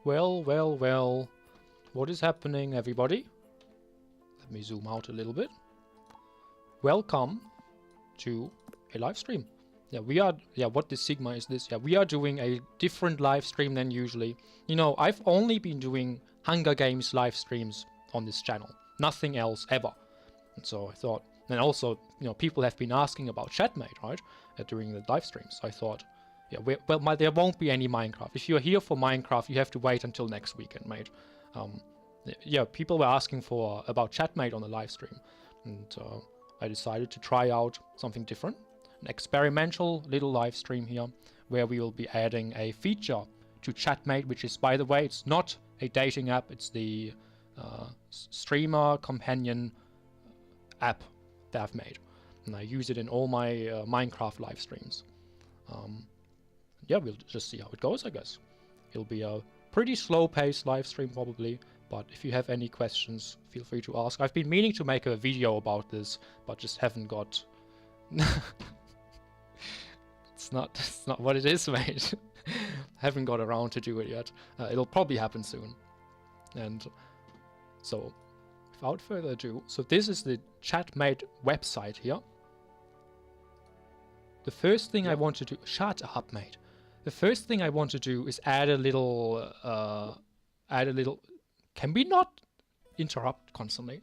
Well, well, well. What is happening, everybody? Let me zoom out a little bit. Welcome to a live stream. What the Sigma is this? Yeah, we are doing a different live stream than usually. You know, I've only been doing Hunger Games live streams on this channel. Nothing else ever. And so I thought, and also, you know, people have been asking about ChatMate, right? During the live streams. So I thought, yeah, there won't be any Minecraft. If you're here for Minecraft, you have to wait until next weekend, mate. Yeah, people were asking about ChatMate on the live stream. And I decided to try out something different. An experimental little live stream here, where we will be adding a feature to ChatMate, which is, by the way, it's not a dating app. It's the streamer companion app that I've made. And I use it in all my Minecraft live streams. Yeah, we'll just see how it goes, I guess. It'll be a pretty slow-paced live stream, probably. But if you have any questions, feel free to ask. I've been meaning to make a video about this, but just haven't got... It's not what it is, mate. Haven't got around to do it yet. It'll probably happen soon. And so, without further ado, so this is the ChatMate website here. The first thing I want to do... Shut up, mate. The first thing I want to do is add a little... Can we not interrupt constantly?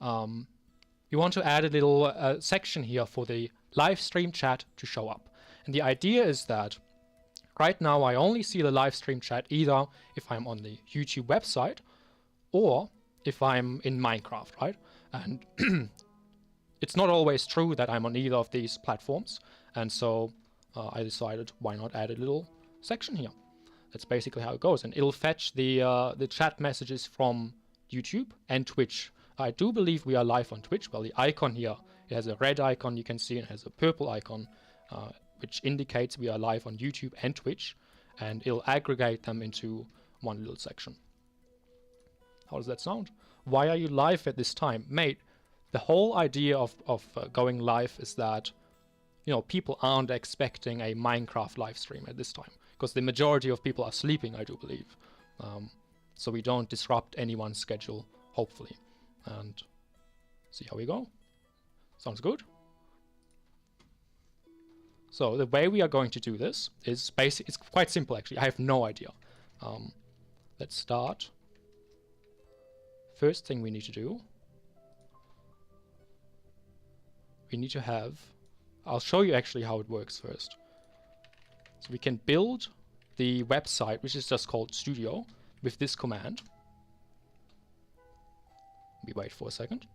You want to add a little section here for the live stream chat to show up. And the idea is that right now I only see the live stream chat either if I'm on the YouTube website or if I'm in Minecraft, right? And it's not always true that I'm on either of these platforms. And so I decided, why not add a little section here? That's basically how it goes. And it'll fetch the chat messages from YouTube and Twitch. I do believe we are live on Twitch. Well, the icon here, it has a red icon you can see, and it has a purple icon, which indicates we are live on YouTube and Twitch. And it'll aggregate them into one little section. How does that sound? Why are you live at this time? Mate, the whole idea of going live is that, you know, people aren't expecting a Minecraft live stream at this time, because the majority of people are sleeping, I do believe. So we don't disrupt anyone's schedule, hopefully. And see how we go. Sounds good? So the way we are going to do this is it's quite simple, actually. I have no idea. Let's start. First thing we need to do, we need to have... I'll show you actually how it works first. So we can build the website, which is just called Studio, with this command. We wait for a second.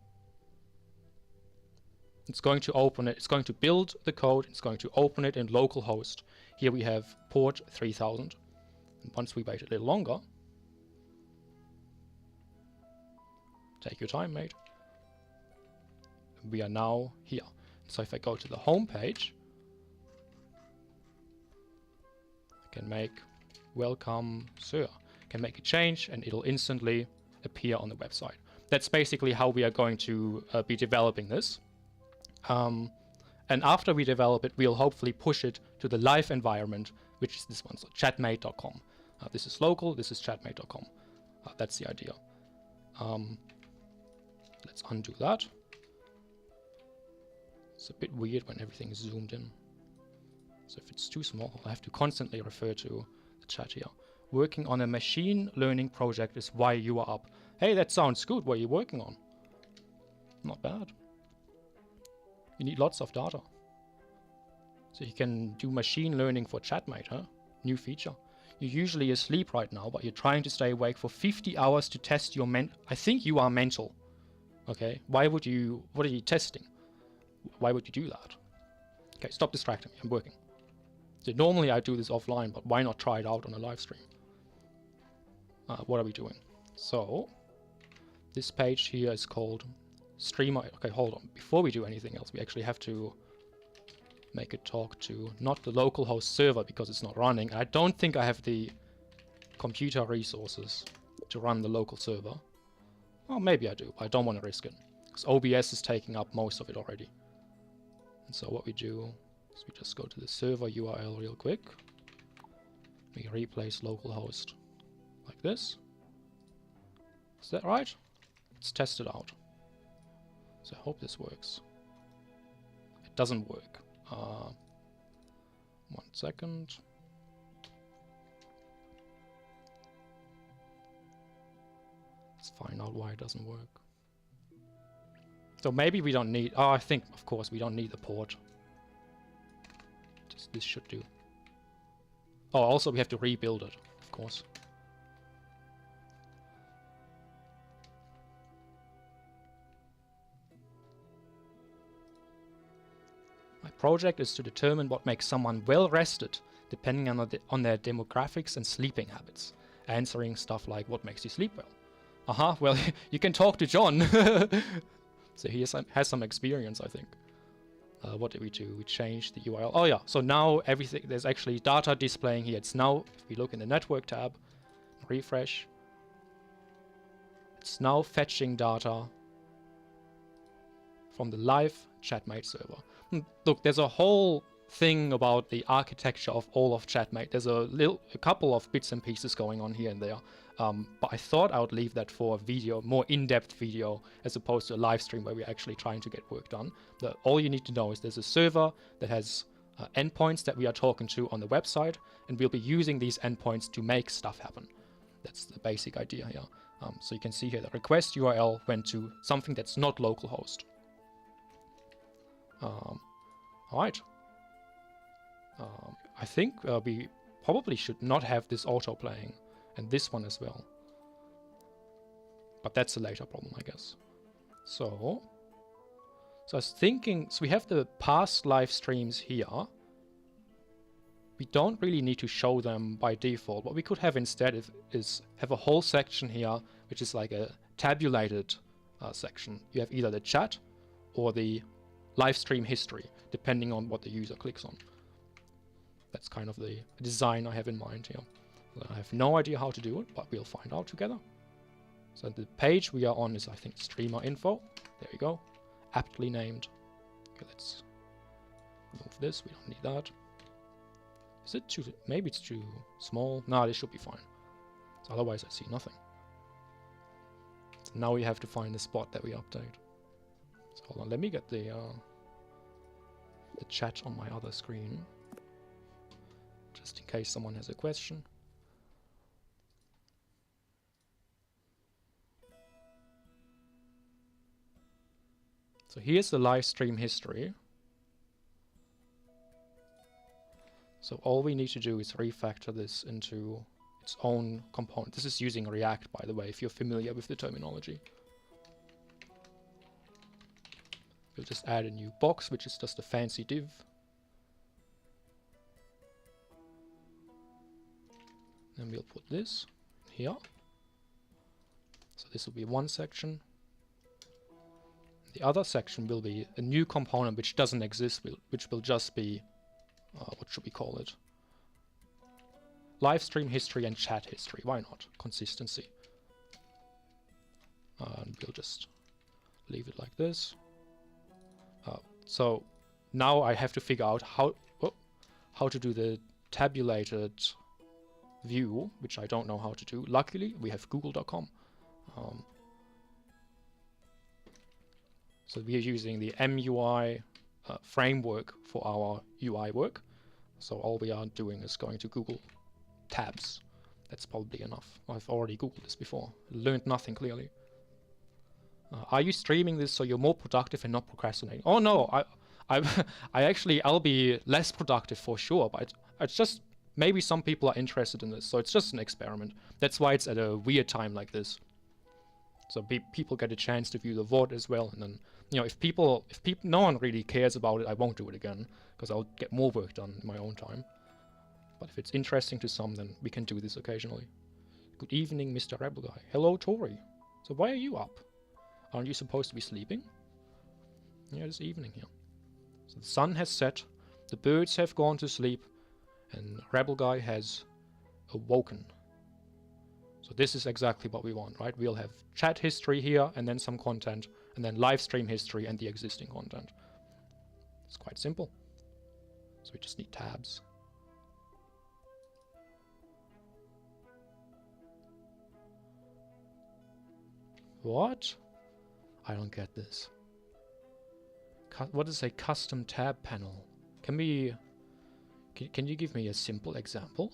It's going to open it. It's going to build the code. It's going to open it in localhost. Here we have port 3000. And once we wait a little longer, take your time, mate. We are now here. So if I go to the home page, I can make welcome, sir. I can make a change and it'll instantly appear on the website. That's basically how we are going to be developing this. And after we develop it, we'll hopefully push it to the live environment, which is this one, so chatmate.com. This is local, this is chatmate.com. That's the idea. Let's undo that. It's a bit weird when everything is zoomed in. So if it's too small, I have to constantly refer to the chat here. Working on a machine learning project is why you are up. Hey, that sounds good. What are you working on? Not bad. You need lots of data. So you can do machine learning for ChatMate, huh? New feature. You're usually asleep right now, but you're trying to stay awake for 50 hours to test your I think you are mental. Okay, why would you... What are you testing? Why would you do that? Okay, stop distracting me. I'm working. So normally I do this offline, but why not try it out on a live stream? What are we doing? So, this page here is called Streamer. Okay, hold on. Before we do anything else, we actually have to make it talk to not the localhost server because it's not running. I don't think I have the computer resources to run the local server. Well, maybe I do, but I don't want to risk it, because OBS is taking up most of it already. And so what we do is we just go to the server URL real quick. We replace localhost like this. Is that right? Let's test it out. So I hope this works. It doesn't work. 1 second. Let's find out why it doesn't work. So maybe we don't need... Oh, I think, of course, we don't need the port. Just, this should do. Oh, also we have to rebuild it, of course. My project is to determine what makes someone well rested, depending on their demographics and sleeping habits. Answering stuff like, what makes you sleep well? Well, you can talk to John. So he has some experience, I think. What did we do? We changed the URL. Oh yeah, so now everything, there's actually data displaying here. It's now, if we look in the network tab, refresh, it's now fetching data from the live ChatMate server. Look, there's a whole thing about the architecture of all of ChatMate. There's a couple of bits and pieces going on here and there. But I thought I would leave that for a video, more in-depth video, as opposed to a live stream where we're actually trying to get work done. All you need to know is there's a server that has endpoints that we are talking to on the website, and we'll be using these endpoints to make stuff happen. That's the basic idea here. So you can see here the request URL went to something that's not localhost. Alright. I think we probably should not have this auto-playing, and this one as well. But that's a later problem, I guess. So I was thinking, so we have the past live streams here. We don't really need to show them by default. What we could have instead is have a whole section here, which is like a tabulated section. You have either the chat or the live stream history, depending on what the user clicks on. That's kind of the design I have in mind here. I have no idea how to do it, but we'll find out together. So the page we are on is, I think, streamer info. There we go. Aptly named. Okay, let's move this. We don't need that. Is it too... Maybe it's too small. No, this should be fine. So otherwise I see nothing. So now we have to find the spot that we update. So hold on, let me get the chat on my other screen. Just in case someone has a question. So here's the live stream history. So all we need to do is refactor this into its own component. This is using React, by the way, if you're familiar with the terminology. We'll just add a new box, which is just a fancy div. Then we'll put this here. So this will be one section. The other section will be a new component which doesn't exist, which will just be, what should we call it? Live stream history and chat history. Why not? Consistency. And we'll just leave it like this. So now I have to figure out how to do the tabulated view, which I don't know how to do. Luckily, we have google.com. So we are using the MUI framework for our UI work. So all we are doing is going to Google tabs. That's probably enough. I've already Googled this before. Learned nothing, clearly. Are you streaming this so you're more productive and not procrastinating? Oh no, I'll be less productive for sure, but it's just, maybe some people are interested in this, so it's just an experiment. That's why it's at a weird time like this. So people get a chance to view the VOD as well, and then, you know, if no one really cares about it, I won't do it again, because I'll get more work done in my own time. But if it's interesting to some, then we can do this occasionally. Good evening, Mr. Rebel Guy. Hello, Tori. So why are you up? Aren't you supposed to be sleeping? Yeah, it's evening here. So the sun has set, the birds have gone to sleep, and Rebel Guy has awoken. So this is exactly what we want, right? We'll have chat history here, and then some content, and then live stream history and the existing content. It's quite simple. So we just need tabs. What? I don't get this. What is a custom tab panel? Can we... Can you give me a simple example?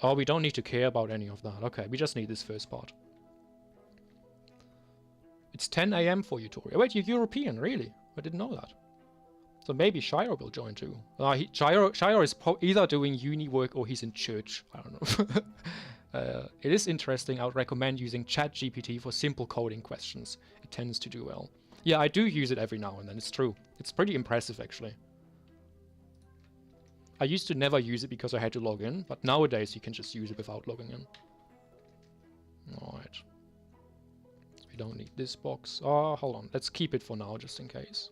Oh, we don't need to care about any of that. Okay, we just need this first part. It's 10 AM for you, Tori. Oh, wait, you're European, really? I didn't know that. So maybe Shiro will join too. Shiro is either doing uni work or he's in church. I don't know. It is interesting. I would recommend using ChatGPT for simple coding questions. It tends to do well. Yeah, I do use it every now and then. It's true. It's pretty impressive, actually. I used to never use it because I had to log in, but nowadays you can just use it without logging in. Alright. So we don't need this box. Oh, hold on. Let's keep it for now, just in case.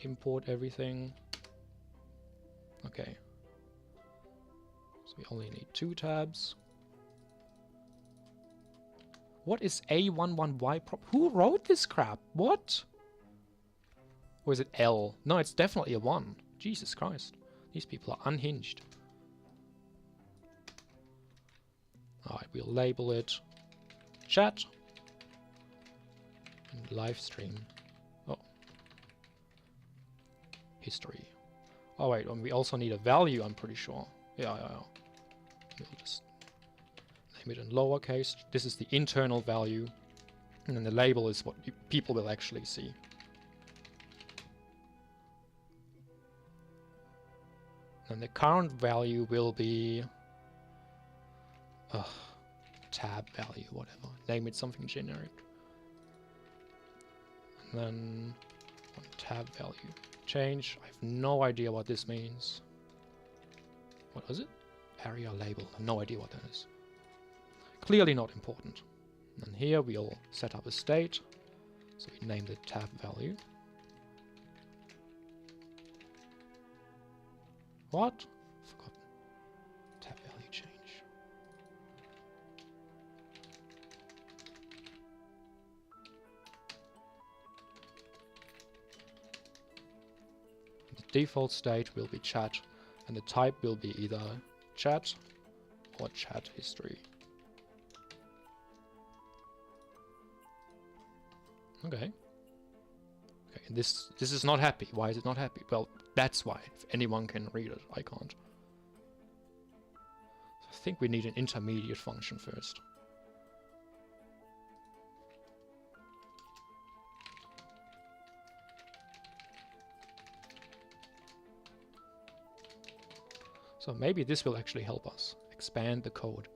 Import everything. Okay. So we only need 2 tabs. What is A11Y prop? Who wrote this crap? What? Or is it L? No, it's definitely a 1. Jesus Christ. These people are unhinged. Alright, we'll label it chat and live stream. Oh. History. Oh wait, and we also need a value, I'm pretty sure. Yeah. We'll just name it in lowercase. This is the internal value. And then the label is what people will actually see. And the current value will be tab value, whatever. Name it something generic. And then tab value. Change. I have no idea what this means. What was it? Area label. I have no idea what that is. Clearly not important. And here we'll set up a state. So we name the tab value. What? Forgot. Tab value change. The default state will be chat, and the type will be either chat or chat history. Okay. Okay, this is not happy. Why is it not happy? Well, that's why. If anyone can read it, I can't. So I think we need an intermediate function first. So maybe this will actually help us expand the code.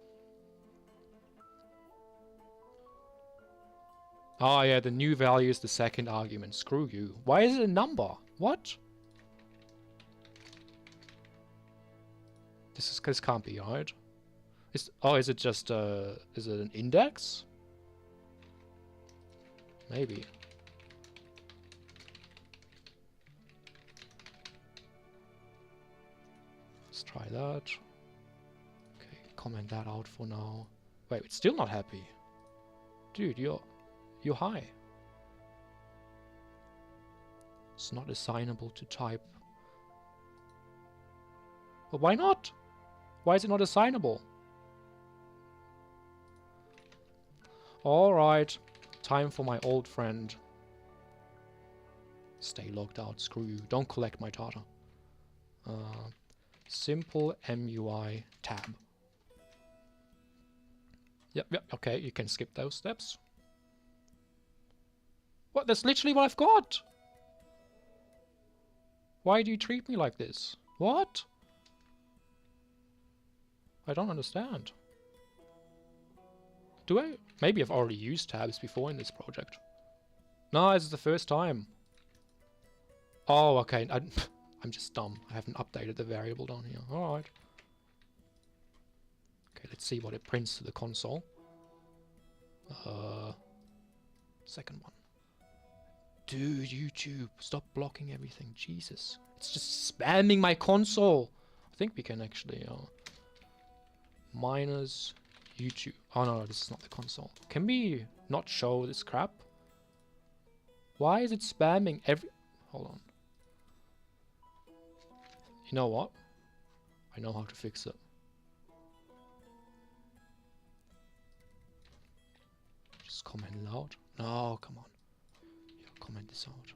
Oh yeah, the new value is the second argument. Screw you. Why is it a number? What? This can't be right. Is it just is it an index? Maybe. Let's try that. Okay, comment that out for now. Wait, it's still not happy. Dude, you're high. It's not assignable to type. But why not? Why is it not assignable? Alright. Time for my old friend. Stay logged out. Screw you. Don't collect my data. Simple MUI tab. Yep. Okay, you can skip those steps. What? That's literally what I've got. Why do you treat me like this? What? I don't understand. Do I? Maybe I've already used tabs before in this project. No, this is the first time. Oh, okay. I'm just dumb. I haven't updated the variable down here. Alright. Okay, let's see what it prints to the console. Second one. Dude, YouTube, stop blocking everything. Jesus. It's just spamming my console. I think we can actually... minus YouTube. Oh no, this is not the console. Can we not show this crap? Why is it spamming every... Hold on. You know what? I know how to fix it. Just comment loud. No, come on. Yeah, comment this out.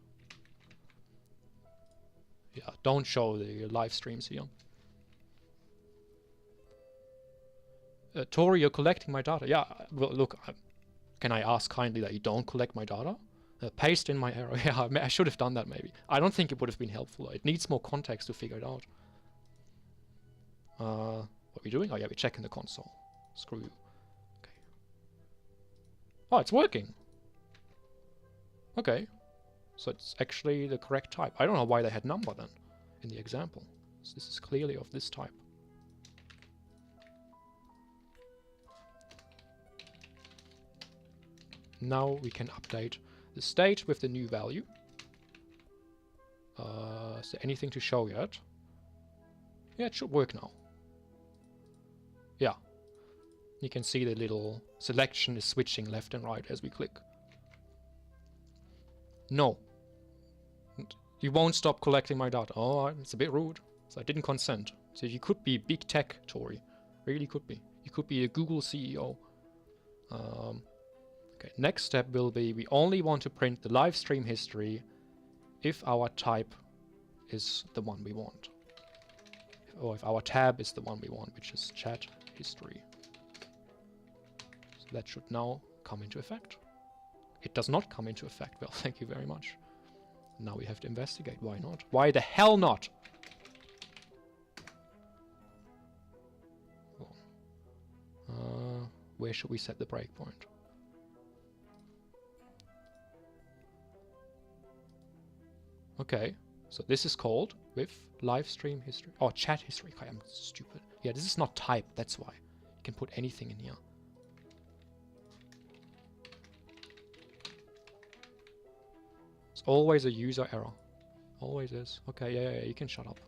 Yeah, don't show the live streams here. Tori, you're collecting my data. Yeah, well, look, can I ask kindly that you don't collect my data? Paste in my error. Yeah, I should have done that maybe. I don't think it would have been helpful. It needs more context to figure it out. What are we doing? Oh yeah, we're checking the console. Screw you. Okay. Oh, it's working. Okay. So it's actually the correct type. I don't know why they had number then in the example. So this is clearly of this type. Now we can update the state with the new value. Is there anything to show yet? Yeah, it should work now. Yeah. You can see the little selection is switching left and right as we click. No. You won't stop collecting my data. Oh, it's a bit rude. So I didn't consent. So you could be big tech, Tori. Really could be. You could be a Google CEO. Okay, next step will be we only want to print the live stream history if our type is the one we want. Or if our tab is the one we want, which is chat history. So that should now come into effect. It does not come into effect. Well, thank you very much. Now we have to investigate. Why not? Why the hell not? Where should we set the breakpoint? Okay, so this is called with live stream history. Oh, chat history. Okay, I'm stupid. Yeah, this is not type. That's why. You can put anything in here. It's always a user error. Always is. Okay, yeah, you can shut up.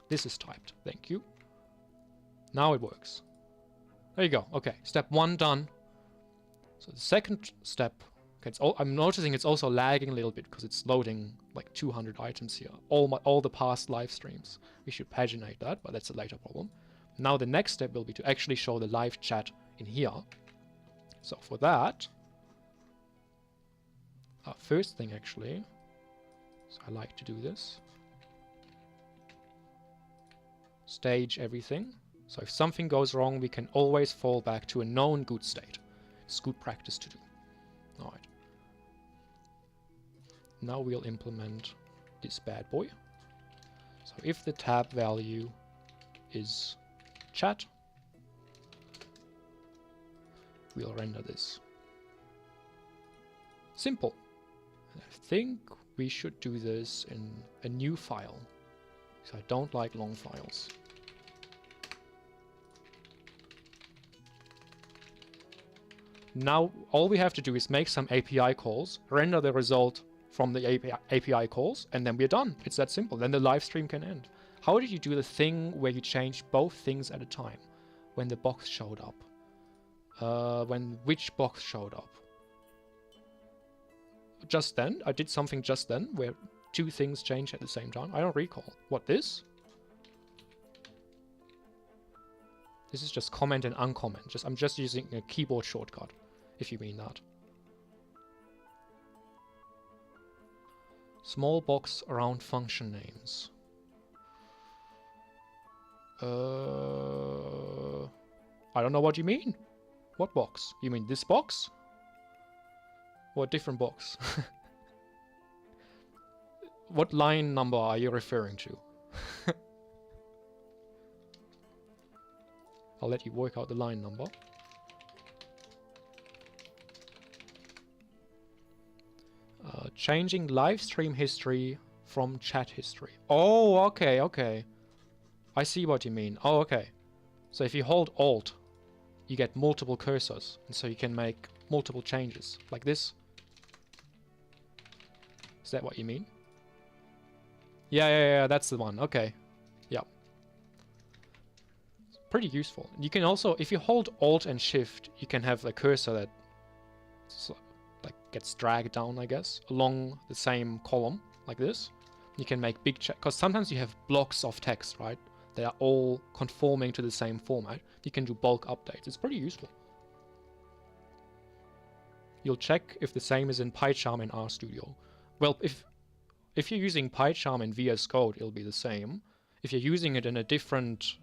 This is typed. Thank you. Now it works. There you go. Okay, step 1 done. So the second step, okay, I'm noticing it's also lagging a little bit because it's loading like 200 items here. All the past live streams. We should paginate that, but that's a later problem. Now the next step will be to actually show the live chat in here. So for that, first thing actually, so I like to do this. Stage everything. So if something goes wrong, we can always fall back to a known good state. It's good practice to do. Alright. Now we'll implement this bad boy. So if the tab value is chat, we'll render this. Simple. And I think we should do this in a new file. So I don't like long files. Now all we have to do is make some API calls, render the result from the API calls, and then we're done. It's that simple. Then the live stream can end. How did you do the thing where you changed both things at a time? When the box showed up. Which box showed up? Just then? I did something just then where two things changed at the same time. I don't recall. What, this? This is just comment and uncomment. I'm just using a keyboard shortcut, if you mean that. Small box around function names. I don't know what you mean. What box? You mean this box? Or a different box? What line number are you referring to? I'll let you work out the line number. Changing live stream history from chat history. Oh, okay, okay. I see what you mean. Oh, okay. So if you hold Alt, you get multiple cursors, and so you can make multiple changes, like this. Is that what you mean? Yeah, that's the one. Okay. Yeah. Pretty useful. You can also, if you hold Alt and Shift, you can have a cursor that like gets dragged down, I guess, along the same column, like this. You can make big because sometimes you have blocks of text, right? They are all conforming to the same format. You can do bulk updates. It's pretty useful. You'll check if the same is in PyCharm and RStudio. Well, if you're using PyCharm and VS Code, it'll be the same. If you're using it in a different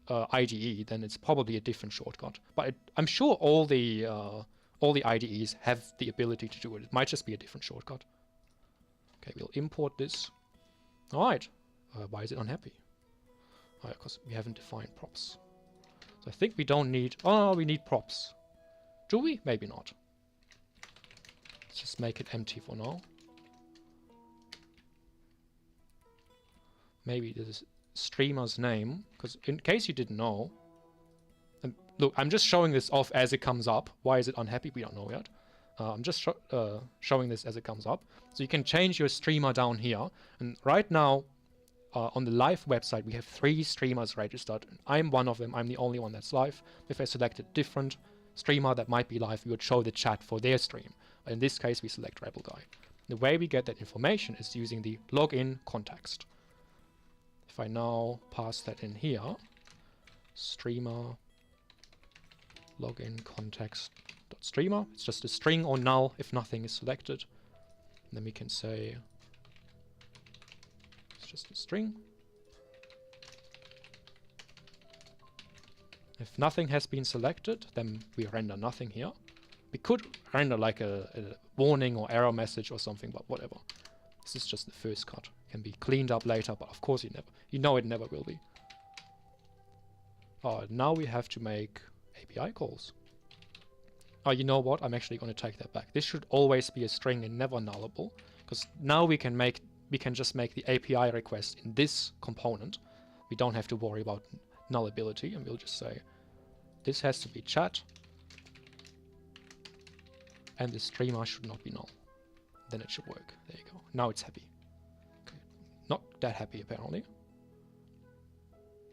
IDE, then it's probably a different shortcut. But I'm sure all the IDEs have the ability to do it. It might just be a different shortcut. Okay, we'll import this. All right. Why is it unhappy? Oh, because we haven't defined props. So I think we don't need... Oh, we need props. Do we? Maybe not. Let's just make it empty for now. Maybe this is streamer's name, because in case you didn't know... And look, I'm just showing this off as it comes up. Why is it unhappy? We don't know yet. I'm just showing this as it comes up. So you can change your streamer down here. And right now, on the live website, we have 3 streamers registered. I'm one of them. I'm the only one that's live. If I select a different streamer that might be live, we would show the chat for their stream. But in this case, we select Rebel Guy. The way we get that information is using the login context. If I now pass that in here, streamer login context.streamer, it's just a string or null if nothing is selected. And then we can say it's just a string. If nothing has been selected, then we render nothing here. We could render like a warning or error message or something, but whatever. This is just the first cut. Can be cleaned up later, but of course you know it never will be. Now we have to make API calls. Oh, you know what? I'm actually going to take that back. This should always be a string and never nullable, because now we can just make the API request in this component. We don't have to worry about nullability, and we'll just say this has to be chat, and the streamer should not be null. Then it should work. There you go. Now it's happy. Okay. Not that happy apparently.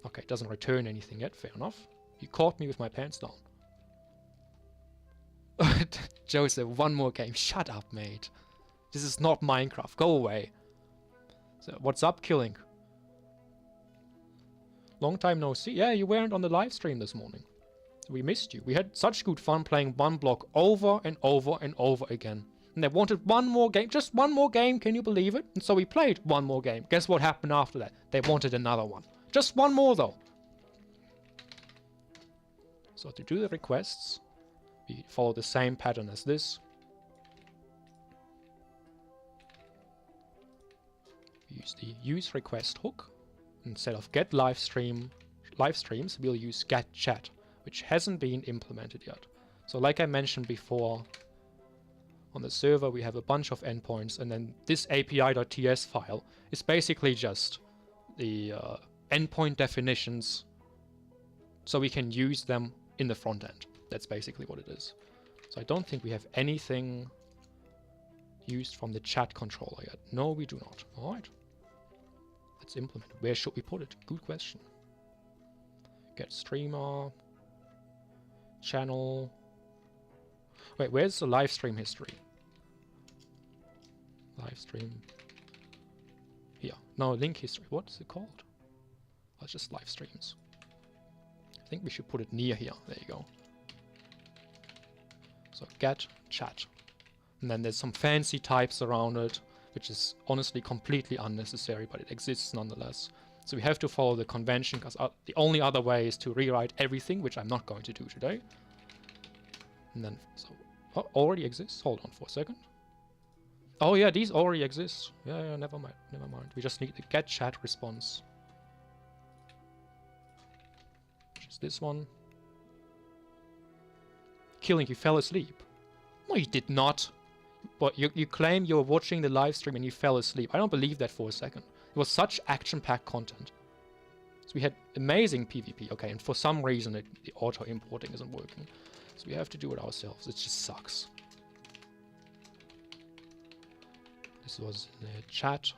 Okay, it doesn't return anything yet. Fair enough. You caught me with my pants down. Joseph, one more game. Shut up, mate. This is not Minecraft. Go away. So, what's up, Killing? Long time no see. Yeah, you weren't on the live stream this morning. We missed you. We had such good fun playing one block over and over and over again. And they wanted one more game. Just one more game. Can you believe it? And so we played one more game. Guess what happened after that? They wanted another one. Just one more, though. So to do the requests, we follow the same pattern as this. We use the use request hook. Instead of get live streams, we'll use get chat, which hasn't been implemented yet. So like I mentioned before, on the server we have a bunch of endpoints, and then this api.ts file is basically just the endpoint definitions so we can use them in the front end. That's basically what it is. So I don't think we have anything used from the chat controller yet. No, we do not. All right. Let's implement it. Where should we put it? Good question. Get streamer, channel. Wait, where's the live stream history? Live stream. Here. No, link history. What is it called? Oh, it's just live streams. I think we should put it near here. There you go. So get chat. And then there's some fancy types around it, which is honestly completely unnecessary, but it exists nonetheless. So we have to follow the convention, because the only other way is to rewrite everything, which I'm not going to do today. And then, so, oh, already exists? Hold on for a second. Oh yeah, these already exist. Yeah, never mind. We just need the get chat response. Which is this one. Killing, you fell asleep. No, you did not. But you claim you were watching the live stream and you fell asleep. I don't believe that for a second. It was such action-packed content. So we had amazing PvP. Okay, and for some reason the auto-importing isn't working. So we have to do it ourselves. It just sucks. This was the chat.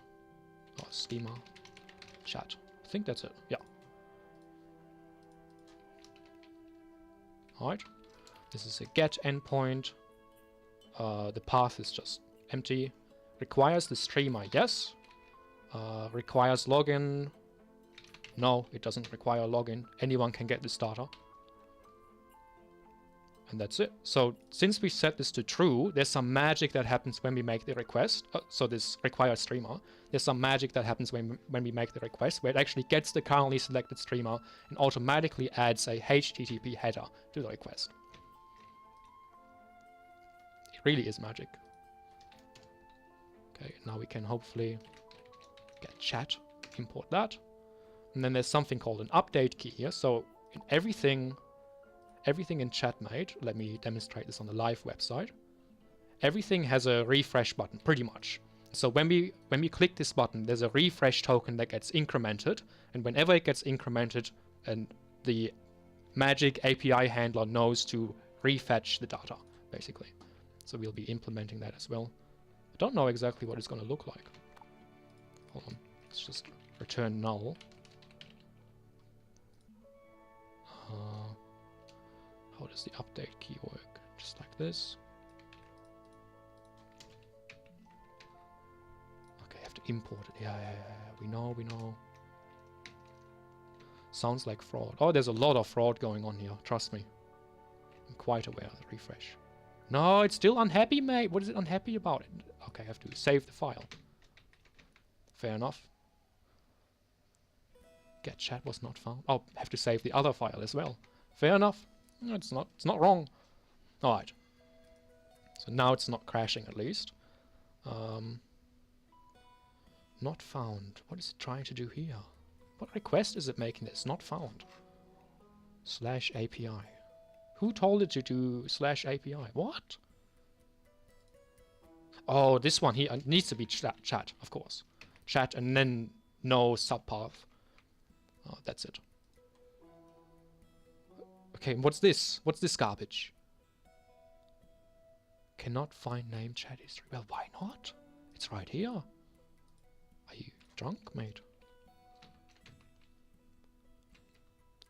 Oh, steamer. Chat. I think that's it. Yeah. Alright. This is a get endpoint. The path is just empty. Requires the streamer, yes. Requires login. No, it doesn't require a login. Anyone can get this data. And that's it. So since we set this to true, there's some magic that happens when we make the request. So this requires streamer. There's some magic that happens when we make the request, where it actually gets the currently selected streamer and automatically adds a HTTP header to the request. It really is magic. Okay, now we can hopefully get chat, import that. And then there's something called an update key here. So in everything in ChatMate, let me demonstrate this on the live website. Everything has a refresh button, pretty much. So when we click this button, there's a refresh token that gets incremented, and whenever it gets incremented, and the magic API handler knows to refetch the data, basically. So we'll be implementing that as well. I don't know exactly what it's going to look like. Hold on, let's just return null. How does the update key work? Just like this. Okay, I have to import it. Yeah. We know. Sounds like fraud. Oh, there's a lot of fraud going on here. Trust me. I'm quite aware of the refresh. No, it's still unhappy, mate. What is it unhappy about? Okay, I have to save the file. Fair enough. Get chat was not found. Oh, I have to save the other file as well. Fair enough. No, it's not wrong. Alright. So now it's not crashing at least. Not found. What is it trying to do here? What request is it making that's not found? /API. Who told it to do /API? What? Oh, this one here needs to be chat, of course. Chat and then no subpath. Oh, that's it. Okay, what's this? What's this garbage? Cannot find name chat history. Well, why not? It's right here. Are you drunk, mate?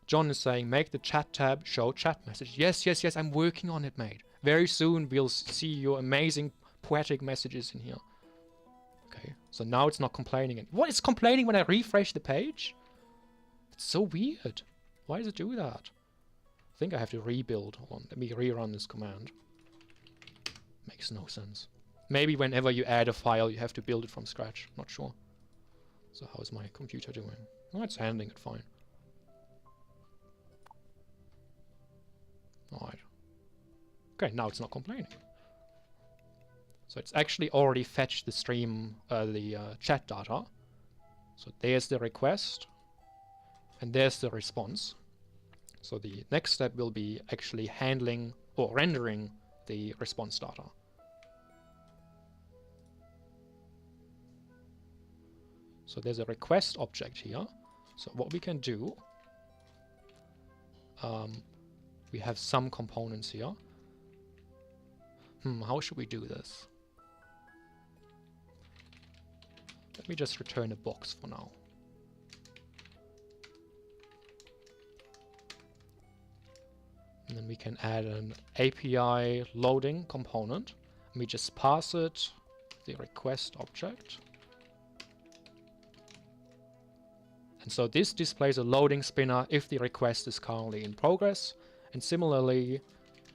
John is saying, make the chat tab show chat message. Yes, I'm working on it, mate. Very soon we'll see your amazing poetic messages in here. Okay, so now it's not complaining. What is complaining when I refresh the page? It's so weird. Why does it do that? I think I have to rebuild. Hold on, let me rerun this command. Makes no sense. Maybe whenever you add a file, you have to build it from scratch. Not sure. So how is my computer doing? Oh, it's handling it fine. Alright. Okay, now it's not complaining. So it's actually already fetched the stream, chat data. So there's the request. And there's the response. So the next step will be actually handling or rendering the response data. So there's a request object here. So what we can do, we have some components here. How should we do this? Let me just return a box for now. And then we can add an API loading component. And we just pass it the request object. And so this displays a loading spinner if the request is currently in progress. And similarly,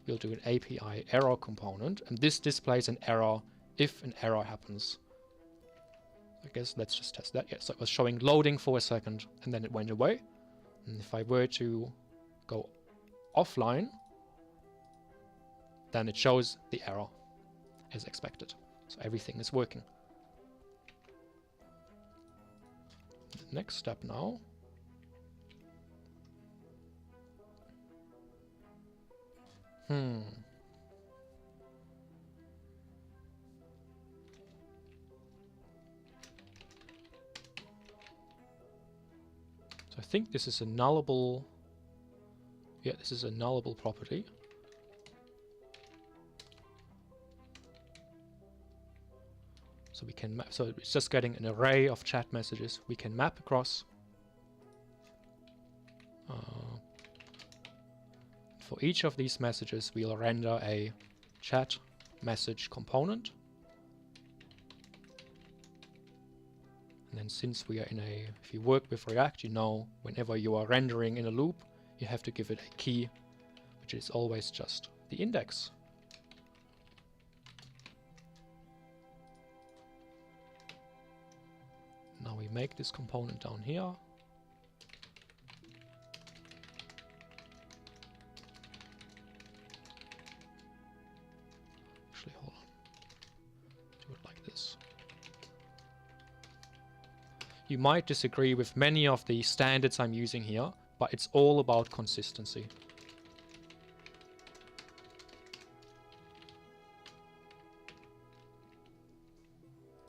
we'll do an API error component. And this displays an error if an error happens. I guess let's just test that. Yeah, so it was showing loading for a second and then it went away. And if I were to go offline, then it shows the error as expected. So everything is working. The next step now. So I think this is a nullable. Yeah, this is a nullable property. So we can map, so it's just getting an array of chat messages we can map across. For each of these messages, we'll render a chat message component. And then since we are in a, if you work with React, you know whenever you are rendering in a loop, you have to give it a key, which is always just the index. Now we make this component down here. Actually, hold on. Do it like this. You might disagree with many of the standards I'm using here, but it's all about consistency.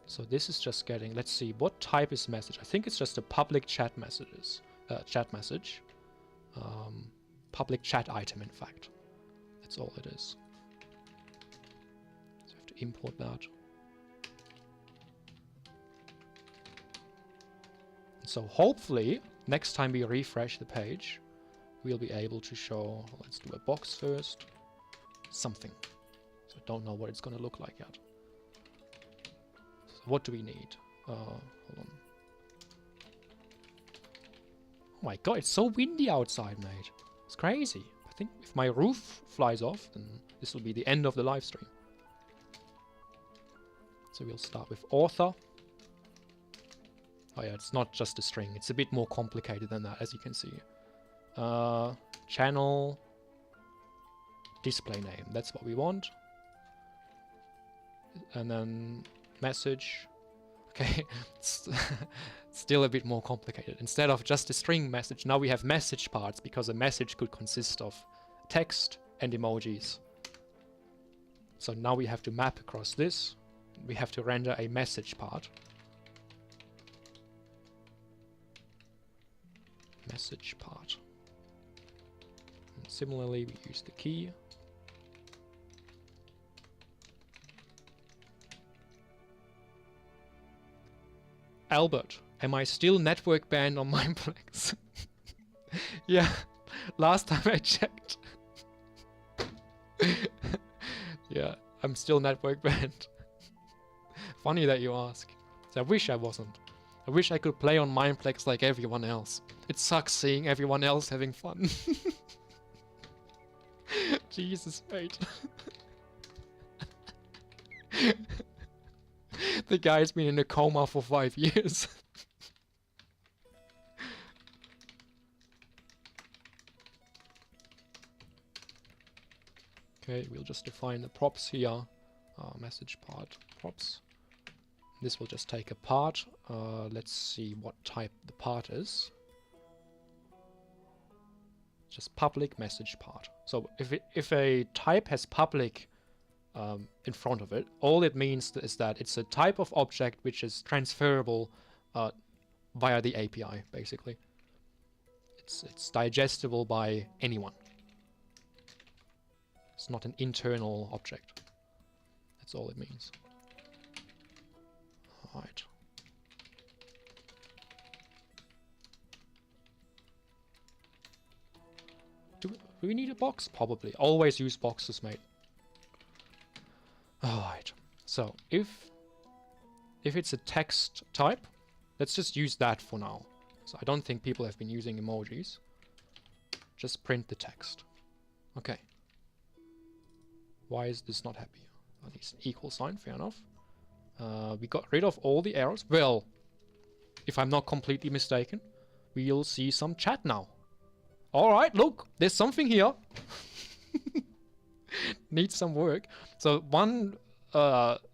So this is just getting, let's see, what type is message? I think it's just a public chat messages, chat message. Public chat item, in fact. That's all it is. So I have to import that. So hopefully, next time we refresh the page, we'll be able to show, let's do a box first, something. So I don't know what it's going to look like yet. What do we need? Hold on. Oh my god, it's so windy outside, mate. It's crazy. I think if my roof flies off, then this will be the end of the live stream. So we'll start with author. Oh yeah, it's not just a string. It's a bit more complicated than that, as you can see. Channel. Display name. That's what we want. And then message. Okay, it's still a bit more complicated. Instead of just a string message, now we have message parts, because a message could consist of text and emojis. So now we have to map across this. We have to render a message part. Message part. And similarly, we use the key. Albert, am I still network banned on Mineplex? Yeah, last time I checked. Yeah, I'm still network banned. Funny that you ask. So I wish I wasn't. I wish I could play on Mineplex like everyone else. It sucks seeing everyone else having fun. Jesus, mate. The guy's been in a coma for 5 years. Okay, we'll just define the props here. Message part props. This will just take a part. Let's see what type the part is. Just public message part. So if a type has public in front of it, all it means is that it's a type of object which is transferable via the API, basically. It's digestible by anyone. It's not an internal object. That's all it means. Alright. Do we need a box? Probably. Always use boxes, mate. Alright, so if it's a text type, let's just use that for now. So I don't think people have been using emojis. Just print the text. Okay. Why is this not happy? At least an equal sign, fair enough. We got rid of all the errors. Well, if I'm not completely mistaken, we'll see some chat now. Alright, look, there's something here. Needs some work. So one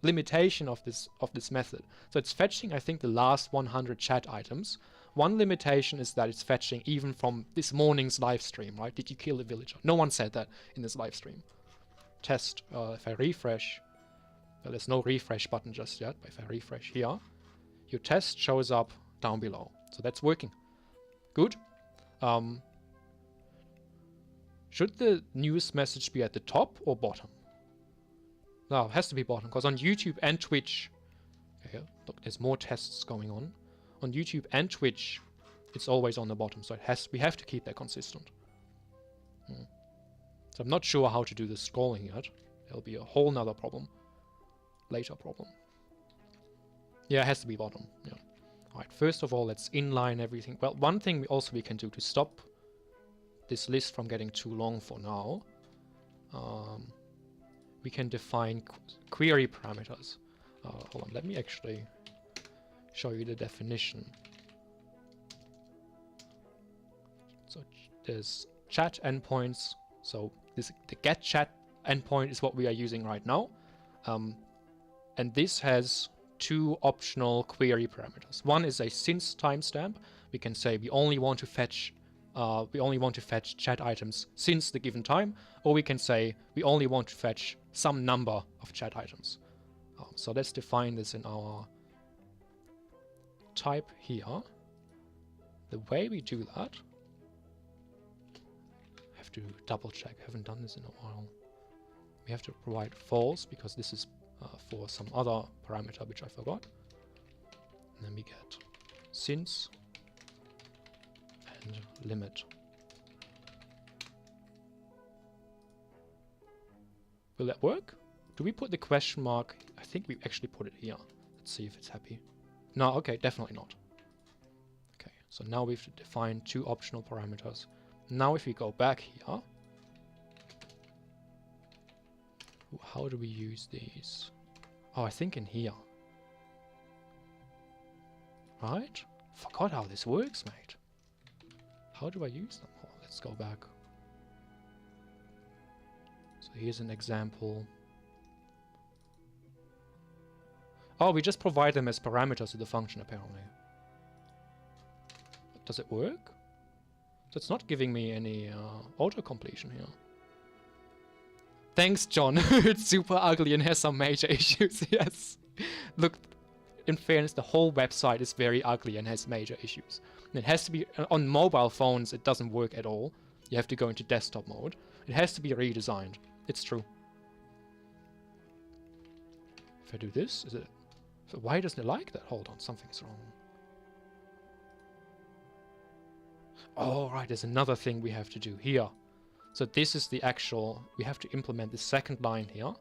limitation of this method. So it's fetching, I think, the last 100 chat items. One limitation is that it's fetching even from this morning's live stream, right? Did you kill a villager? No one said that in this live stream. Test, if I refresh, well, there's no refresh button just yet, but if I refresh here, your test shows up down below. So that's working. Good. Should the news message be at the top or bottom? No, it has to be bottom, because on YouTube and Twitch, okay, look, there's more tests going on. On YouTube and Twitch, it's always on the bottom, so we have to keep that consistent. So I'm not sure how to do the scrolling yet. There'll be a whole nother problem. Later problem. Yeah, it has to be bottom. Yeah. Alright, first of all, let's inline everything. Well, one thing we can do to stop this list from getting too long for now, we can define query parameters. Hold on, let me actually show you the definition. So there's chat endpoints. So the get chat endpoint is what we are using right now. And this has two optional query parameters. One is a since timestamp. We can say we only want to fetch chat items since the given time, or we can say we only want to fetch some number of chat items. So let's define this in our type here. The way we do that, I have to double check, I haven't done this in a while. We have to provide false because this is for some other parameter which I forgot. And then we get since and limit. Will that work? Do we put the question mark? I think we actually put it here. Let's see if it's happy. No, okay, definitely not. Okay, so now we've defined two optional parameters. Now if we go back here, how do we use these? Oh, I think in here. Right? Forgot how this works, mate. How do I use them? Oh, let's go back. So here's an example. Oh, we just provide them as parameters to the function, apparently. Does it work? So it's not giving me any auto-completion here. Thanks, John. It's super ugly and has some major issues. Yes. Look, in fairness, the whole website is very ugly and has major issues. And it has to be on mobile phones. It doesn't work at all. You have to go into desktop mode. It has to be redesigned. It's true. If I do this, is it? So why doesn't it like that? Hold on, something's wrong. Oh, right. There's another thing we have to do here. So this is the actual, we have to implement the second line here,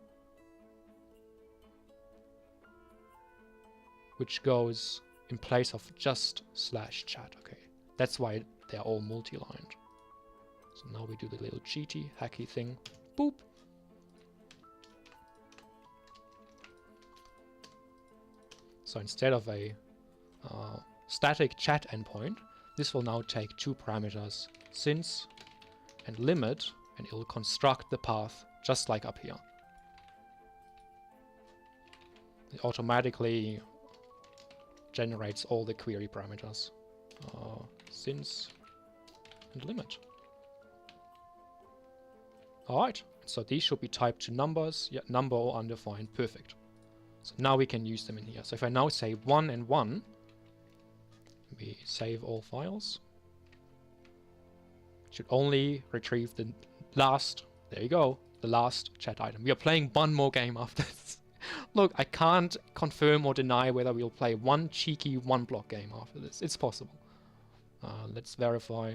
which goes in place of just /chat. Okay, that's why they're all multi-lined. So now we do the little cheaty, hacky thing. Boop. So instead of a static chat endpoint, this will now take two parameters, since and limit, and it will construct the path just like up here. It automatically generates all the query parameters, since and limit. Alright, so these should be typed to numbers, yeah, number or undefined, perfect. So now we can use them in here. So if I now say 1 and 1, we save all files. Should only retrieve the last, there you go, the last chat item. We are playing one more game after this. Look, I can't confirm or deny whether we'll play one cheeky one-block game after this. It's possible. Let's verify.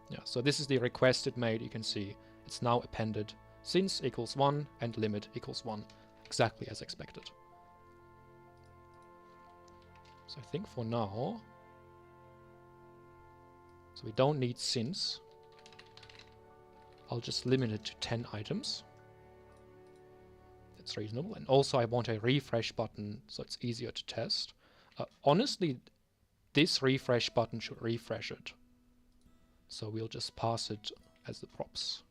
Yeah, so this is the request it made. You can see it's now appended since equals 1 and limit equals 1, exactly as expected. So I think for now, so we don't need since. I'll just limit it to 10 items. That's reasonable. And also I want a refresh button so it's easier to test. Honestly, this refresh button should refresh it. So we'll just pass it as the props.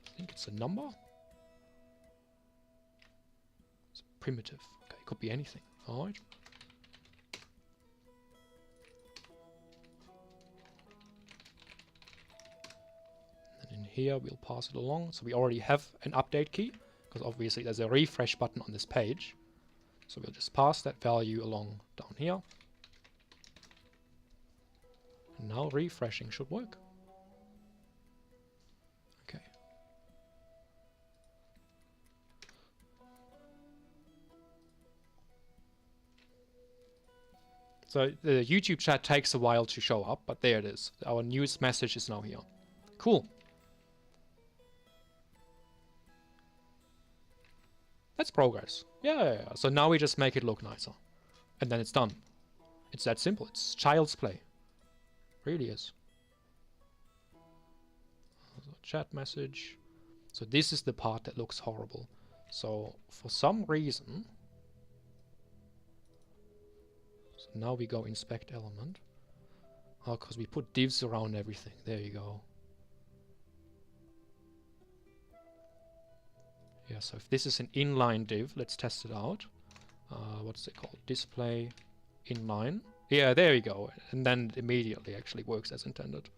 I think it's a number. It's primitive. Okay, it could be anything. All right. And in here we'll pass it along. So we already have an update key, because obviously there's a refresh button on this page. So we'll just pass that value along down here. And now refreshing should work. Okay. So the YouTube chat takes a while to show up, but there it is. Our news message is now here. Cool. That's progress. Yeah. So now we just make it look nicer. And then it's done. It's that simple. It's child's play. Really is. So chat message. So this is the part that looks horrible. So for some reason, so now we go inspect element. Oh, because we put divs around everything. There you go. Yeah, so if this is an inline div, let's test it out. What's it called? Display inline. Yeah, there you go. And then it immediately actually works as intended.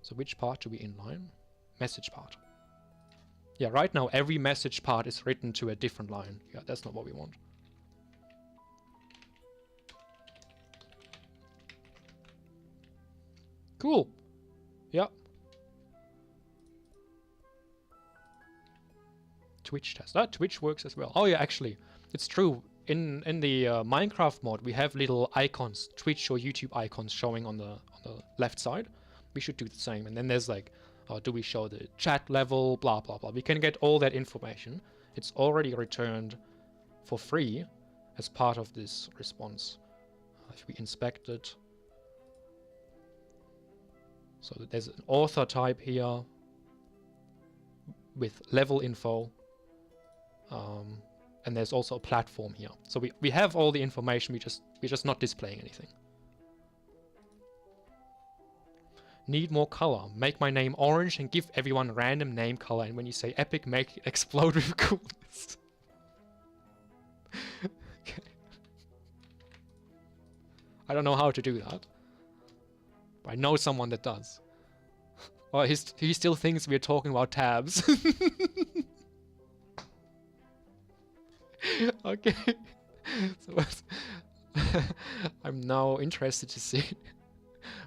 So which part do we inline? Message part. Yeah, right now every message part is written to a different line. Yeah, that's not what we want. Cool. Yeah. Twitch test. Ah, Twitch works as well. Oh yeah, actually, it's true. In the Minecraft mod, we have little icons, Twitch or YouTube icons showing on the left side. We should do the same. And then there's like, do we show the chat level, blah blah blah. We can get all that information. It's already returned for free as part of this response. If we inspect it, so there's an author type here with level info. And there's also a platform here. So we have all the information, we're just not displaying anything. Need more color. Make my name orange and give everyone a random name color. And when you say epic, make it explode with coolness. Okay. I don't know how to do that. But I know someone that does. Well, he still thinks we're talking about tabs. Okay. So I'm now interested to see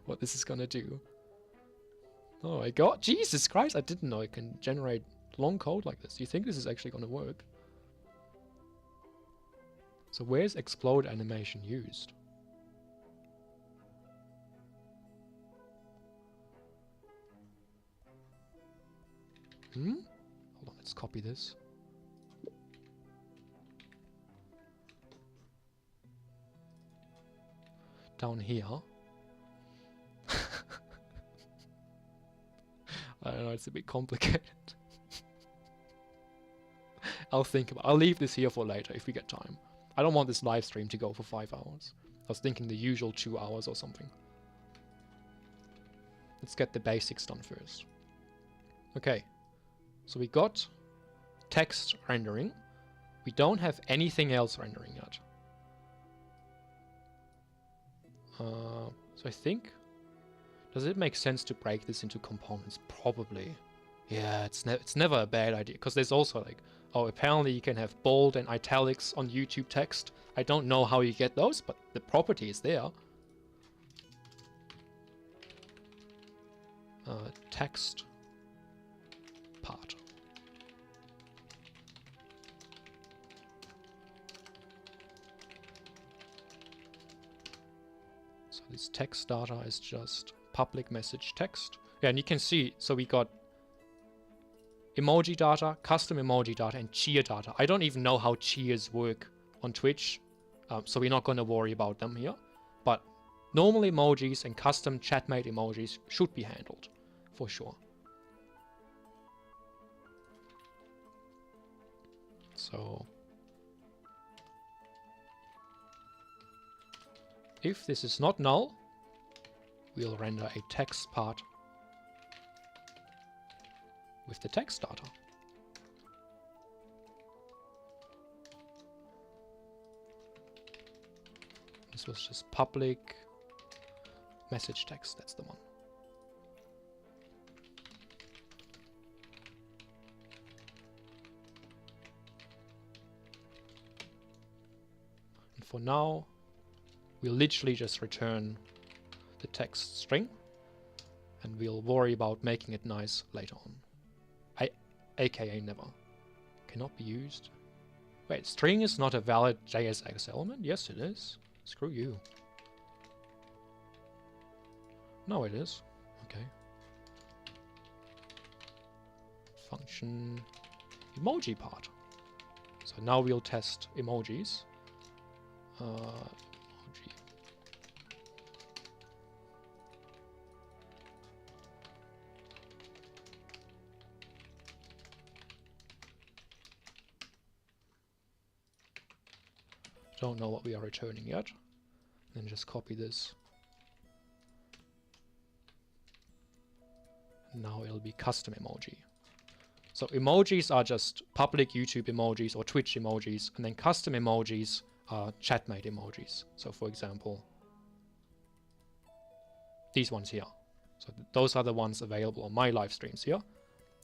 what this is gonna do. Oh my god, Jesus Christ, I didn't know it can generate long code like this. Do you think this is actually gonna work? So where's explode animation used? Hold on, let's copy this. Down here. I don't know, it's a bit complicated. I'll leave this here for later if we get time. I don't want this live stream to go for 5 hours. I was thinking the usual 2 hours or something. Let's get the basics done first. Okay, so we got text rendering. We don't have anything else rendering yet. So I think, does it make sense to break this into components? Probably. Yeah, it's never a bad idea, because there's also like, oh, apparently you can have bold and italics on YouTube text. I don't know how you get those, but the property is there. Text part. So this text data is just public message text. Yeah, and you can see, so we got emoji data, custom emoji data, and cheer data. I don't even know how cheers work on Twitch, so we're not going to worry about them here. But normal emojis and custom ChatMate emojis should be handled, for sure. So if this is not null, we'll render a text part with the text data. This was just public message text, that's the one. And for now, we'll literally just return the text string, and we'll worry about making it nice later on. AKA never. Cannot be used. Wait, string is not a valid JSX element? Yes, it is. Screw you. No, it is. Okay. Function emoji part. So now we'll test emojis. emoji. Don't know what we are returning yet. Then just copy this. Now it'll be custom emoji. So emojis are just public YouTube emojis or Twitch emojis, and then custom emojis are ChatMate emojis. So for example, these ones here. So those are the ones available on my live streams here.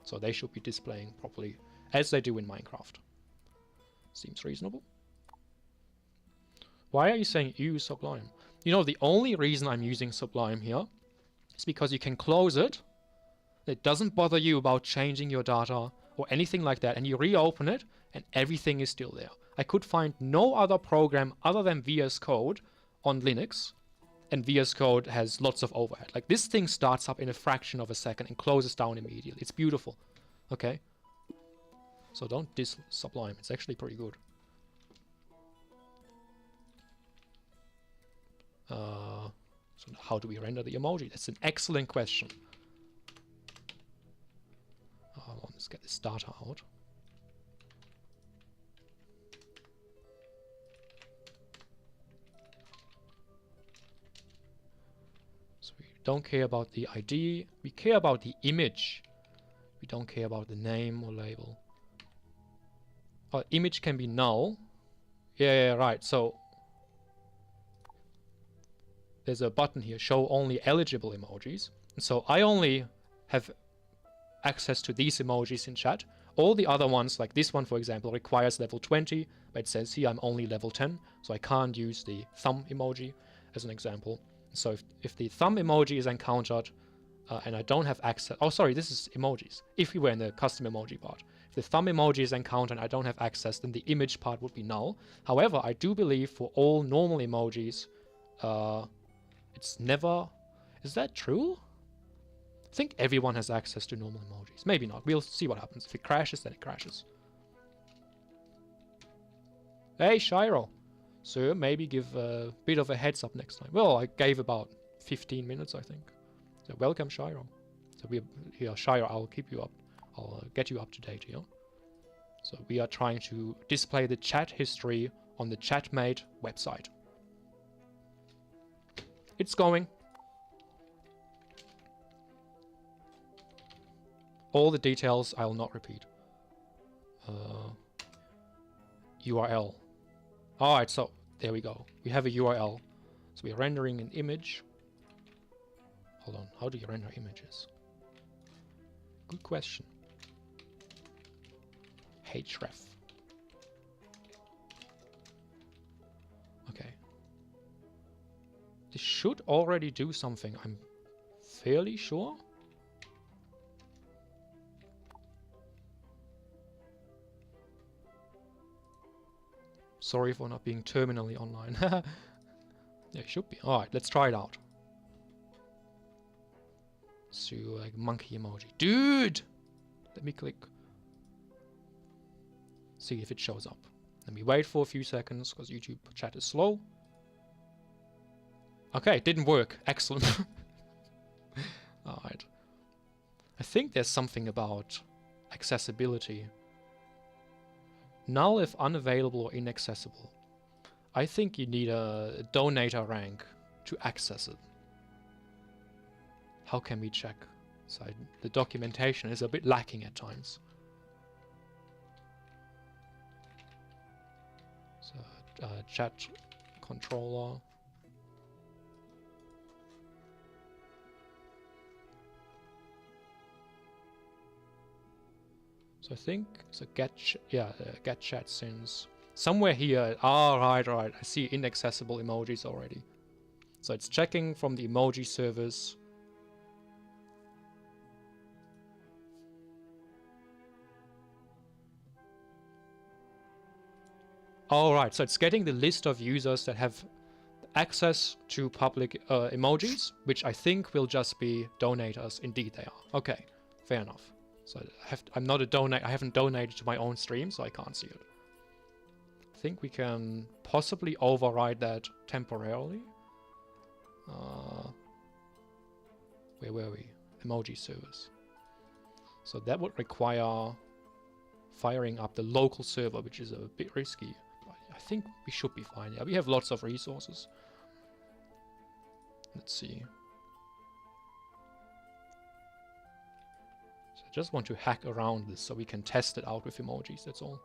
So they should be displaying properly as they do in Minecraft. Seems reasonable. Why are you saying use Sublime? You know, the only reason I'm using Sublime here is because you can close it. It doesn't bother you about changing your data or anything like that, and you reopen it and everything is still there. I could find no other program other than VS Code on Linux, and VS Code has lots of overhead. Like, this thing starts up in a fraction of a second and closes down immediately. It's beautiful. Okay? So don't diss Sublime. It's actually pretty good. So how do we render the emoji? That's an excellent question. Let's get this data out. So we don't care about the ID. We care about the image. We don't care about the name or label. Oh, image can be null. Yeah, right. So there's a button here, show only eligible emojis. And so I only have access to these emojis in chat. All the other ones, like this one for example, requires level 20, but it says here I'm only level 10, so I can't use the thumb emoji as an example. So if the thumb emoji is encountered and I don't have access, oh sorry, this is emojis. If we were in the custom emoji part, if the thumb emoji is encountered and I don't have access, then the image part would be null. However, I do believe for all normal emojis, it's never, is that true? I think everyone has access to normal emojis. Maybe not. We'll see what happens. If it crashes, then it crashes. Hey, Shiro. Sir, maybe give a bit of a heads up next time. Well, I gave about 15 minutes, I think. So welcome, Shiro. So we're here, Shiro. I'll keep you up. I'll get you up to date here. So we are trying to display the chat history on the ChatMate website. It's going. All the details I'll not repeat. URL. Alright, so there we go. We have a URL. So we're rendering an image. Hold on, how do you render images? Good question. href. Okay. This should already do something, I'm fairly sure. Sorry for not being terminally online. Yeah, it should be. Alright, let's try it out. So, like, monkey emoji. Dude! Let me click. See if it shows up. Let me wait for a few seconds, because YouTube chat is slow. Okay, it didn't work. Excellent. Alright. I think there's something about accessibility. Null if unavailable or inaccessible. I think you need a donator rank to access it. How can we check? So the documentation is a bit lacking at times. So chat controller. So I think so. Get chat since somewhere here. Ah, right. I see inaccessible emojis already. So it's checking from the emoji service. All right. So it's getting the list of users that have access to public emojis, which I think will just be donators. Indeed, they are. Okay, fair enough. So I'm not a donate. I haven't donated to my own stream, so I can't see it. think we can possibly override that temporarily. Where were we? Emoji servers. So that would require firing up the local server, which is a bit risky. But I think we should be fine. Yeah, we have lots of resources. Let's see. So I just want to hack around this so we can test it out with emojis, that's all.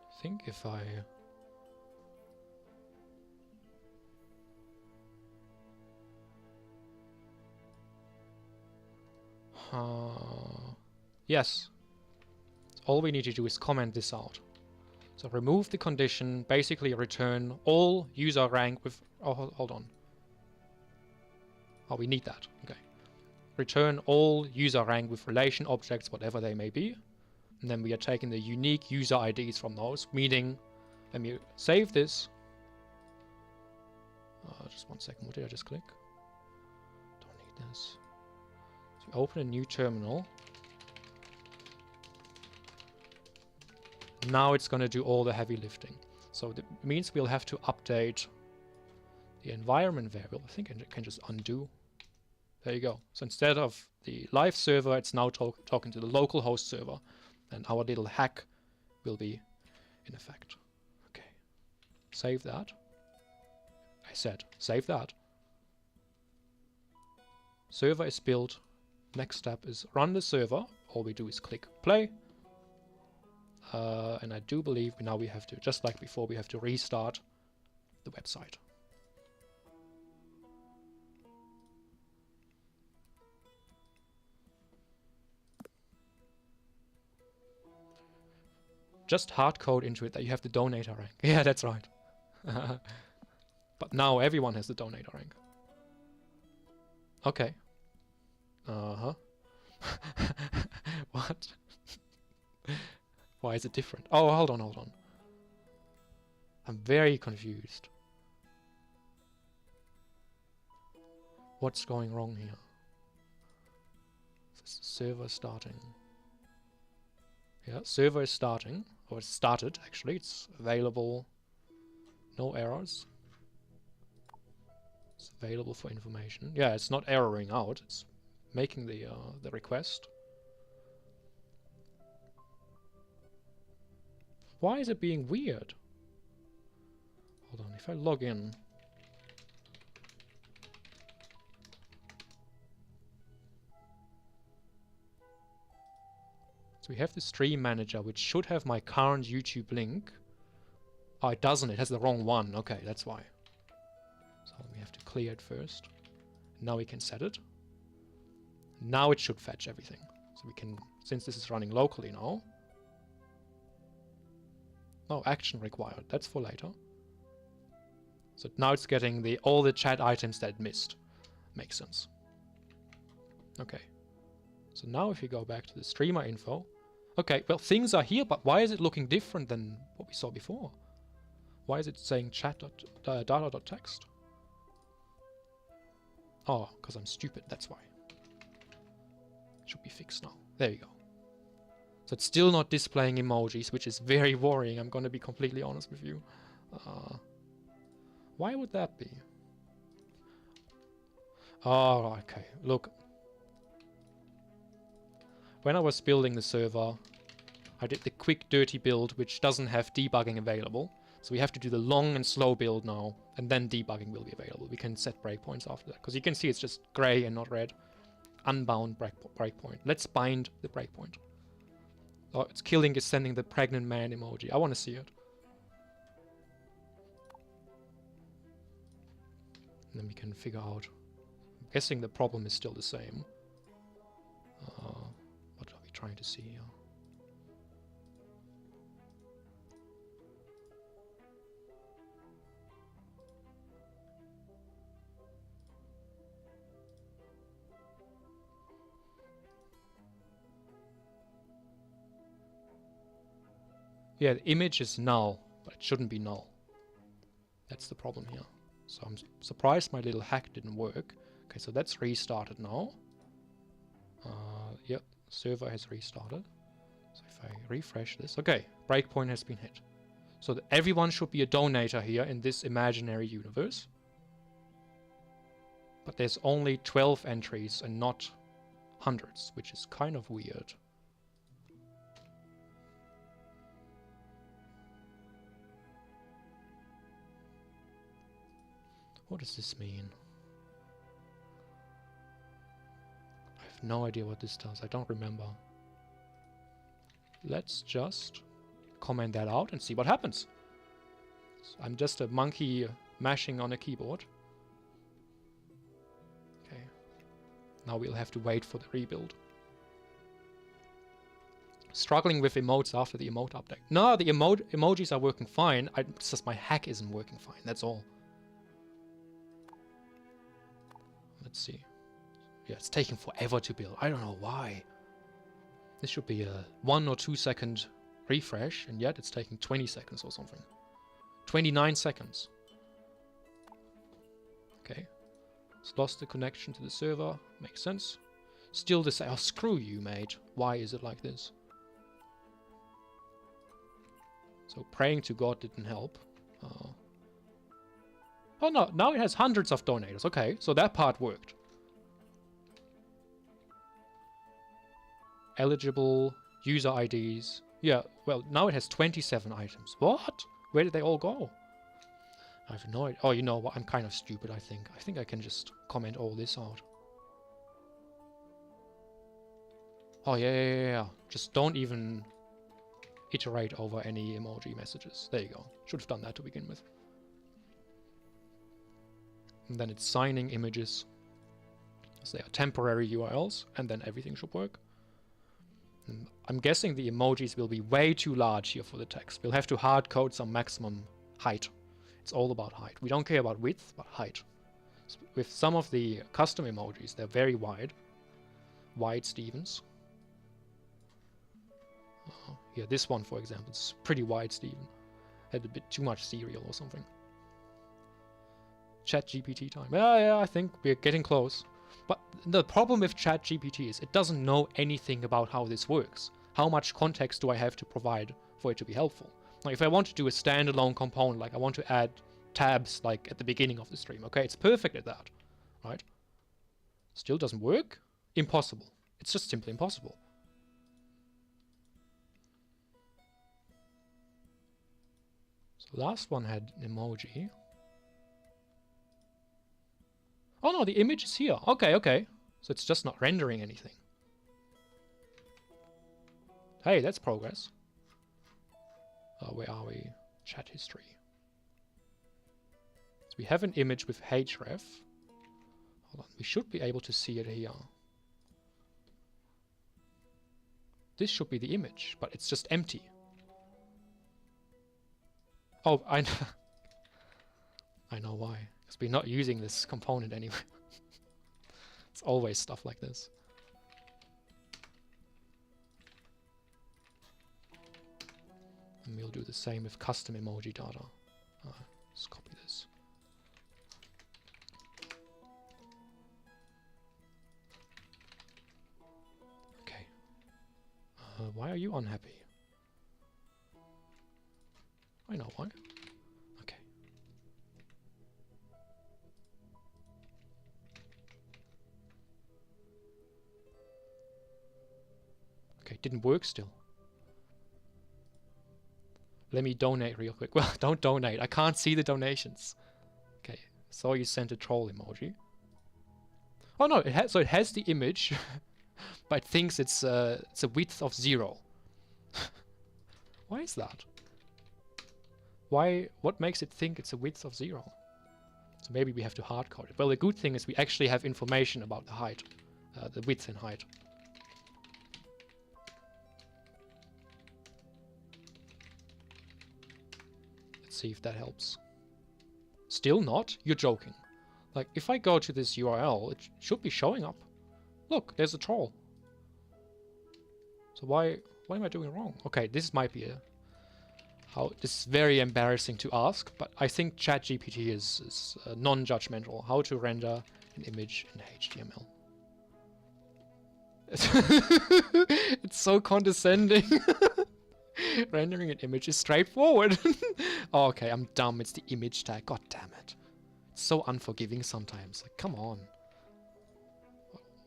I think if I... yes. All we need to do is comment this out. So remove the condition, basically return all user rank with... Oh, hold on. Oh, we need that. Okay. Return all user rank with relation objects, whatever they may be. And then we are taking the unique user IDs from those, meaning... Let me save this. Just 1 second. What did I just click? Don't need this. So we open a new terminal. Now it's going to do all the heavy lifting. So that means we'll have to update the environment variable. I think I can just undo. There you go. So instead of the live server, it's now talking to the local host server. And our little hack will be in effect. Okay. Save that. I said, save that. Server is built. Next step is run the server. All we do is click play. And I do believe now we have to, just like before, we have to restart the website. Just hard code into it that you have the donator rank. Yeah, that's right. But now everyone has the donator rank. Okay. Uh-huh. What? Why is it different? Oh, hold on, hold on. I'm very confused. What's going wrong here? Server starting. Yeah, server is starting. Or it's started, actually. It's available. No errors. It's available for information. Yeah, it's not erroring out. It's making the request. Why is it being weird? Hold on, if I log in. So we have the stream manager, which should have my current YouTube link. Oh, it doesn't. It has the wrong one. Okay, that's why. So we have to clear it first. Now we can set it. Now it should fetch everything. So we can, since this is running locally now. No, action required. That's for later. So now it's getting all the chat items that it missed. Makes sense. Okay. So now if you go back to the streamer info. Okay, well, things are here, but why is it looking different than what we saw before? Why is it saying data.text? Oh, because I'm stupid, that's why. Should be fixed now. There you go. So it's still not displaying emojis, which is very worrying, I'm going to be completely honest with you. Why would that be? Oh, okay, look. When I was building the server, I did the quick dirty build, which doesn't have debugging available. So we have to do the long and slow build now, and then debugging will be available. We can set breakpoints after that, because you can see it's just gray and not red. Unbound breakpoint. Let's bind the breakpoint. Oh, it's killing is sending the pregnant man emoji. I want to see it. And then we can figure out. I'm guessing the problem is still the same. What are we trying to see here? Yeah, the image is null, but it shouldn't be null. That's the problem here. So I'm surprised my little hack didn't work. Okay, so that's restarted now. Yep, server has restarted. So if I refresh this, okay, breakpoint has been hit. So that everyone should be a donator here in this imaginary universe. But there's only 12 entries and not hundreds, which is kind of weird. What does this mean? I have no idea what this does. I don't remember. Let's just comment that out and see what happens. So I'm just a monkey mashing on a keyboard. Okay. Now we'll have to wait for the rebuild. Struggling with emotes after the emote update. No, the emojis are working fine. It's just my hack isn't working fine. That's all. Let's see. Yeah, it's taking forever to build. I don't know why. This should be a 1 or 2 second refresh, and yet it's taking 20 seconds or something. 29 seconds. Okay. It's lost the connection to the server. Makes sense. Still the same. Oh, screw you, mate. Why is it like this? So praying to God didn't help. Oh no, now it has hundreds of donators. Okay, so that part worked. Eligible user IDs. Yeah, well, now it has 27 items. What? Where did they all go? I have no idea. Oh, you know what? I'm kind of stupid, I think. I think I can just comment all this out. Oh, yeah. Just don't even iterate over any emoji messages. There you go. Should have done that to begin with. And then it's signing images. So they are temporary URLs, and then everything should work. And I'm guessing the emojis will be way too large here for the text. We'll have to hard code some maximum height. It's all about height. We don't care about width, but height. So with some of the custom emojis, they're very wide. Wide Stevens. Yeah, this one, for example, is pretty wide, Steven. Had a bit too much cereal or something. ChatGPT time. Yeah, I think we're getting close. But the problem with ChatGPT is it doesn't know anything about how this works. How much context do I have to provide for it to be helpful? Like if I want to do a standalone component, like I want to add tabs like at the beginning of the stream, okay, it's perfect at that, right? Still doesn't work? Impossible. It's just simply impossible. So last one had an emoji. Oh no, the image is here. Okay. So it's just not rendering anything. Hey, that's progress. Where are we? Chat history. So we have an image with href. Hold on, we should be able to see it here. This should be the image, but it's just empty. Oh, I know why. Because we're not using this component anyway. It's always stuff like this. And we'll do the same with custom emoji data. Let's copy this. Okay. Why are you unhappy? I know why. Okay. Okay, didn't work still. Let me donate real quick. Well, don't donate. I can't see the donations. Okay, so you sent a troll emoji. Oh no, it has the image, but it thinks it's a width of 0. Why is that? What makes it think it's a width of 0? So maybe we have to hard code it. Well, the good thing is we actually have information about the height, the width and height. Let's see if that helps. Still not? You're joking. Like, if I go to this URL, it should be showing up. Look, there's a troll. So what am I doing wrong? Okay, this might be this is very embarrassing to ask, but I think ChatGPT is non-judgmental. How to render an image in HTML. It's so condescending. Rendering an image is straightforward. Oh, okay, I'm dumb. It's the image tag. God damn it. It's so unforgiving sometimes. Like, come on.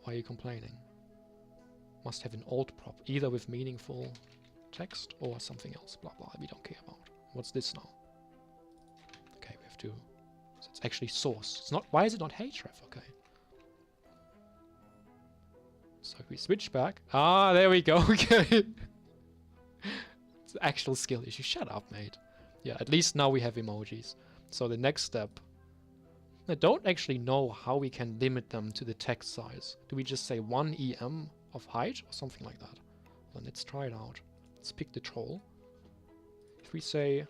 Why are you complaining? Must have an alt prop, either with meaningful text or something else. Blah blah. We don't care about. What's this now? Okay, we have to. So it's actually source. It's not. Why is it not href? Okay. So if we switch back. Ah, there we go. Okay. It's an actual skill issue. Shut up, mate. Yeah, at least now we have emojis. So the next step. I don't actually know how we can limit them to the text size. Do we just say 1 EM of height or something like that? Well, let's try it out. Let's pick the troll. If we say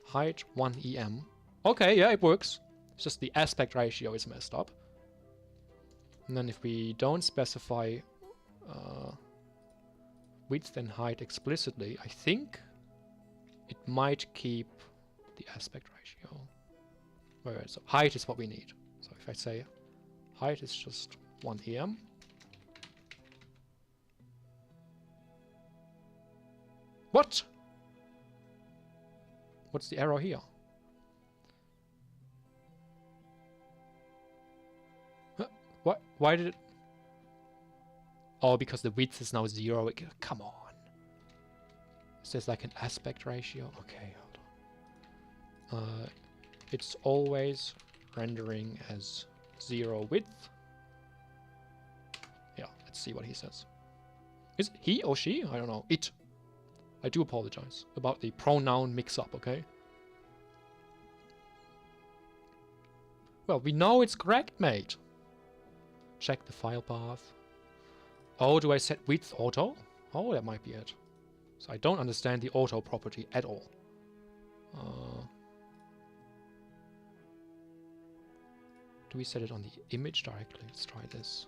height 1 EM. Okay, yeah, it works. It's just the aspect ratio is messed up. And then if we don't specify width and height explicitly, I think it might keep the aspect ratio. Alright, so height is what we need. So if I say height is just 1 EM. What? What's the error here? Huh? What? Why did it? Oh, because the width is now 0. Come on. Is this like an aspect ratio? Okay, hold on. It's always rendering as 0 width. Yeah, let's see what he says. Is it he or she? I don't know. It. I do apologize about the pronoun mix-up, okay? Well, we know it's correct, mate. Check the file path. Oh, do I set width auto? Oh, that might be it. So I don't understand the auto property at all. Do we set it on the image directly? Let's try this.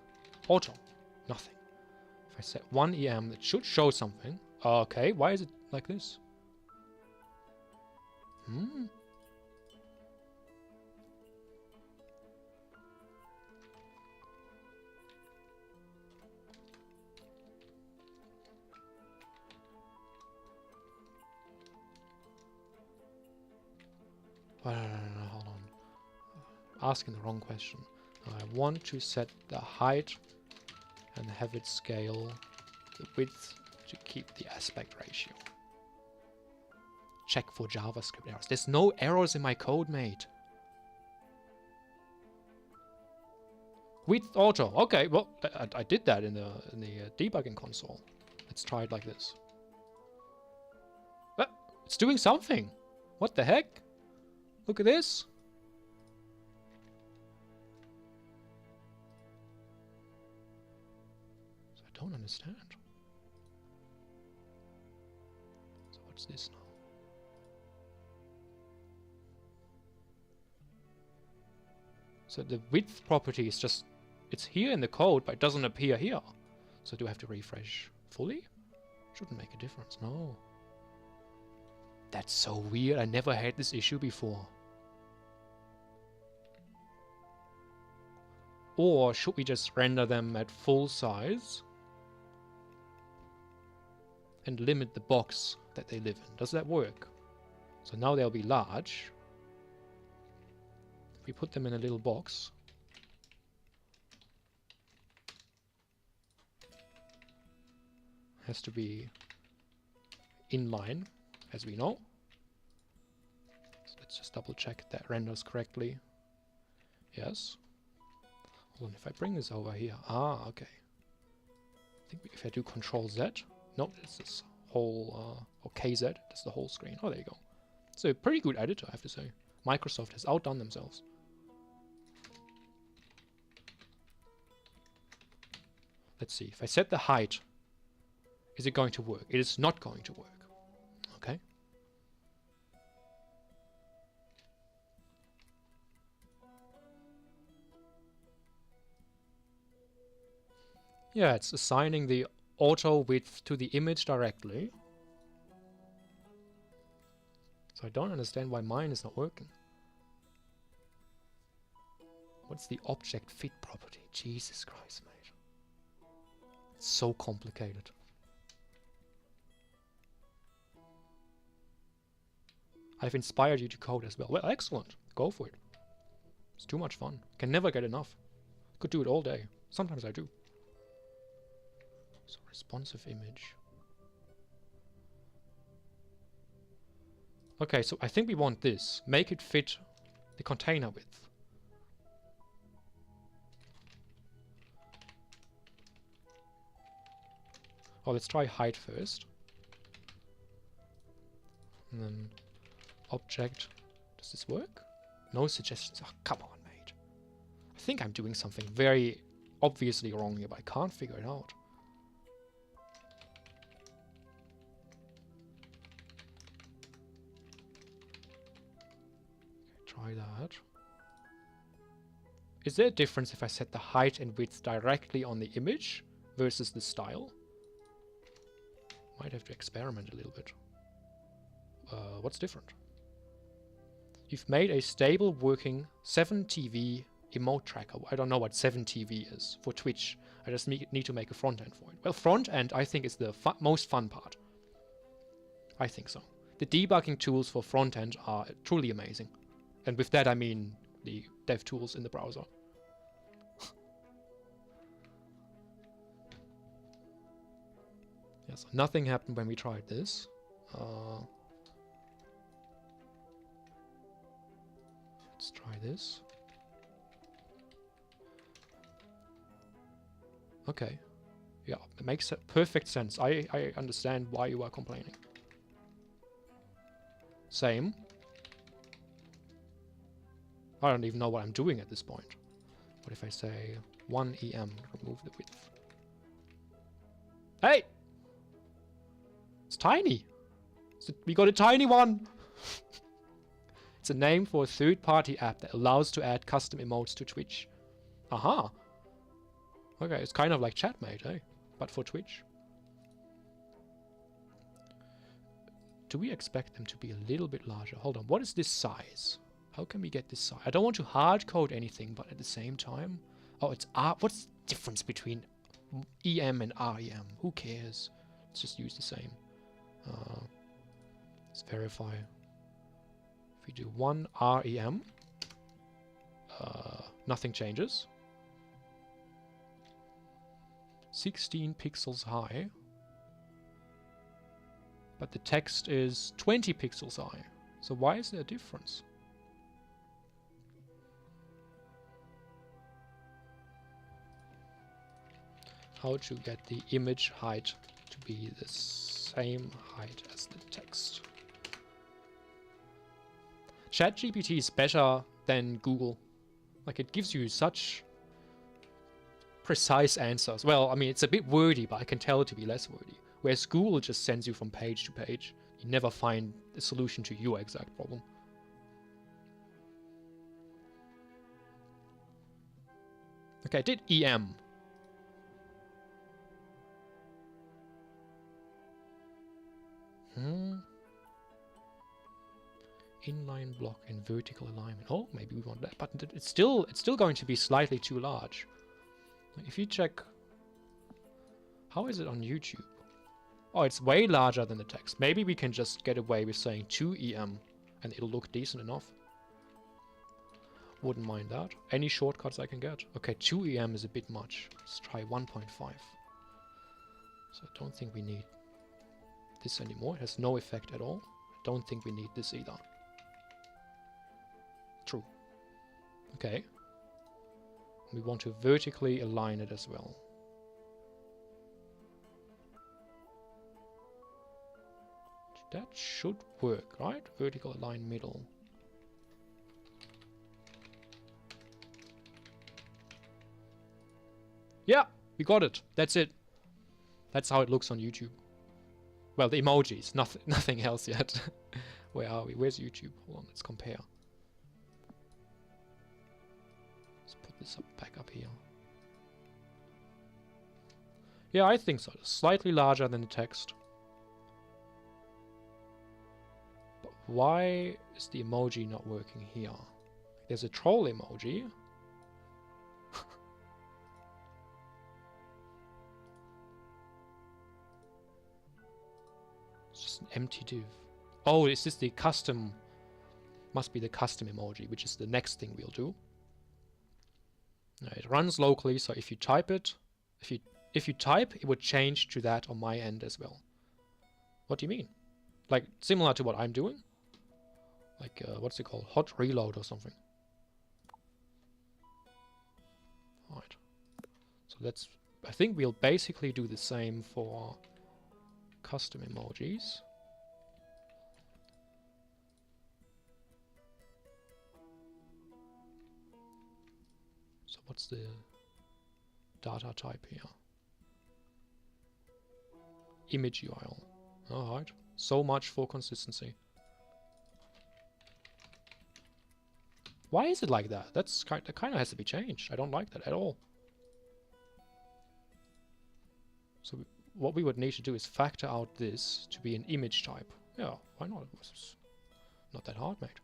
Auto. Nothing. If I set 1 EM, it should show something. Okay, why is it like this? Hmm. No, hold on. Asking the wrong question. I want to set the height and have it scale the width to keep the aspect ratio. Check for JavaScript errors. There's no errors in my code, mate. Width auto. Okay, well, I did that in the debugging console. Let's try it like this. It's doing something. What the heck? Look at this. So I don't understand. So what's this now? So the width property is just, it's here in the code, but it doesn't appear here. So do I have to refresh fully? Shouldn't make a difference, no. That's so weird, I never had this issue before. Or should we just render them at full size and limit the box that they live in? Does that work? So now they'll be large. If we put them in a little box, has to be inline, as we know. So let's just double check that renders correctly. Yes. Hold on, if I bring this over here. Ah, okay. I think if I do Control Z, no, it's this whole, or KZ, that's the whole screen. Oh, there you go. It's a pretty good editor, I have to say. Microsoft has outdone themselves. Let's see, if I set the height, is it going to work? It is not going to work. Okay. Yeah, it's assigning the auto width to the image directly. So I don't understand why mine is not working. What's the object fit property? Jesus Christ, mate. It's so complicated. I've inspired you to code as well. Well, excellent. Go for it. It's too much fun. Can never get enough. Could do it all day. Sometimes I do. So responsive image. Okay, so I think we want this. Make it fit the container width. Oh, let's try height first. And then object. Does this work? No suggestions. Oh, come on, mate. I think I'm doing something very obviously wrong here, but I can't figure it out. Okay, try that. Is there a difference if I set the height and width directly on the image versus the style? Might have to experiment a little bit. What's different? You've made a stable working 7TV emote tracker. I don't know what 7TV is for Twitch. I just need to make a front end for it. Well, front end I think is the most fun part. I think so. The debugging tools for front end are truly amazing. And with that I mean the dev tools in the browser. Yes, nothing happened when we tried this. Let's try this. Okay. Yeah, it makes perfect sense. I understand why you are complaining. Same. I don't even know what I'm doing at this point. What if I say 1 EM, remove the width? Hey! It's tiny! We got a tiny one! It's a name for a third-party app that allows to add custom emotes to Twitch. Aha! Okay, it's kind of like ChatMate, eh? But for Twitch. Do we expect them to be a little bit larger? Hold on, what is this size? How can we get this size? I don't want to hard code anything, but at the same time... Oh, it's R... What's the difference between EM and REM? Who cares? Let's just use the same. Let's verify. If we do 1 REM, nothing changes. 16 pixels high. But the text is 20 pixels high. So why is there a difference? How to get the image height to be the same height as the text. ChatGPT is better than Google. Like, it gives you such precise answers. Well, I mean, it's a bit wordy, but I can tell it to be less wordy. Whereas Google just sends you from page to page. You never find a solution to your exact problem. Okay, I did EM. Inline block and vertical alignment. Oh, maybe we want that, but it's still going to be slightly too large. If you check, how is it on YouTube? Oh, it's way larger than the text. Maybe we can just get away with saying 2 EM and it'll look decent enough. Wouldn't mind that. Any shortcuts I can get. Okay, 2 EM is a bit much. Let's try 1.5. So I don't think we need this anymore. It has no effect at all. I don't think we need this either. True. Okay. We want to vertically align it as well. That should work, right? Vertical align middle. Yeah, we got it. That's it. That's how it looks on YouTube. Well, the emojis, nothing else yet. Where are we? Where's YouTube? Hold on, let's compare. Let's put this back up here. Yeah, I think so. Slightly larger than the text. But why is the emoji not working here? There's a troll emoji. an empty div. Oh, is this the custom? Must be the custom emoji, which is the next thing we'll do. It runs locally, so if you type it, if you type, it would change to that on my end as well. What do you mean? Like similar to what I'm doing? Like what's it called? Hot reload or something. Right. So let's. I think we'll basically do the same for custom emojis. So what's the data type here? Image URL. Alright. So much for consistency. Why is it like that? That kind of has to be changed. I don't like that at all. So what we would need to do is factor out this to be an image type. Yeah, why not? It's not that hard, mate.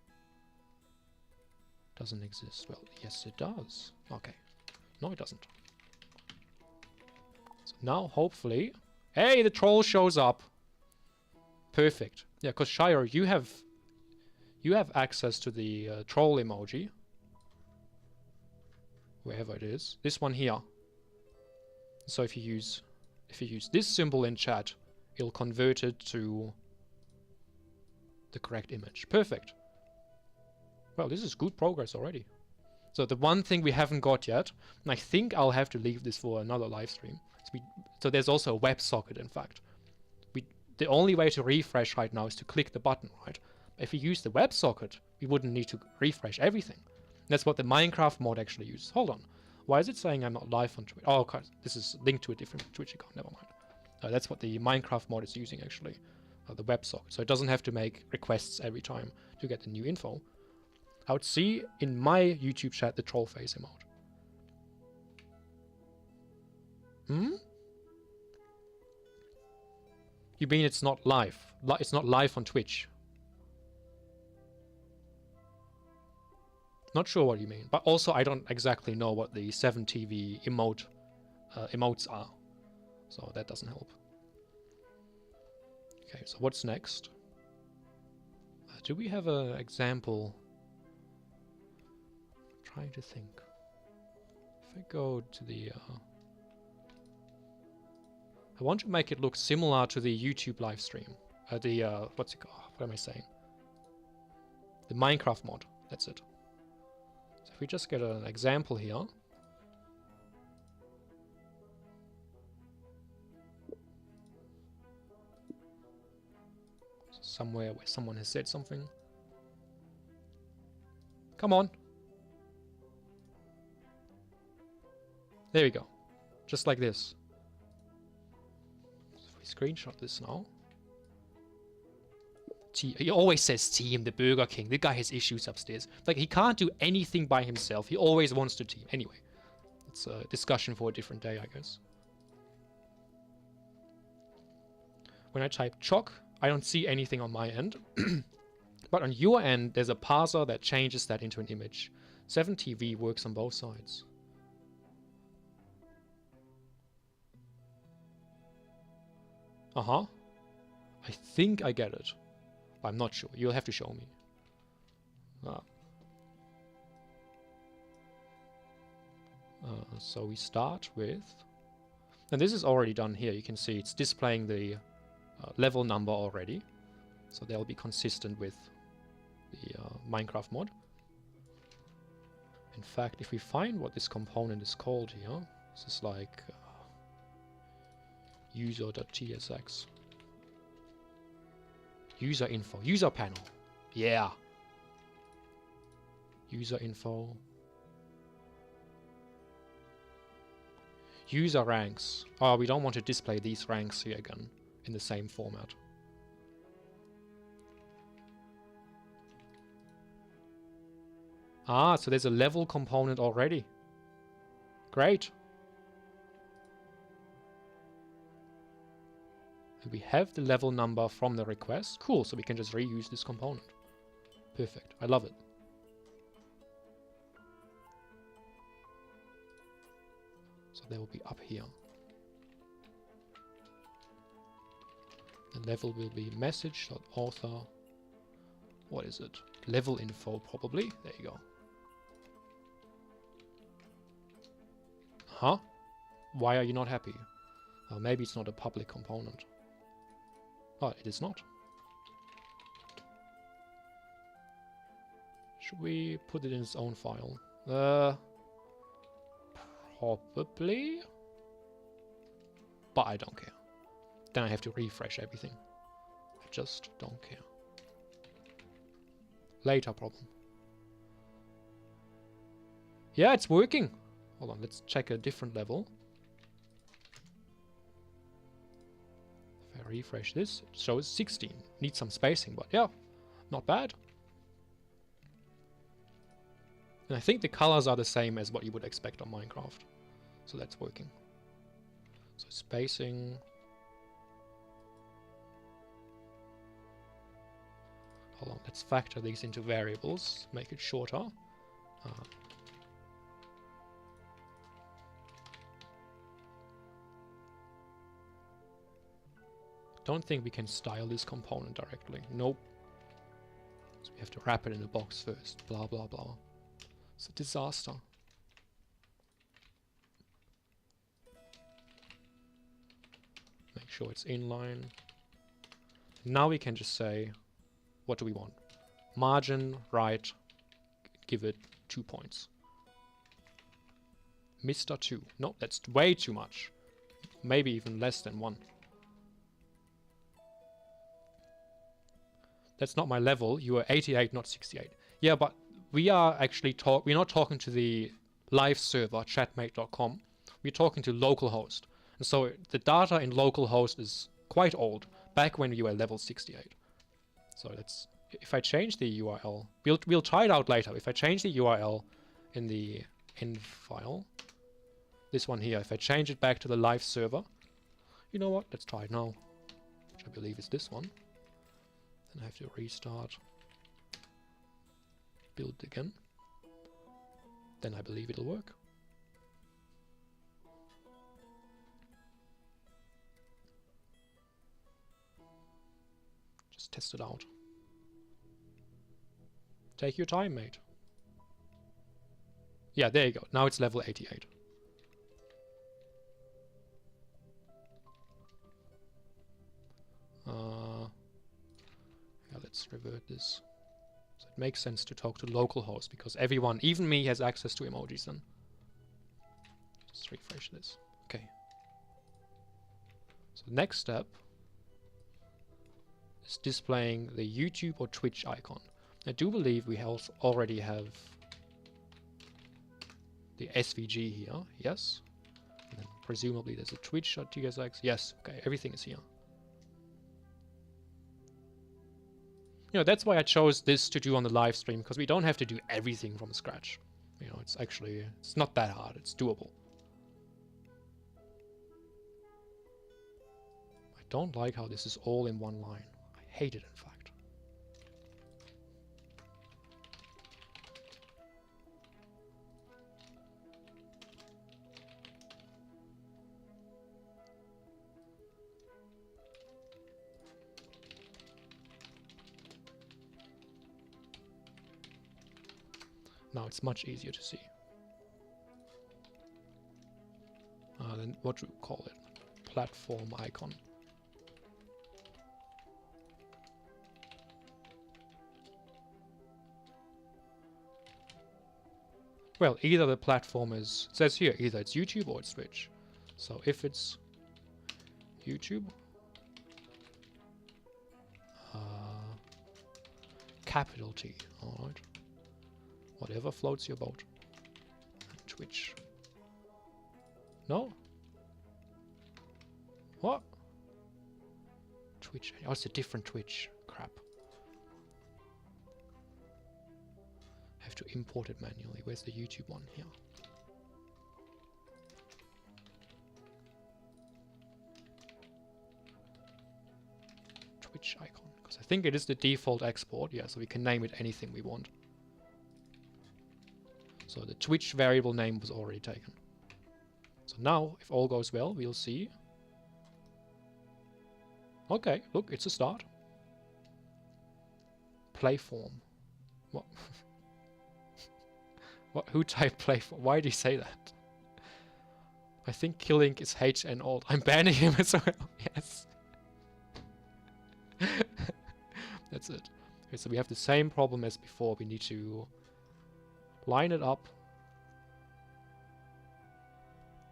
Doesn't exist. Well, yes it does. Okay. No, it doesn't. So now, hopefully... Hey, the troll shows up! Perfect. Yeah, because Shire, you have access to the troll emoji. Wherever it is. This one here. So if you use this symbol in chat, it'll convert it to the correct image. Perfect. Well, this is good progress already. So the one thing we haven't got yet, and I think I'll have to leave this for another live stream. So there's also a WebSocket, in fact. The only way to refresh right now is to click the button, right? If we use the WebSocket, we wouldn't need to refresh everything. That's what the Minecraft mod actually uses. Hold on. Why is it saying I'm not live on Twitch? Oh, okay. This is linked to a different Twitch account. Never mind. That's what the Minecraft mod is using, actually. The WebSocket. So it doesn't have to make requests every time to get the new info. I would see in my YouTube chat the troll face emote. Hmm? You mean it's not live? It's not live on Twitch? Not sure what you mean. But also I don't exactly know what the 7TV emotes are. So that doesn't help. Okay, so what's next? Do we have an example? I'm trying to think. If I go to the... I want to make it look similar to the YouTube live stream. What's it called? What am I saying? The Minecraft mod. That's it. So if we just get an example here. Somewhere where someone has said something. Come on. There we go. Just like this. So if we screenshot this now. He always says team, the Burger King. The guy has issues upstairs. Like, he can't do anything by himself. He always wants to team. Anyway, it's a discussion for a different day, I guess. When I type choc, I don't see anything on my end. But on your end, there's a parser that changes that into an image. 7TV works on both sides. Uh-huh. I think I get it. I'm not sure. You'll have to show me. So we start with... And this is already done here. You can see it's displaying the level number already. So they'll be consistent with the Minecraft mod. In fact, if we find what this component is called here, this is like user.tsx. User info. User panel. Yeah. User info. User ranks. Oh, we don't want to display these ranks here again in the same format. Ah, so there's a level component already. Great. And we have the level number from the request. Cool, so we can just reuse this component. Perfect, I love it. So they will be up here. The level will be message.author. What is it? Level info, probably. There you go. Huh? Why are you not happy? Maybe it's not a public component. Oh, it is not. Should we put it in its own file? Probably. But I don't care. Then I have to refresh everything. I just don't care. Later problem. Yeah, it's working. Hold on, let's check a different level. If I refresh this, it shows 16. Needs some spacing, but yeah, not bad. And I think the colors are the same as what you would expect on Minecraft. So that's working. So spacing. Hold on, let's factor these into variables, make it shorter. Don't think we can style this component directly. Nope. So we have to wrap it in a box first. Blah, blah, blah. It's a disaster. Make sure it's inline. Now we can just say, what do we want? Margin, right, give it 2 points. Mr. 2. No, that's way too much. Maybe even less than 1. That's not my level. You are 88, not 68. Yeah, but we are actually we're not talking to the live server, chatmate.com. We're talking to localhost. And so the data in localhost is quite old, back when we were level 68. So that's, if I change the URL, we'll try it out later. If I change the URL in the end file, this one here, if I change it back to the live server, you know what? Let's try it now. Which I believe is this one. Then I have to restart, build again. Then I believe it'll work. Just test it out. Take your time, mate. Yeah, there you go. Now it's level 88. Yeah, let's revert this. So it makes sense to talk to localhost because everyone, even me, has access to emojis then. Just refresh this. Okay. So next step is displaying the YouTube or Twitch icon. I do believe we already have the SVG here. Yes. And then presumably there's a Twitch.tsx. Yes. Okay. Everything is here. You know, that's why I chose this to do on the live stream, because we don't have to do everything from scratch. You know, it's actually, it's not that hard. It's doable. I don't like how this is all in one line. I hate it, in fact. Now it's much easier to see. Then what do you call it? Platform icon. Well, either the platform is, it says here, either it's YouTube or it's Twitch. So if it's YouTube, capital T, alright. Whatever floats your boat. And Twitch. No? What? Twitch. Oh, it's a different Twitch. Crap. I have to import it manually. Where's the YouTube one? Here. Twitch icon. Because I think it is the default export. Yeah, so we can name it anything we want. So the Twitch variable name was already taken. So now, if all goes well, we'll see Okay, look, it's a start. Playform. What? What? Who typed playform? Why did he say that? I think killing is HN old. I'm banning him as well. Yes. That's it. Okay, so we have the same problem as before. We need to line it up.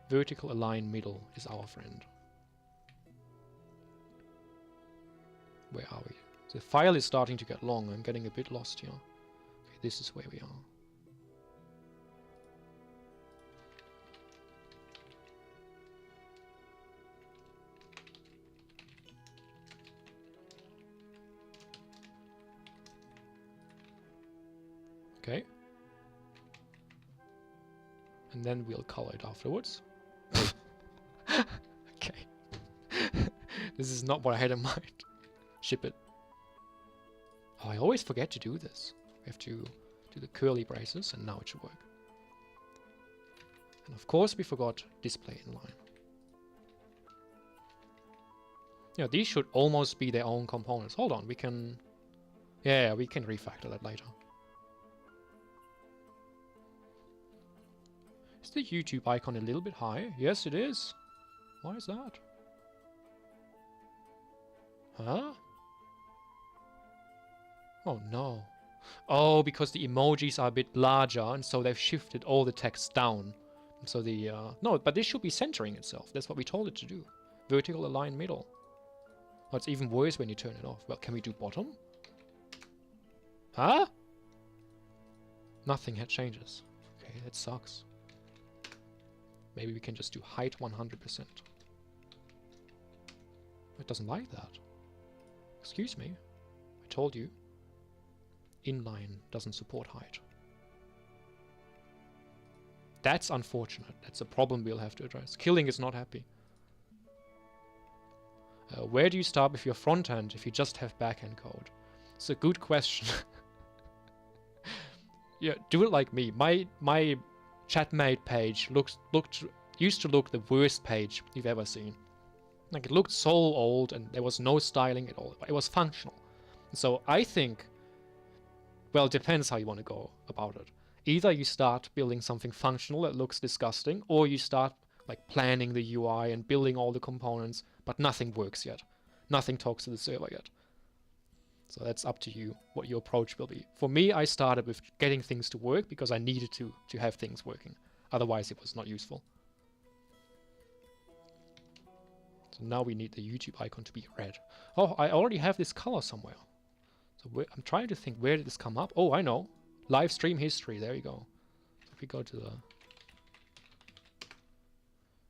Vertical align middle is our friend. Where are we? The file is starting to get long. I'm getting a bit lost here. Okay, this is where we are. Okay. And then we'll color it afterwards. Okay. This is not what I had in mind. Ship it. Oh, I always forget to do this. We have to do the curly braces, and now it should work. And of course we forgot display inline. Yeah, these should almost be their own components. Hold on, we can... Yeah, we can refactor that later. Is the YouTube icon a little bit high? Yes, it is. Why is that? Huh? Oh no. Oh, because the emojis are a bit larger, and so they've shifted all the text down. So the... No, but this should be centering itself. That's what we told it to do. Vertical align middle. Oh, it's even worse when you turn it off. Well, can we do bottom? Huh? Nothing had changes. Okay, that sucks. Maybe we can just do height 100%. It doesn't like that. Excuse me. I told you. Inline doesn't support height. That's unfortunate. That's a problem we'll have to address. Killing is not happy. Where do you start with your front end if you just have back-end code? It's a good question. Yeah, do it like me. My ChatMate page used to look the worst page you've ever seen. Like, it looked so old and there was no styling at all. It was functional. So I think, well, it depends how you want to go about it. Either you start building something functional that looks disgusting, or you start like planning the UI and building all the components, but nothing works yet. Nothing talks to the server yet. So that's up to you what your approach will be. For me, I started with getting things to work because I needed to have things working. Otherwise, it was not useful. So now we need the YouTube icon to be red. Oh, I already have this color somewhere. So I'm trying to think, where did this come up? Oh, I know. Live stream history. There you go. So if we go to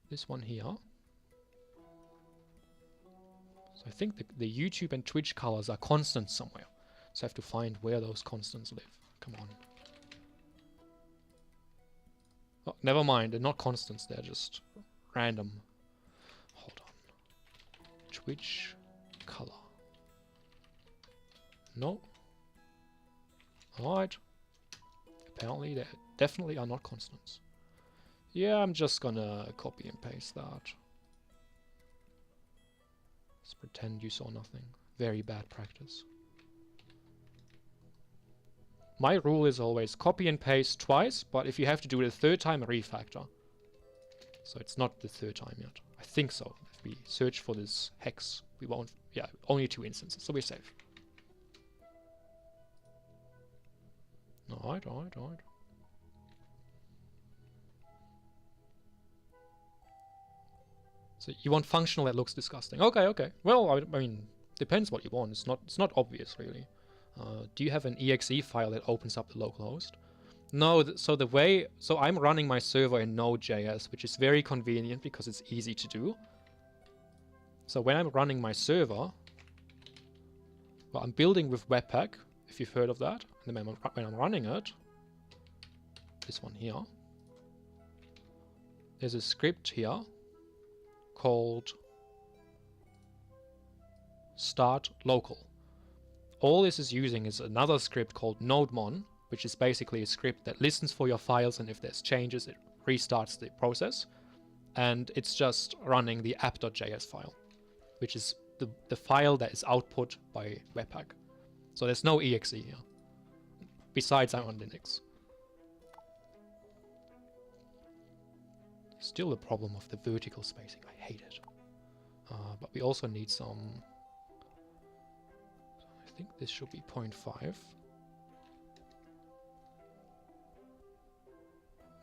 this one here. So I think the YouTube and Twitch colors are constants somewhere. So I have to find where those constants live. Come on. Oh, never mind. They're not constants. They're just random. Hold on. Twitch color. No. Alright. Apparently they definitely are not constants. Yeah, I'm just gonna copy and paste that. Let's pretend you saw nothing. Very bad practice. My rule is always copy and paste twice, but if you have to do it a third time, refactor. So it's not the third time yet. I think so. If we search for this hex, we won't... Yeah, only 2 instances, so we're safe. Alright, alright, alright. So you want functional that looks disgusting. Okay, okay. Well, I mean, depends what you want. It's not obvious, really. Do you have an exe file that opens up the localhost? No, so I'm running my server in Node.js, which is very convenient because it's easy to do. So when I'm running my server, well, I'm building with Webpack, if you've heard of that. And then when I'm running it, this one here, there's a script here called start local. All this is using is another script called nodemon, which is basically a script that listens for your files, and if there's changes, it restarts the process. And it's just running the app.js file, which is the file that is output by Webpack. So there's no exe here. Besides, I'm on Linux. Still the problem of the vertical spacing. I hate it. But we also need some... I think this should be 0.5.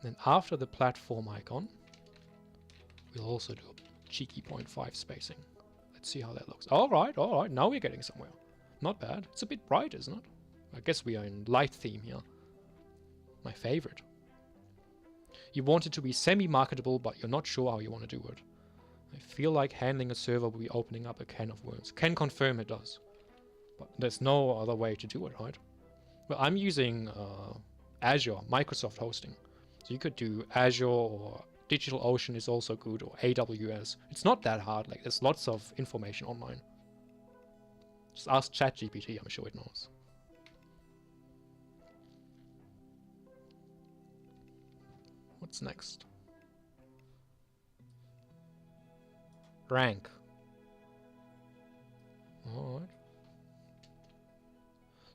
Then after the platform icon, we'll also do a cheeky 0.5 spacing. Let's see how that looks. Alright, now we're getting somewhere. Not bad. It's a bit bright, isn't it? I guess we are in light theme here. My favorite. You want it to be semi-marketable, but you're not sure how you want to do it. I feel like handling a server will be opening up a can of worms. Can confirm it does. But there's no other way to do it, right? Well, I'm using Azure, Microsoft hosting. So you could do Azure, or DigitalOcean is also good, or AWS. It's not that hard. Like, there's lots of information online. Just ask ChatGPT, I'm sure it knows. What's next? Rank. Alright.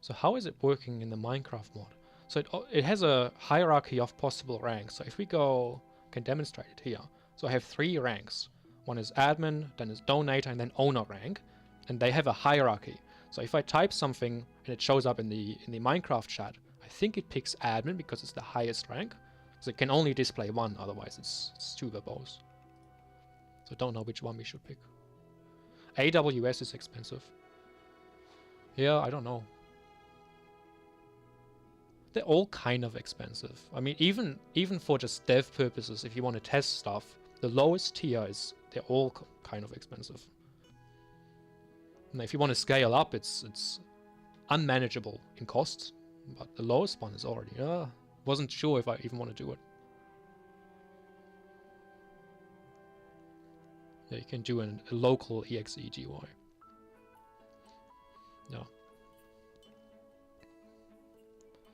So how is it working in the Minecraft mod? So it has a hierarchy of possible ranks. So if we go, can demonstrate it here. So I have 3 ranks. One is admin, then is donator, and then owner rank. And they have a hierarchy. So if I type something and it shows up in the Minecraft chat, I think it picks admin because it's the highest rank. So it can only display one, otherwise it's too verbose. So I don't know which one we should pick. AWS is expensive. Yeah, I don't know. They're all kind of expensive. I mean, even for just dev purposes, if you want to test stuff, the lowest tier is, they're all kind of expensive. And if you want to scale up, it's unmanageable in costs. But the lowest one is already, wasn't sure if I even want to do it. Yeah, you can do a local exe GUI. Yeah.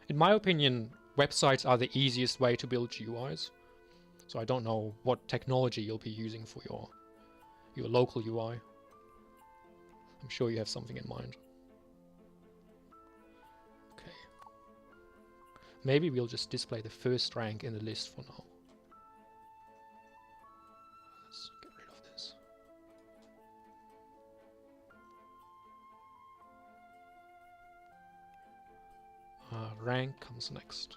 In my opinion, websites are the easiest way to build GUIs. So I don't know what technology you'll be using for your local UI. I'm sure you have something in mind. Okay. Maybe we'll just display the first rank in the list for now. Let's get rid of this. Rank comes next.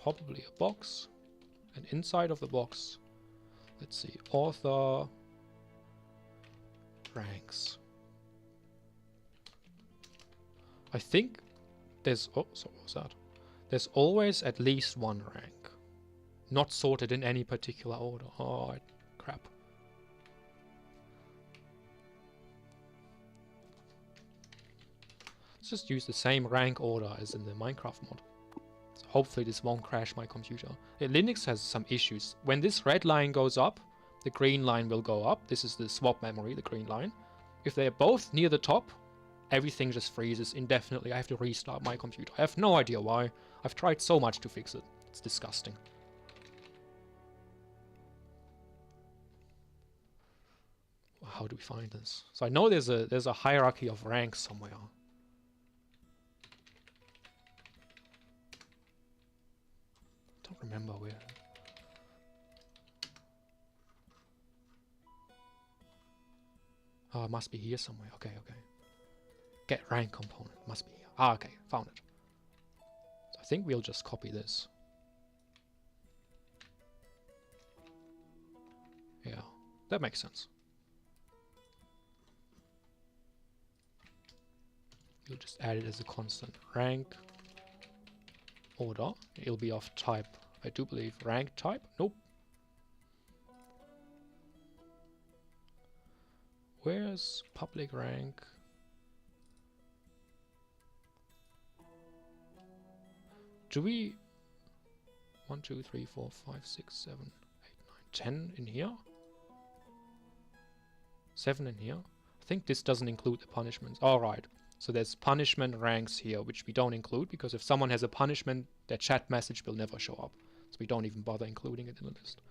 Probably a box, and inside of the box, let's see, author, ranks. I think there's, oh, so what was that? There's always at least one rank, not sorted in any particular order. Oh, crap. Let's just use the same rank order as in the Minecraft mod. So hopefully this won't crash my computer. Linux has some issues. When this red line goes up, the green line will go up. This is the swap memory, the green line. If they're both near the top, everything just freezes indefinitely. I have to restart my computer. I have no idea why. I've tried so much to fix it. It's disgusting. How do we find this? So I know there's a hierarchy of ranks somewhere. Don't remember where. Oh, it must be here somewhere. Okay. Get rank component. Must be here. Ah, okay. Found it. So I think we'll just copy this. Yeah, that makes sense. We'll just add it as a constant. Rank order. It'll be of type, I do believe, rank type. Nope. Where's public rank? Do we 1, 2, 3, 4, 5, 6, 7, 8, 9, 10 in here? 7 in here? I think this doesn't include the punishments. Alright. So there's punishment ranks here, which we don't include, because if someone has a punishment, their chat message will never show up. So we don't even bother including it in the list.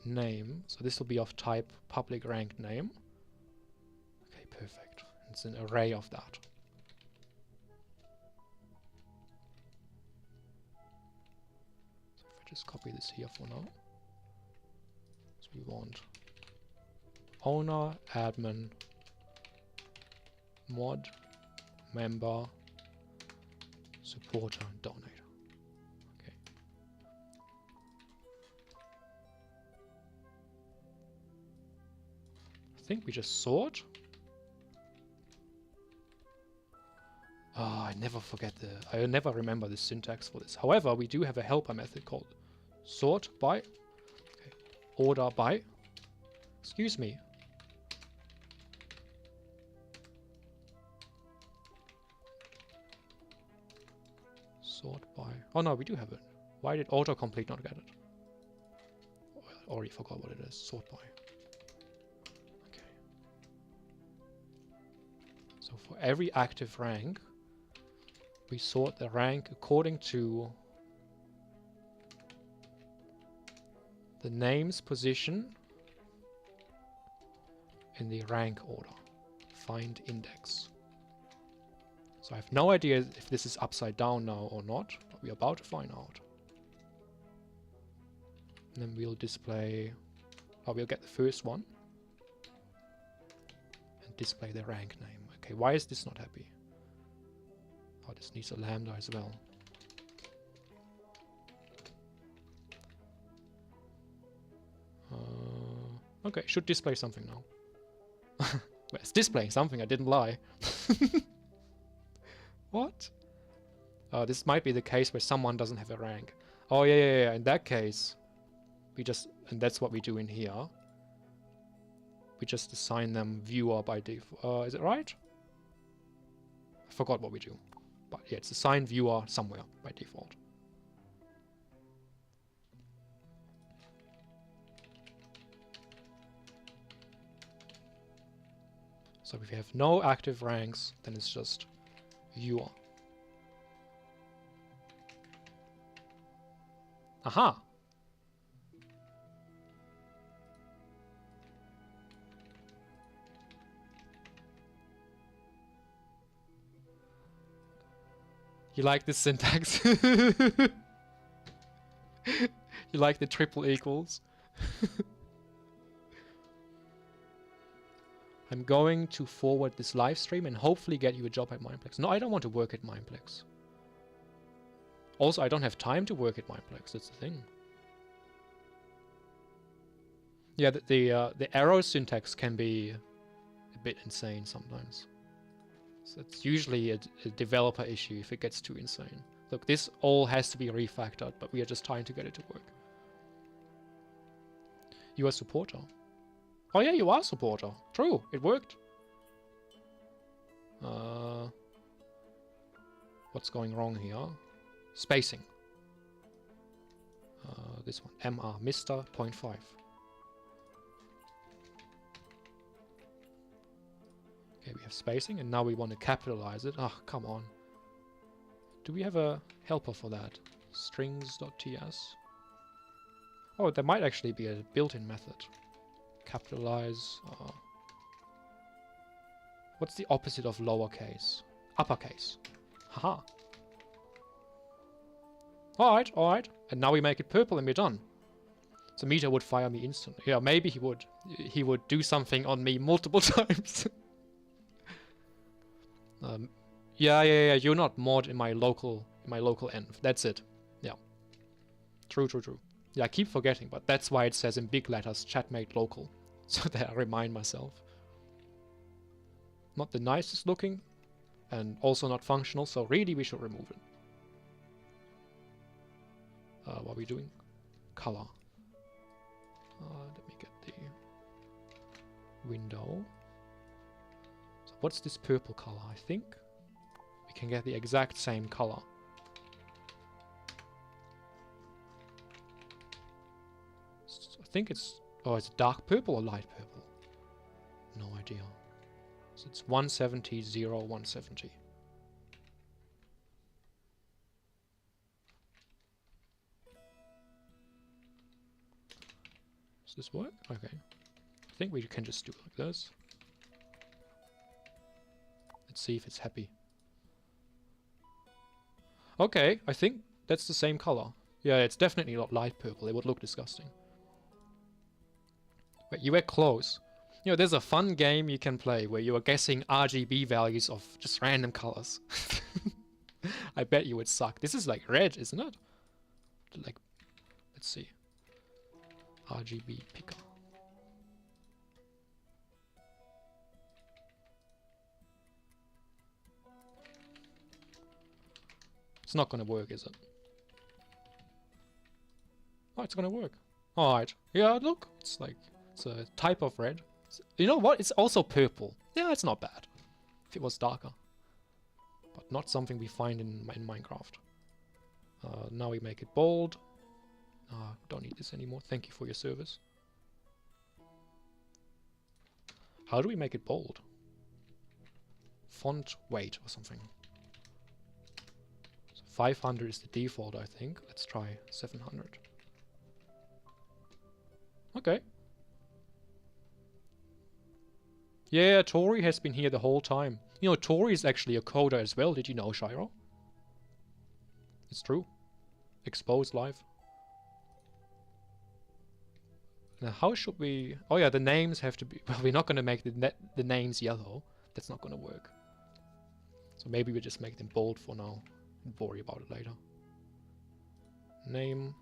Name. So this will be of type public ranked name. Okay, perfect. It's an array of that. So if I just copy this here for now. So we want owner, admin, mod, member, supporter, and donator. Okay. I think we just sort. I never forget I never remember the syntax for this. However, we do have a helper method called sort by, okay, order by, excuse me. Sort by, oh no, we do have it. Why did autocomplete not get it? Oh, I already forgot what it is. Sort by. Okay. So for every active rank, we sort the rank according to the name's position in the rank order. Find index. So I have no idea if this is upside down now or not, but we're about to find out. And then we'll display, we'll get the first one and display the rank name. Okay, why is this not happy? Oh, this needs a lambda as well. Okay, should display something now. Well, it's displaying something, I didn't lie. What? This might be the case where someone doesn't have a rank. Oh, yeah. In that case, we just, and that's what we do in here. We just assign them viewer by default. Is it right? I forgot what we do. But yeah, it's assign viewer somewhere by default. So if you have no active ranks, then it's just viewer. Aha! You like this syntax? You like the triple equals? I'm going to forward this live stream and hopefully get you a job at Mindplex. No, I don't want to work at Mindplex. Also, I don't have time to work at Mindplex. That's the thing. Yeah, the arrow syntax can be a bit insane sometimes. So it's usually a developer issue if it gets too insane. Look, this all has to be refactored, but we are just trying to get it to work. You are a supporter. Oh yeah, you are a supporter. True, it worked. What's going wrong here? Spacing. This one, MR, Mr. 0.5. Okay, we have spacing, and now we want to capitalize it. Oh, come on. Do we have a helper for that? Strings.ts. Oh, there might actually be a built-in method. Capitalize. What's the opposite of lowercase? Uppercase. Haha. Alright. And now we make it purple and we're done. So Meter would fire me instantly. Yeah, maybe he would. He would do something on me multiple times. Yeah. You're not mod in my local env. That's it. Yeah. True. Yeah, I keep forgetting, but that's why it says in big letters ChatMate local. So that I remind myself. Not the nicest looking, and also not functional, so really we should remove it. What are we doing? Color. Let me get the window. So what's this purple color? I think we can get the exact same color. So I think it's... Oh, it's dark purple or light purple? No idea. So it's 170, 0, 170. Does this work? Okay. I think we can just do it like this. Let's see if it's happy. Okay, I think that's the same color. Yeah, it's definitely not light purple. It would look disgusting. But you were close. You know, there's a fun game you can play where you are guessing RGB values of just random colors. I bet you would suck. This is like red, isn't it? Like, let's see. RGB picker. It's not gonna work, is it? Oh, it's gonna work. Alright. Yeah, look. It's like, it's a type of red. You know what? It's also purple. Yeah, it's not bad. If it was darker. But not something we find in Minecraft. Now we make it bold. Don't need this anymore. Thank you for your service. How do we make it bold? Font weight or something. So 500 is the default, I think. Let's try 700. Okay. Yeah, Tori has been here the whole time. You know, Tori is actually a coder as well. Did you know, Shiro? It's true. Exposed live. Now, how should we... Oh yeah, the names have to be... Well, we're not going to make the names yellow. That's not going to work. So maybe we just make them bold for now. And worry about it later. Name.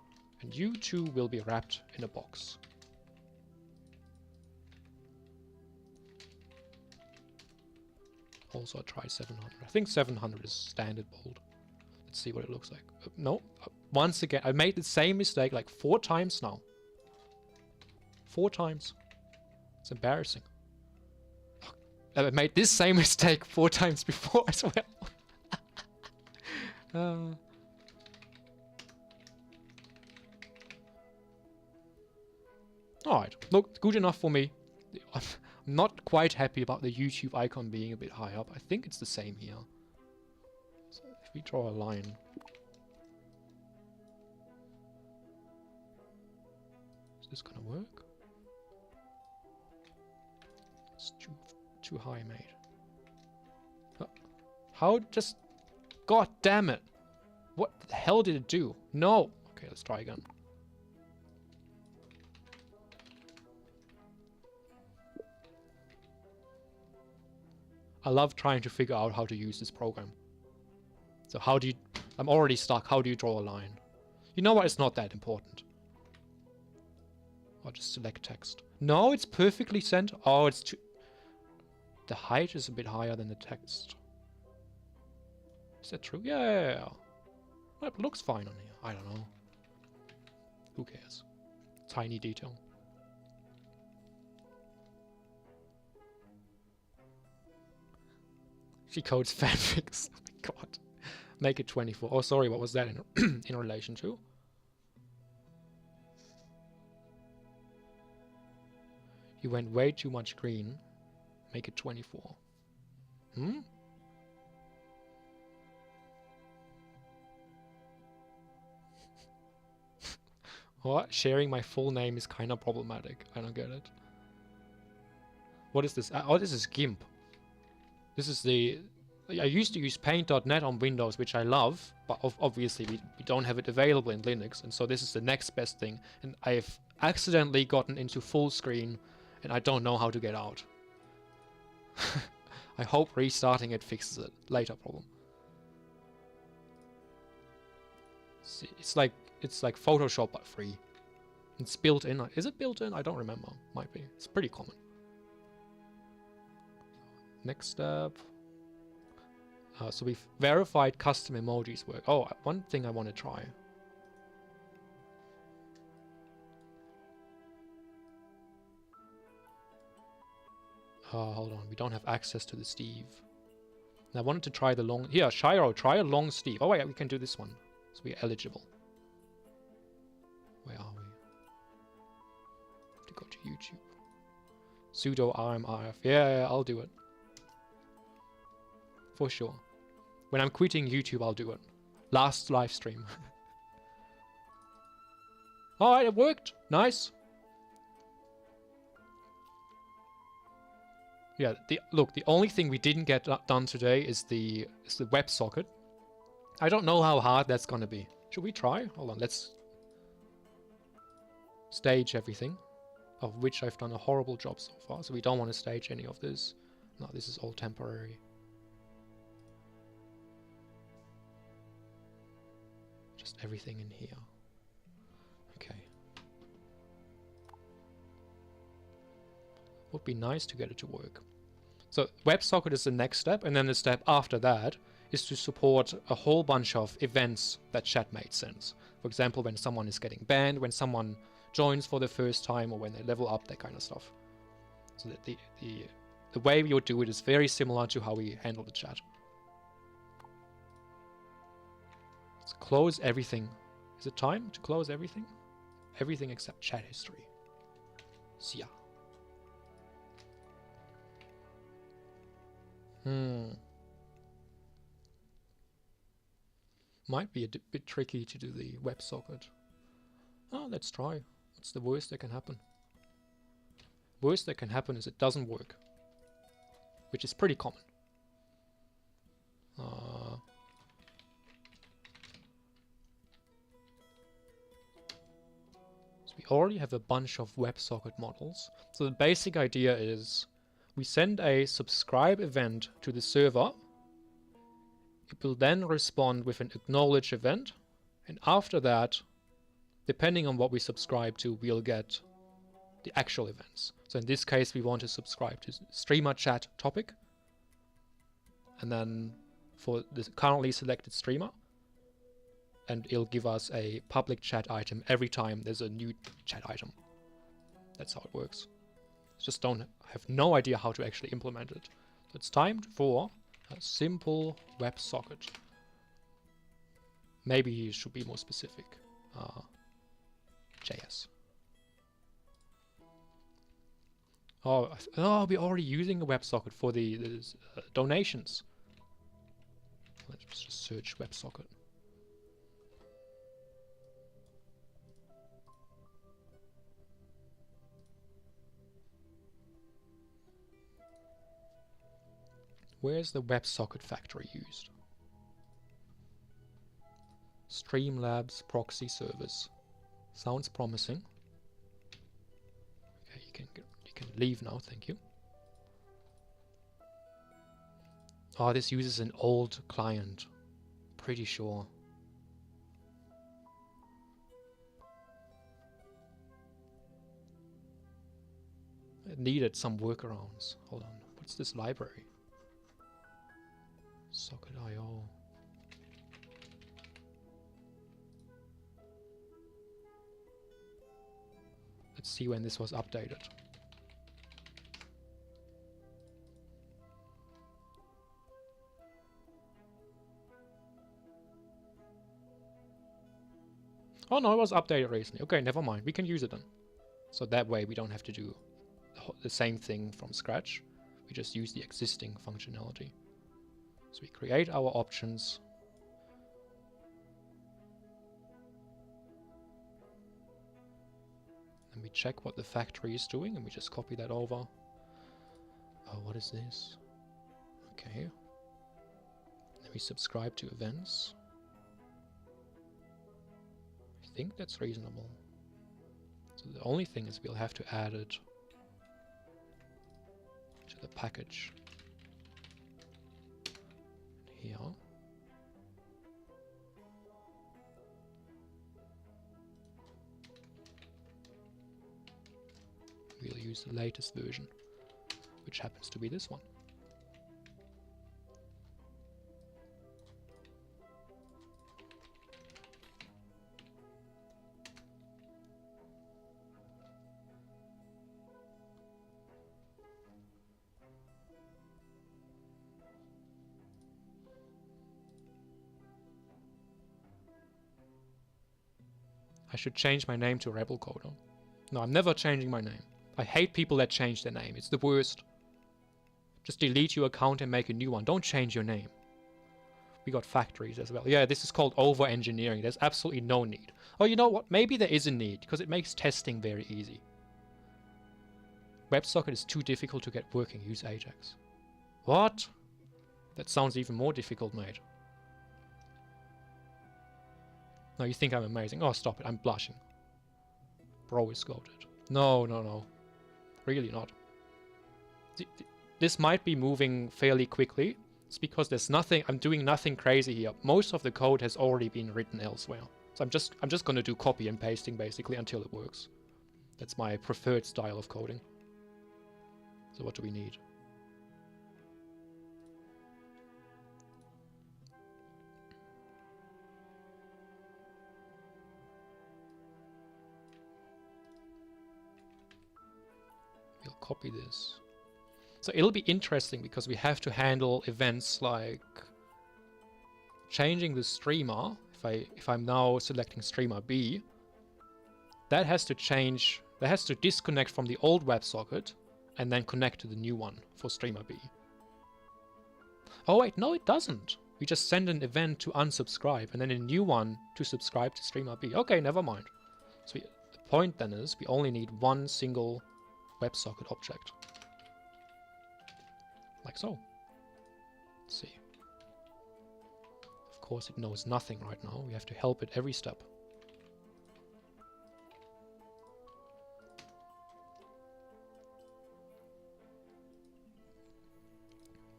And you two will be wrapped in a box. Also, I try 700. I think 700 is standard bold. Let's see what it looks like. No. Once again, I made the same mistake like 4 times now. 4 times. It's embarrassing. I made this same mistake 4 times before as well. Alright, look, good enough for me. I'm not quite happy about the YouTube icon being a bit high up. I think it's the same here. So if we draw a line. Is this gonna work? It's too high, mate. How just... God damn it! What the hell did it do? No! Okay, let's try again. I love trying to figure out how to use this program. So how do you... I'm already stuck. How do you draw a line? You know what? It's not that important. I'll just select text. No, it's perfectly centered. Oh, it's too... The height is a bit higher than the text. Is that true? Yeah. Well, it looks fine on here. I don't know. Who cares? Tiny detail. She codes fanfics. Oh my god. Make it 24. Oh, sorry, what was that in, in relation to? You went way too much green. Make it 24. Hmm? What? Sharing my full name is kind of problematic. I don't get it. What is this? Oh, this is GIMP. This is the... I used to use Paint.net on Windows, which I love, but obviously we don't have it available in Linux, and so this is the next best thing. And I've accidentally gotten into full screen, and I don't know how to get out. I hope restarting it fixes it. Later problem. See, it's like Photoshop but free. It's built in. Is it built in? I don't remember. Might be. It's pretty common. Next step. So we've verified custom emojis work. Oh, one thing I want to try. Hold on. We don't have access to the Steve. And I wanted to try the long... Here, Shiro, try a long Steve. Oh, wait, we can do this one. So we're eligible. Where are we? to YouTube. Sudo rmrf. Yeah, I'll do it. For sure. When I'm quitting YouTube, I'll do it. Last live stream. Alright, it worked. Nice. Yeah, look, the only thing we didn't get done today is the WebSocket. I don't know how hard that's gonna be. Should we try? Hold on, let's stage everything, of which I've done a horrible job so far, so we don't want to stage any of this. No, this is all temporary. Just everything in here. Okay. Would be nice to get it to work. So WebSocket is the next step, and then the step after that is to support a whole bunch of events that ChatMate sends. For example, when someone is getting banned, when someone joins for the first time, or when they level up, that kind of stuff. So that the way we would do it is very similar to how we handle the chat. Let's close everything. Is it time to close everything? Everything except chat history. See ya. Might be a bit tricky to do the WebSocket. Oh, let's try. What's the worst that can happen? Worst that can happen is it doesn't work, which is pretty common. So we already have a bunch of WebSocket models. So the basic idea is we send a subscribe event to the server. It will then respond with an acknowledge event, and after that, depending on what we subscribe to, we'll get the actual events. So in this case, we want to subscribe to streamer chat topic, and then for the currently selected streamer, and it'll give us a public chat item every time there's a new chat item. That's how it works. Just have no idea how to actually implement it. So it's time for a simple WebSocket. Maybe you should be more specific. JS. Oh, we're already using a WebSocket for the donations. Let's just search WebSocket. Where's the WebSocket factory used? Streamlabs proxy service. Sounds promising. Okay, you can leave now, thank you. Oh, this uses an old client. Pretty sure. It needed some workarounds. Hold on, what's this library? Socket.io. Let's see when this was updated. Oh no, it was updated recently. Okay, never mind. We can use it then. So that way we don't have to do the same thing from scratch. We just use the existing functionality. So we create our options. And we check what the factory is doing, and we just copy that over. Oh, what is this? Okay. Then we subscribe to events. I think that's reasonable. So the only thing is we'll have to add it to the package. Here. We'll use the latest version, which happens to be this one. I should change my name to Rebel Coder. No, I'm never changing my name. I hate people that change their name. It's the worst. Just delete your account and make a new one. Don't change your name. We got factories as well. Yeah, this is called over-engineering. There's absolutely no need. Oh, you know what? Maybe there is a need, because it makes testing very easy. WebSocket is too difficult to get working. Use Ajax. What? That sounds even more difficult, mate. No, you think I'm amazing. Oh, stop it. I'm blushing. Bro is goated. No, no, no. Really not. This might be moving fairly quickly. It's because there's nothing, I'm doing nothing crazy here. Most of the code has already been written elsewhere. So I'm just going to do copy and pasting basically until it works. That's my preferred style of coding. So what do we need? We'll copy this. So it'll be interesting because we have to handle events like changing the streamer. If I'm now selecting streamer B, that has to change, that has to disconnect from the old WebSocket and then connect to the new one for streamer B. Oh wait, no it doesn't. We just send an event to unsubscribe and then a new one to subscribe to streamer B. Okay, never mind. So the point then is we only need one single WebSocket object. Like so. Let's see. Of course it knows nothing right now. We have to help it every step.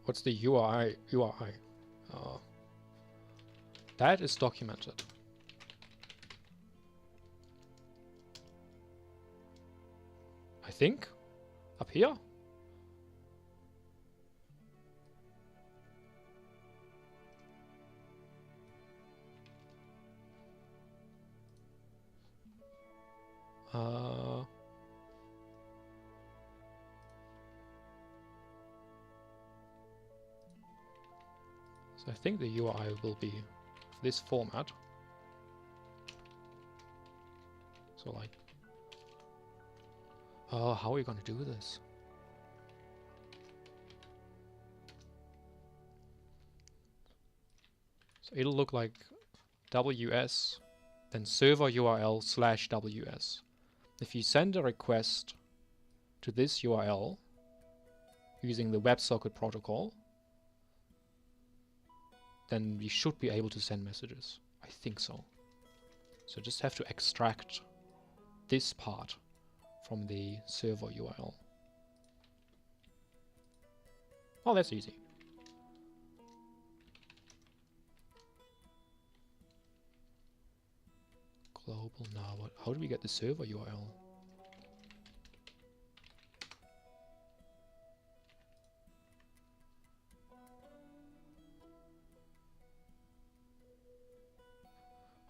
What's the URI? That is documented. I think. Up here? So I think the URI will be this format. So like, oh, how are we going to do this? So it'll look like WS, then server URL / WS. If you send a request to this URL using the WebSocket protocol, then we should be able to send messages. I think so. So just have to extract this part from the server URL. Oh, that's easy. Global now. What? How do we get the server URL?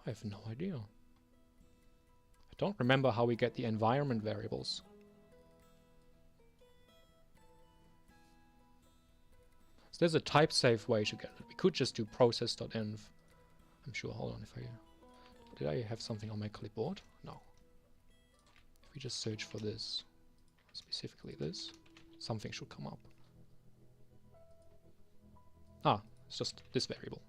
I have no idea. I don't remember how we get the environment variables. So there's a type-safe way to get it. We could just do process.env. I'm sure. Hold on, if I... Did I have something on my clipboard? No. If we just search for this, specifically this, something should come up. Ah, it's just this variable.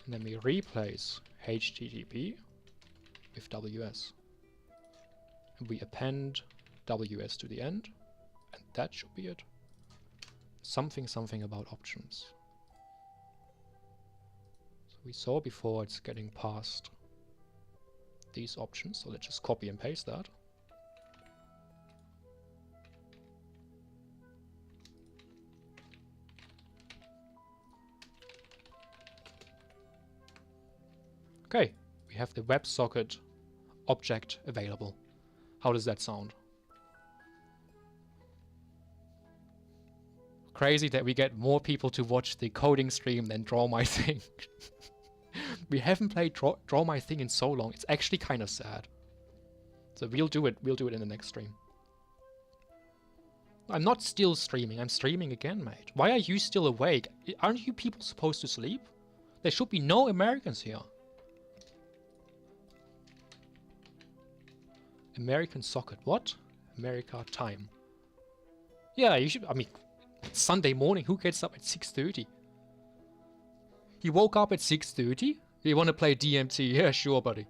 And then we replace HTTP with WS. And we append WS to the end, and that should be it. Something about options. So we saw before it's getting past these options, so let's just copy and paste that. Okay, we have the WebSocket object available. How does that sound? Crazy that we get more people to watch the coding stream than Draw My Thing. We haven't played Draw My Thing in so long. It's actually kind of sad. So we'll do it in the next stream. I'm not still streaming. I'm streaming again, mate. Why are you still awake? Aren't you people supposed to sleep? There should be no Americans here. American socket. What? America time. Yeah, you should. I mean, it's Sunday morning. Who gets up at 6:30? You woke up at 6:30? You want to play DMT? Yeah, sure, buddy.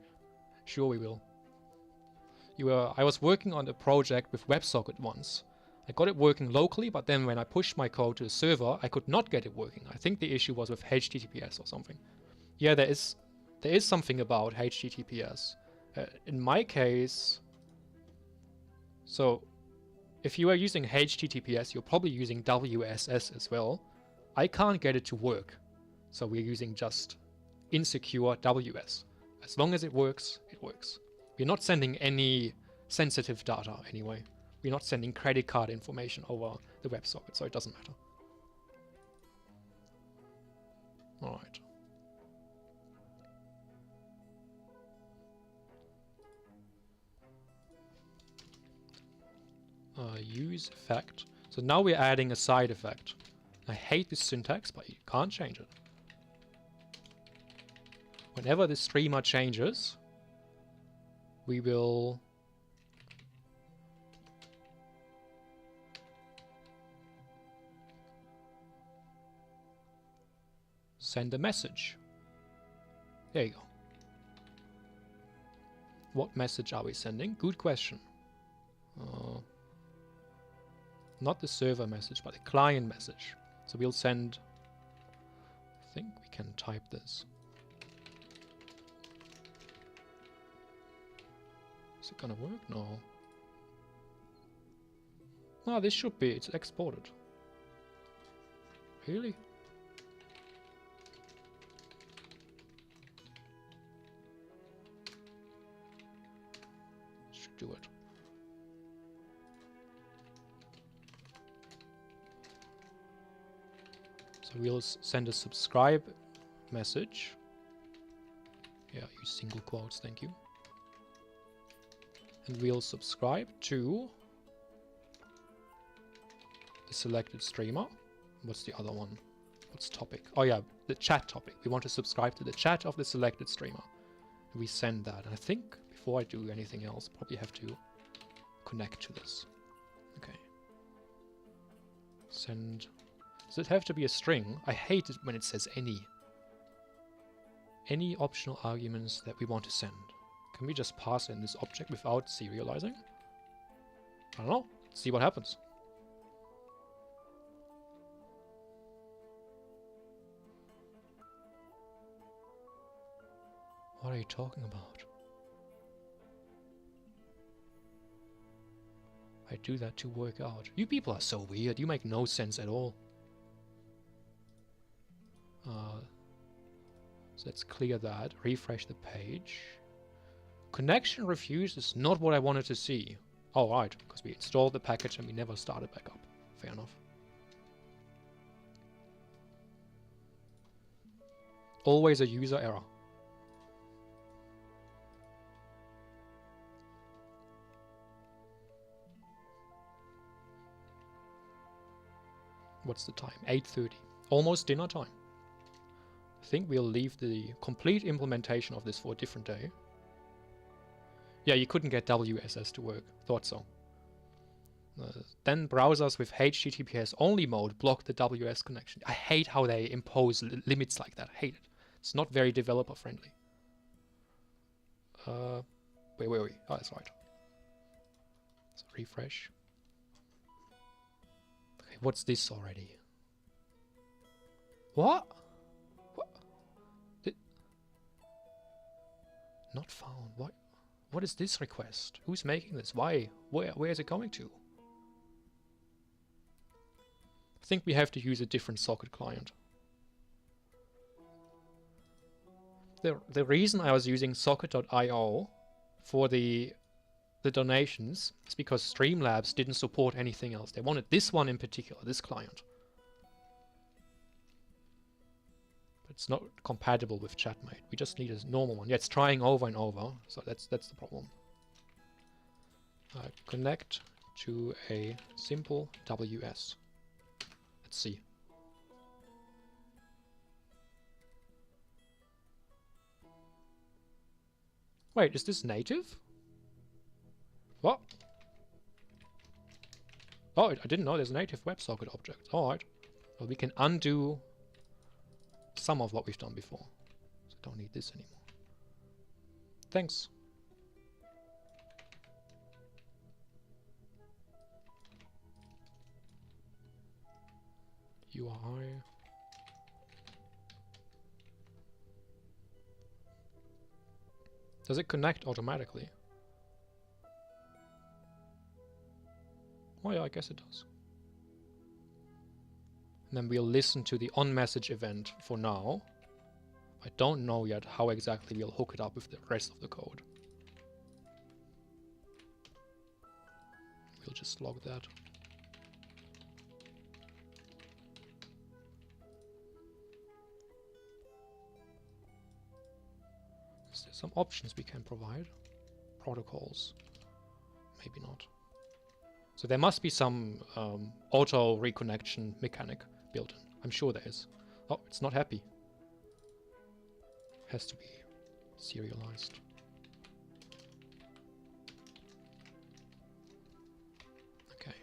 Sure, we will. I was working on a project with WebSocket once. I got it working locally, but then when I pushed my code to the server, I could not get it working. I think the issue was with HTTPS or something. Yeah, there is something about HTTPS. In my case, so if you are using HTTPS, you're probably using WSS as well. I can't get it to work, so we're using just insecure WS. As long as it works, it works. We're not sending any sensitive data anyway. We're not sending credit card information over the WebSocket, so it doesn't matter. Alright. Use effect. So now we're adding a side effect. I hate this syntax, but you can't change it. Whenever the streamer changes, we will send a message. There you go. What message are we sending? Good question. Not the server message, but the client message. So we'll send... I think we can type this. Is it gonna work? No. No, this should be. It's exported. Really? Should do it. So we'll send a subscribe message. Yeah, use single quotes, thank you. And we'll subscribe to the selected streamer. What's the other one? What's topic? Oh yeah, the chat topic. We want to subscribe to the chat of the selected streamer. And we send that. And I think before I do anything else, probably have to connect to this. Okay. Send. Does it have to be a string? I hate it when it says any. Any optional arguments that we want to send. Can we just pass in this object without serializing? I don't know. Let's see what happens. What are you talking about? I do that to work out. You people are so weird. You make no sense at all. So let's clear that. Refresh the page. Connection refused is not what I wanted to see. Oh, right. Because we installed the package and we never started back up. Fair enough. Always a user error. What's the time? 8:30. Almost dinner time. I think we'll leave the complete implementation of this for a different day. Yeah, you couldn't get WSS to work. Thought so. Then browsers with HTTPS only mode block the WS connection. I hate how they impose limits like that. I hate it. It's not very developer friendly. Where were we? Oh, that's right. So refresh. Okay, what's this already? What? Not found. What? What is this request? Who's making this? Why? Where is it going to? I think we have to use a different socket client. The reason I was using socket.io for the donations is because Streamlabs didn't support anything else. They wanted this one in particular, this client. It's not compatible with ChatMate. We just need a normal one. Yeah, it's trying over and over, so that's the problem. Connect to a simple WS. Let's see. Wait, is this native? What? Oh, I didn't know there's a native WebSocket object. Alright. Well, we can undo some of what we've done before. So I don't need this anymore. Thanks. UI. Does it connect automatically? Oh yeah, I guess it does. And then we'll listen to the onMessage event for now. I don't know yet how exactly we'll hook it up with the rest of the code. We'll just log that. Is there some options we can provide? Protocols. Maybe not. So there must be some auto reconnection mechanic built in. I'm sure there is. Oh, it's not happy. Has to be serialized. Okay.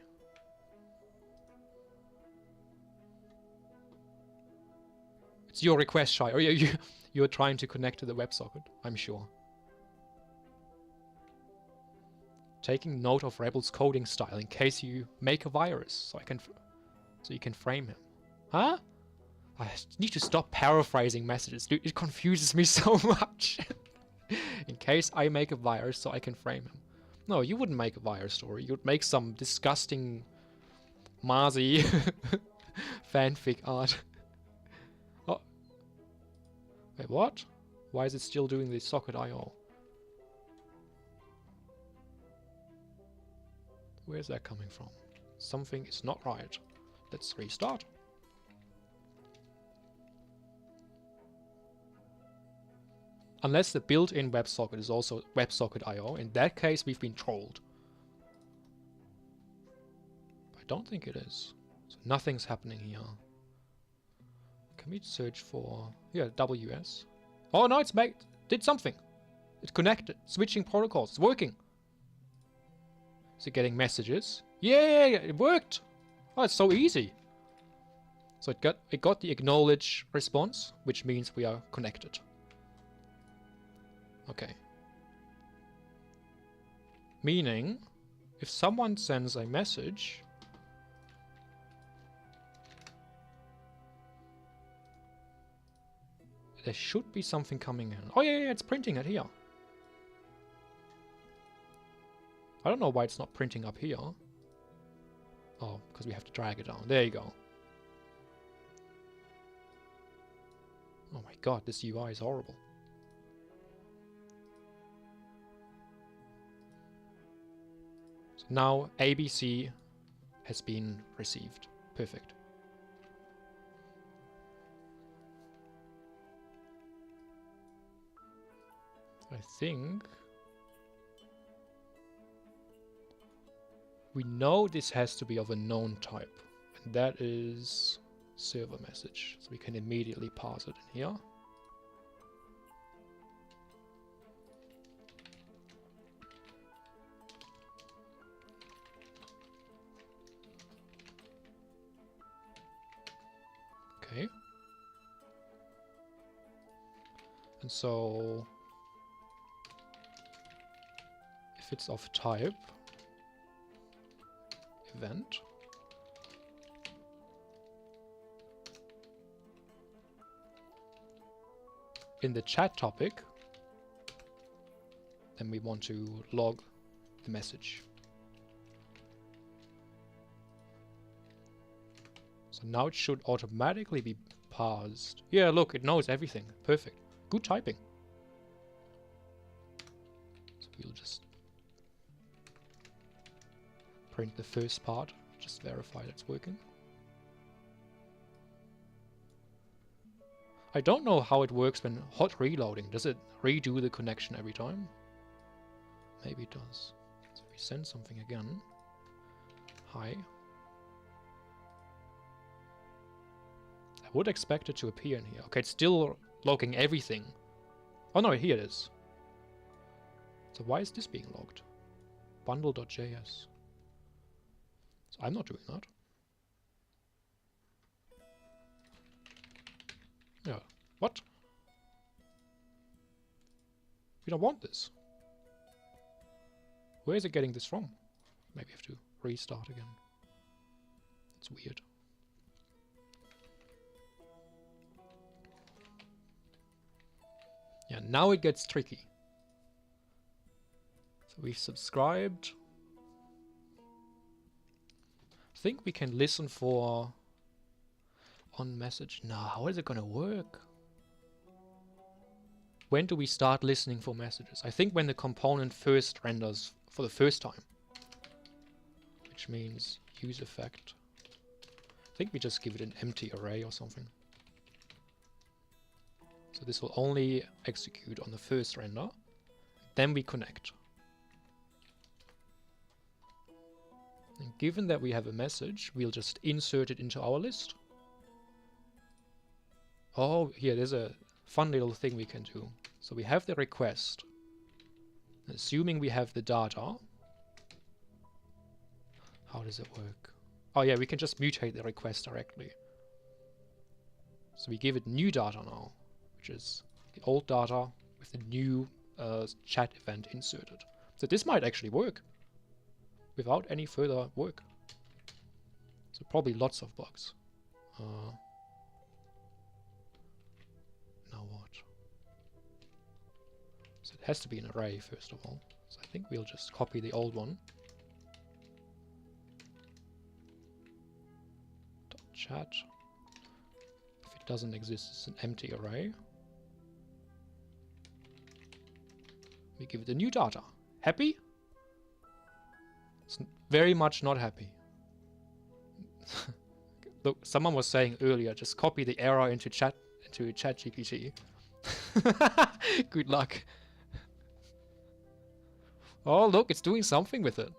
It's your request, Shai. Or you're trying to connect to the WebSocket, I'm sure. Taking note of Rebel's coding style in case you make a virus, so you can frame him. Huh? I need to stop paraphrasing messages, dude. It confuses me so much. In case I make a virus, so I can frame him. No, you wouldn't make a virus story. You'd make some disgusting Marzi fanfic art. Oh. Wait, what? Why is it still doing the socket IO? Where's that coming from? Something is not right. Let's restart. Unless the built-in WebSocket is also WebSocket IO. In that case, we've been trolled. I don't think it is. So nothing's happening here. Can we search for... yeah, WS. Oh no, did something. It connected. Switching protocols. It's working. Is it getting messages? Yeah, it worked. Oh, it's so easy. So it got the acknowledge response, which means we are connected. Okay. Meaning, if someone sends a message, there should be something coming in. Oh yeah, it's printing it here. I don't know why it's not printing up here. Oh, because we have to drag it down. There you go. Oh my god, this UI is horrible. So now ABC has been received. Perfect. I think... we know this has to be of a known type, and that is server message. So we can immediately pass it in here. Okay. And so if it's of type event, in the chat topic, then we want to log the message. So now it should automatically be parsed. Yeah, look, it knows everything. Perfect. Good typing. So we'll just print the first part, just verify it's working. I don't know how it works when hot reloading. Does it redo the connection every time? Maybe it does. So we send something again. Hi. I would expect it to appear in here. Okay, it's still logging everything. Oh no, here it is. So why is this being logged? bundle.js. So I'm not doing that. Yeah. What? We don't want this. Where is it getting this from? Maybe I have to restart again. It's weird. Yeah, now it gets tricky. So we've subscribed. I think we can listen for on message. No, how is it gonna work? When do we start listening for messages? I think when the component first renders for the first time. Which means use effect. I think we just give it an empty array or something. So this will only execute on the first render. Then we connect. And given that we have a message, we'll just insert it into our list. Oh, here, there's a fun little thing we can do. So we have the request. Assuming we have the data. How does it work? Oh yeah, we can just mutate the request directly. So we give it new data now, which is the old data with the new chat event inserted. So this might actually work without any further work. So probably lots of bugs. Now what? So it has to be an array first of all. So I think we'll just copy the old one. Chat. If it doesn't exist, it's an empty array. We give it the new data. Happy? It's very much not happy. Look, someone was saying earlier, just copy the error into ChatGPT. Good luck. Oh, look, it's doing something with it.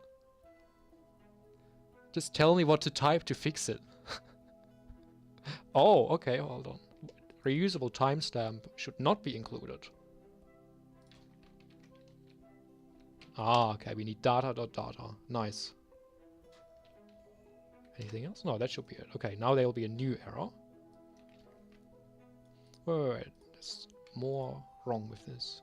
Just tell me what to type to fix it. Oh, okay, hold on. Reusable timestamp should not be included. Ah, okay, we need data.data. Nice. Anything else? No, that should be it. Okay, now there will be a new error. Wait, there's more wrong with this.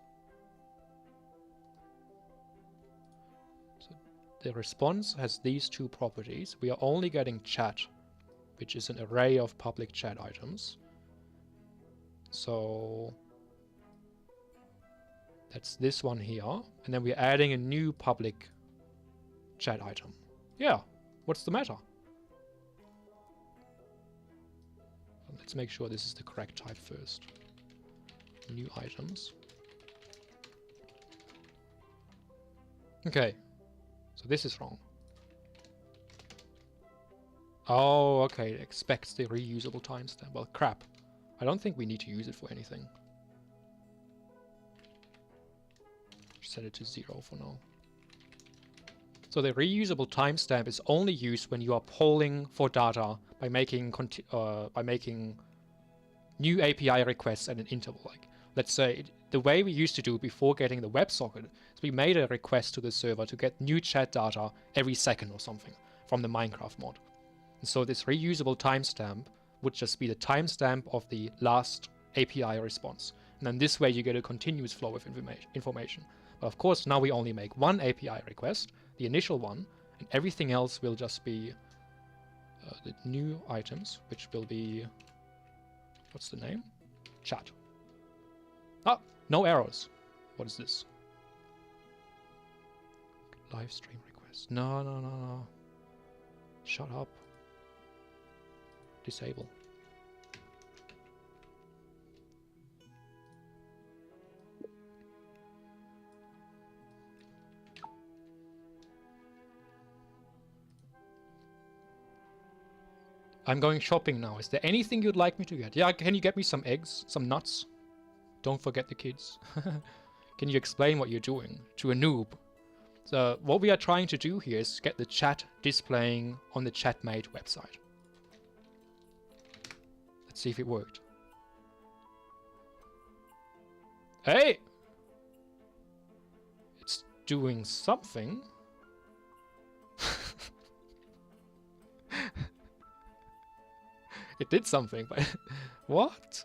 So the response has these two properties. We are only getting chat, which is an array of public chat items. So that's this one here. And then we're adding a new public chat item. Yeah, what's the matter? Let's make sure this is the correct type first. New items. Okay, so this is wrong. Oh, okay, it expects the reusable timestamp. Well, crap. I don't think we need to use it for anything. Set it to 0 for now. So the reusable timestamp is only used when you are polling for data by making new API requests at an interval. Like, let's say the way we used to do before getting the WebSocket is we made a request to the server to get new chat data every second or something from the Minecraft mod. And so this reusable timestamp would just be the timestamp of the last API response. And then this way you get a continuous flow of information. But of course, now we only make one API request, the initial one, and everything else will just be the new items, which will be, what's the name? Chat. Ah, no errors. What is this? Live stream request. No, no, no, no. Shut up. Disable. I'm going shopping now. Is there anything you'd like me to get? Yeah, can you get me some eggs? Some nuts? Don't forget the kids. Can you explain what you're doing to a noob? So what we are trying to do here is get the chat displaying on the ChatMate website. Let's see if it worked. Hey! It's doing something. It did something, but what?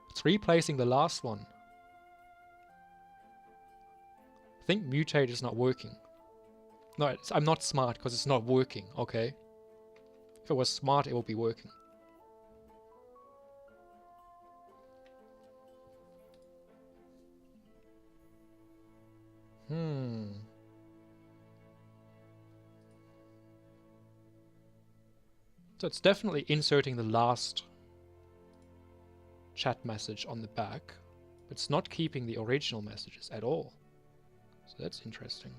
It's replacing the last one. I think mutate is not working. No, I'm not smart because it's not working, okay? If it was smart, it would be working. So it's definitely inserting the last chat message on the back. But it's not keeping the original messages at all. So that's interesting.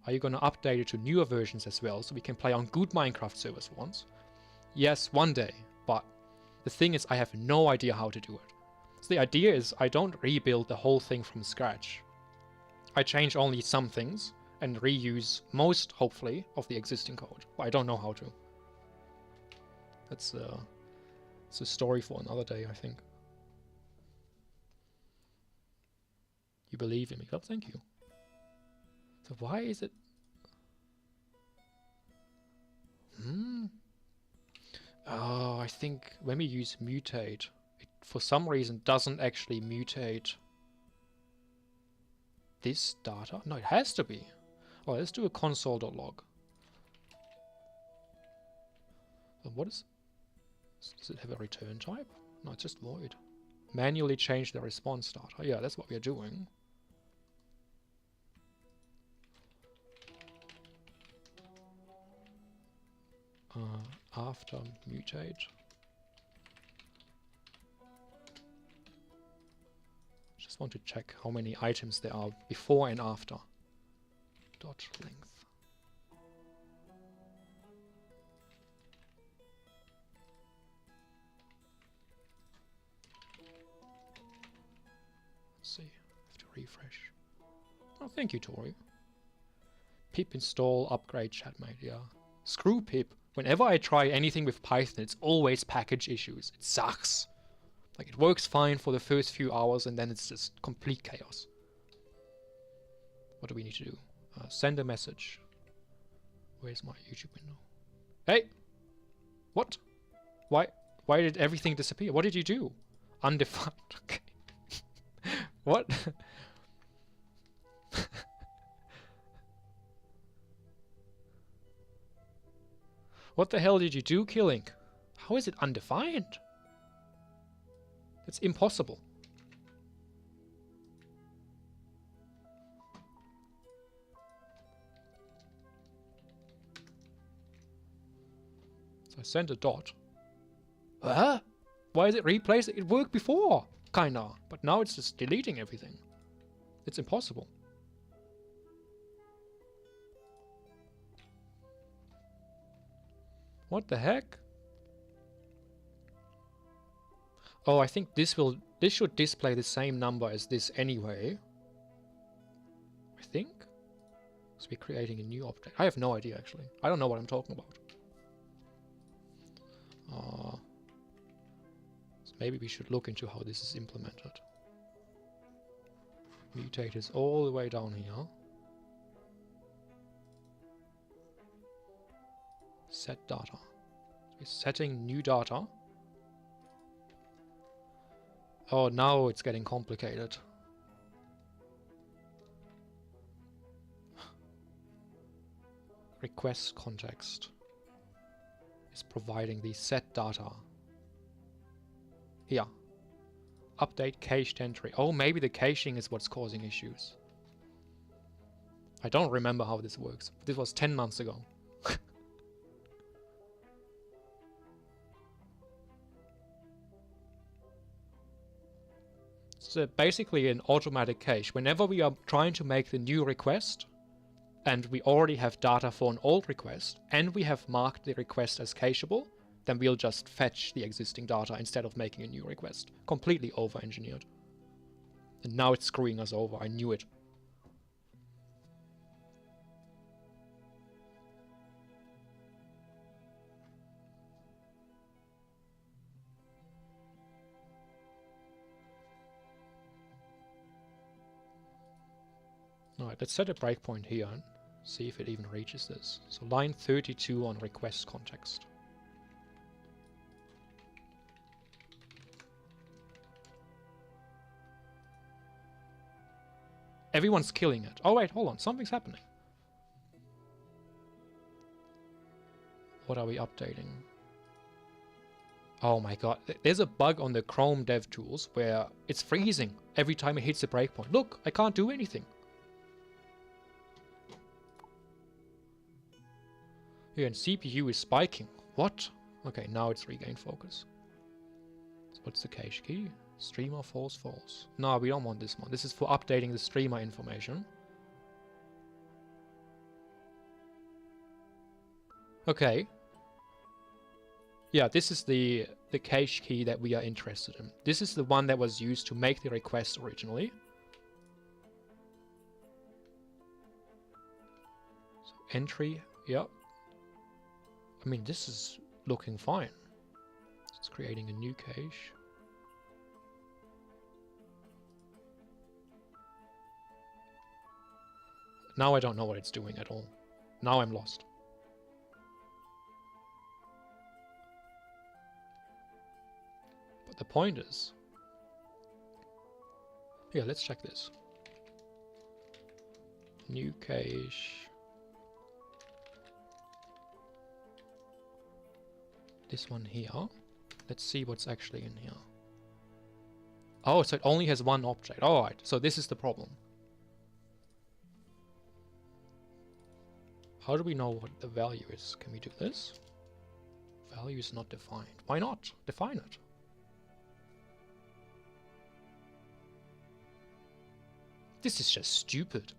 Are you going to update it to newer versions as well so we can play on good Minecraft servers once? Yes, one day. But the thing is, I have no idea how to do it. So the idea is I don't rebuild the whole thing from scratch. I change only some things and reuse most, hopefully, of the existing code. But I don't know how to. That's it's a story for another day, I think. You believe in me. Oh, thank you. So why is it... Oh, I think when we use mutate, it for some reason doesn't actually mutate this data. No, it has to be. Oh, let's do a console.log. So what is... Does it have a return type? No, it's just void. Manually change the response data. Yeah, that's what we are doing. After mutate. Just want to check how many items there are before and after. Dot length. Let's see. I have to refresh. Oh, thank you, Tori. Pip install upgrade ChatMate. Yeah. Screw pip. Whenever I try anything with Python, it's always package issues. It sucks. Like, it works fine for the first few hours and then it's just complete chaos. What do we need to do? Send a message. Where's my YouTube window? Hey! What? Why did everything disappear? What did you do? Undefined. Okay. What? What the hell did you do, Killing? How is it undefined? It's impossible. So I sent a dot. Huh? Why is it replaced? It worked before, kinda. But now it's just deleting everything. It's impossible. What the heck? Oh, I think this should display the same number as this anyway. I think. So we're creating a new object. I have no idea actually. I don't know what I'm talking about. So maybe we should look into how this is implemented. Mutate is all the way down here. Set data. We're setting new data. Oh, now it's getting complicated. Request context is providing the set data. Here. Update cached entry. Oh, maybe the caching is what's causing issues. I don't remember how this works. This was 10 months ago. It's basically an automatic cache. Whenever we are trying to make the new request, and we already have data for an old request, and we have marked the request as cacheable, then we'll just fetch the existing data instead of making a new request. Completely over-engineered. And now it's screwing us over. I knew it. Alright, let's set a breakpoint here and see if it even reaches this. So line 32 on request context. Everyone's killing it. Oh wait, hold on, something's happening. What are we updating? Oh my god, there's a bug on the Chrome DevTools where it's freezing every time it hits a breakpoint. Look, I can't do anything. Here, and CPU is spiking. What? Okay, now it's regained focus. So what's the cache key? Streamer false false. No, we don't want this one. This is for updating the streamer information. Okay. Yeah, this is the cache key that we are interested in. This is the one that was used to make the request originally. So entry, yep. I mean, this is looking fine. It's creating a new cache. Now I don't know what it's doing at all. Now I'm lost. But the point is... Yeah, let's check this. New cache. This one here. Let's see what's actually in here. Oh, so it only has one object. Alright, so this is the problem. How do we know what the value is? Can we do this? Value is not defined. Why not? Define it. This is just stupid.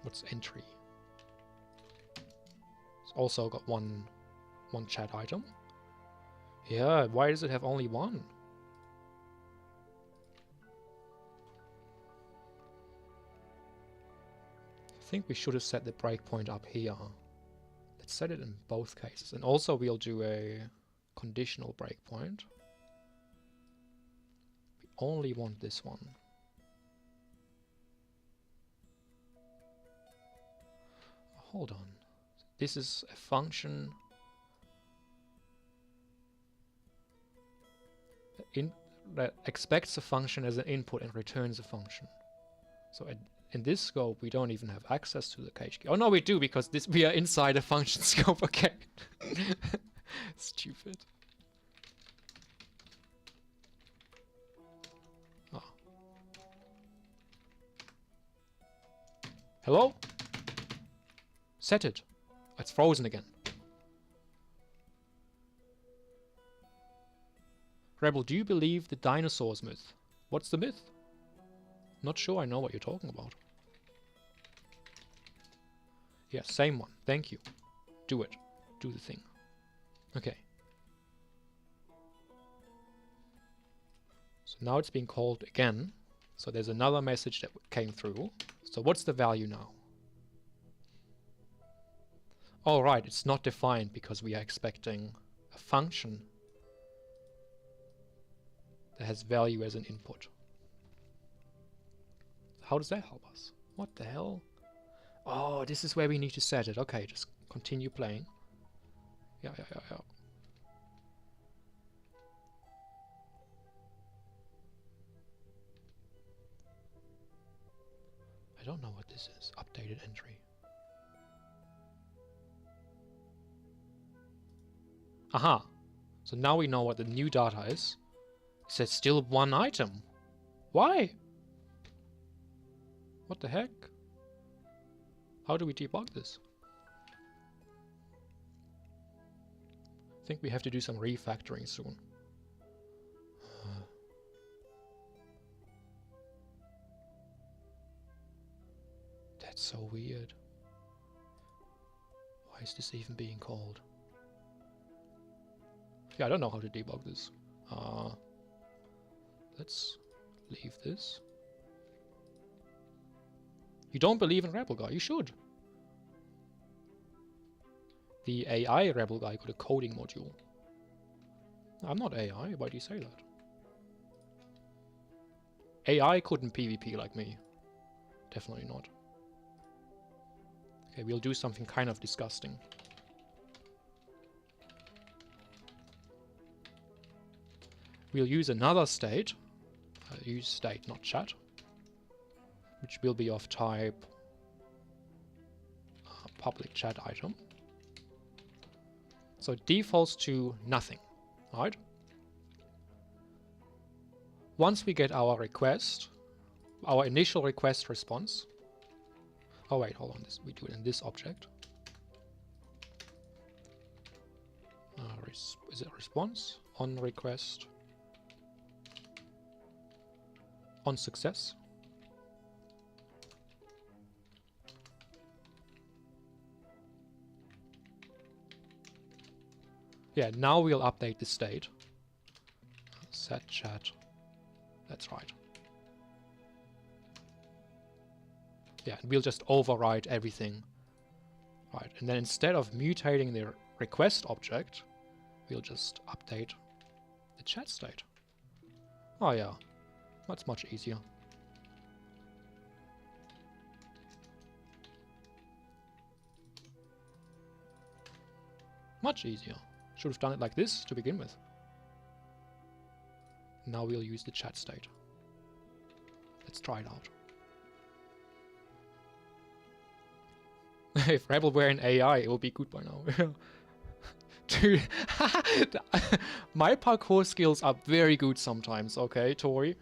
What's entry? It's also got one chat item. Yeah, why does it have only one? I think we should have set the breakpoint up here. Let's set it in both cases. And also we'll do a conditional breakpoint. We only want this one. Hold on. This is a function that expects a function as an input and returns a function. So in this scope, we don't even have access to the cache key. Oh no, we do, because we are inside a function scope. Okay. Stupid. Oh. Hello? Set it. It's frozen again. Rebel, do you believe the dinosaurs myth? What's the myth? Not sure I know what you're talking about. Yeah, same one. Thank you. Do it. Do the thing. Okay. So now it's being called again. So there's another message that came through. So what's the value now? Oh, right, it's not defined because we are expecting a function that has value as an input. How does that help us? What the hell? Oh, this is where we need to set it. Okay, just continue playing. Yeah. I don't know what this is. Updated entry. Aha. So now we know what the new data is. It says still one item. Why? What the heck? How do we debug this? I think we have to do some refactoring soon. That's so weird. Why is this even being called? Yeah, I don't know how to debug this. Let's leave this. You don't believe in Rebel Guy? You should. The AI Rebel Guy got a coding module. I'm not AI, why do you say that? AI couldn't PvP like me. Definitely not. Okay, we'll do something kind of disgusting. We'll use another state. Use state, not chat. Which will be of type public chat item. So it defaults to nothing, right? Once we get our request, our initial request response. Oh wait, hold on, we do it in this object. Is it response? On request. On success. Yeah, now we'll update the state. Set chat. That's right. Yeah, and we'll just override everything. Right, and then instead of mutating the request object, we'll just update the chat state. Oh yeah, that's much easier. Much easier. Should have done it like this to begin with. Now we'll use the chat state. Let's try it out. If Rebel were in AI, it would be good by now. Dude, my parkour skills are very good sometimes, okay, Tori?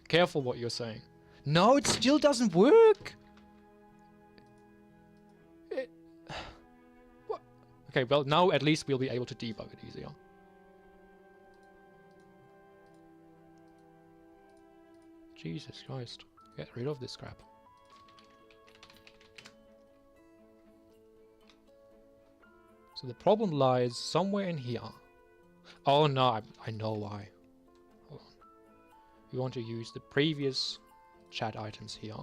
Careful what you're saying. No, it still doesn't work! What? Okay, well, now at least we'll be able to debug it easier. Jesus Christ. Get rid of this crap. So the problem lies somewhere in here. Oh no, I know why. Hold on. We want to use the previous chat items here.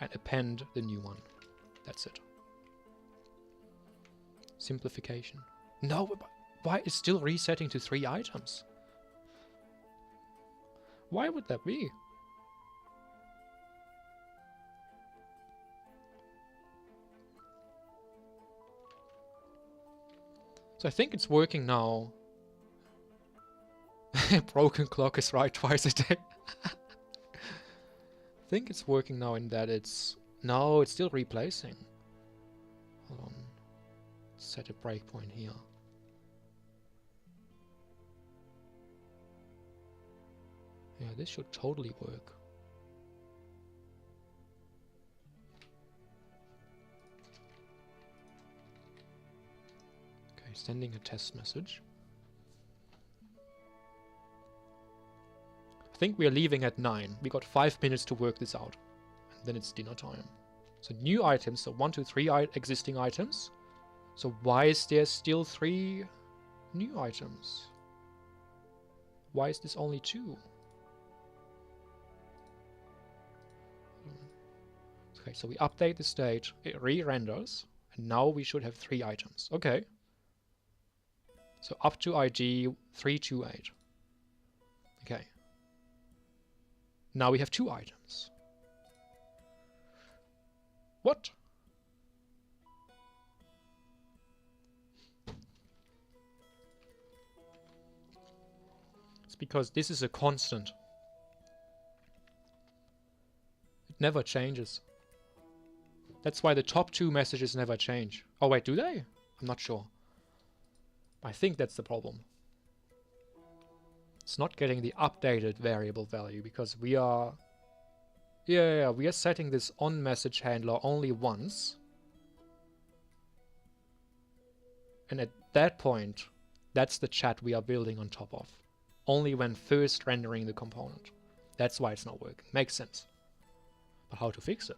And append the new one. That's it. Simplification. No, why is still resetting to 3 items? Why would that be? So I think it's working now. Broken clock is right twice a day. I think it's working now in that it's... No, it's still replacing. Hold on. Set a breakpoint here. Yeah, this should totally work. Okay, sending a test message. I think we are leaving at 9. We got 5 minutes to work this out. And then it's dinner time. So new items, so 1, 2, 3 existing items. So why is there still 3 new items? Why is this only 2? Okay, so we update the state, it re-renders, and now we should have 3 items. Okay. So up to ID 328. Okay. Now we have 2 items. What? It's because this is a constant. It never changes. That's why the top 2 messages never change. Oh wait, do they? I'm not sure. I think that's the problem. It's not getting the updated variable value because we are... Yeah, we are setting this on message handler only once. And at that point, that's the chat we are building on top of. Only when first rendering the component. That's why it's not working. Makes sense. But how to fix it?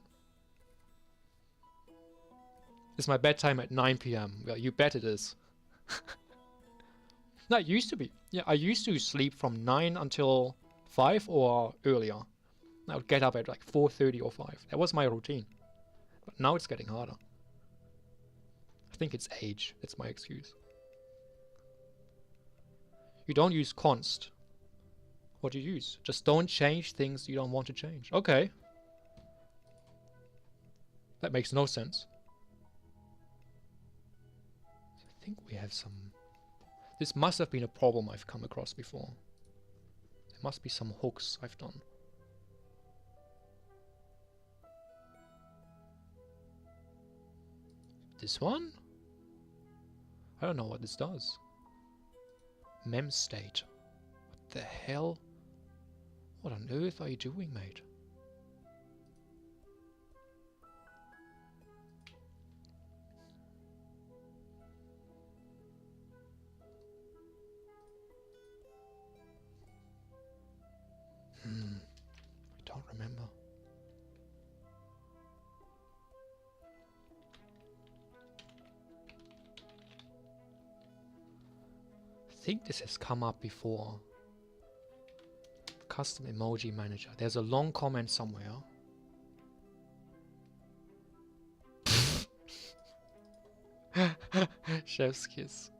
It's my bedtime at 9 PM. Well, you bet it is. No, it used to be. Yeah, I used to sleep from 9 until 5 or earlier. I would get up at like 4:30 or 5. That was my routine. But now it's getting harder. I think it's age. That's my excuse. You don't use const. what you use. Just don't change things you don't want to change. Okay. That makes no sense. I think we have some... This must have been a problem I've come across before. There must be some hooks I've done. This one? I don't know what this does. Mem state. What the hell? What on earth are you doing, mate? I don't remember. I think this has come up before. Custom emoji manager. There's a long comment somewhere. Chef's kiss.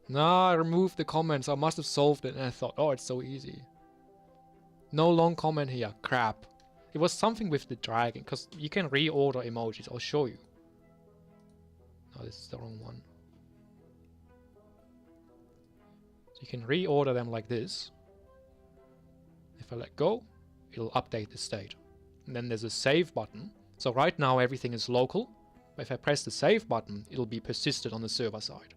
Nah, I removed the comments. I must have solved it and I thought, oh, it's so easy. No long comment here. Crap. It was something with the dragon, because you can reorder emojis. I'll show you. No, this is the wrong one. So you can reorder them like this. If I let go, it'll update the state. And then there's a save button. So right now everything is local. But if I press the save button, it'll be persisted on the server side.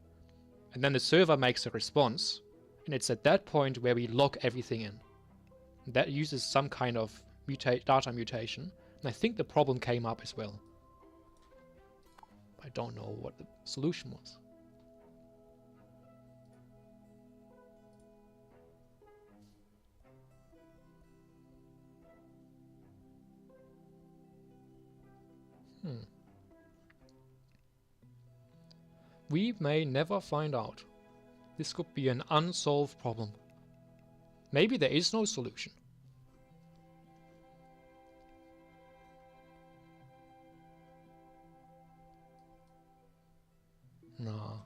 And then the server makes a response. And it's at that point where we log everything in. That uses some kind of data mutation. And I think the problem came up as well. I don't know what the solution was. We may never find out. This could be an unsolved problem. Maybe there is no solution. No.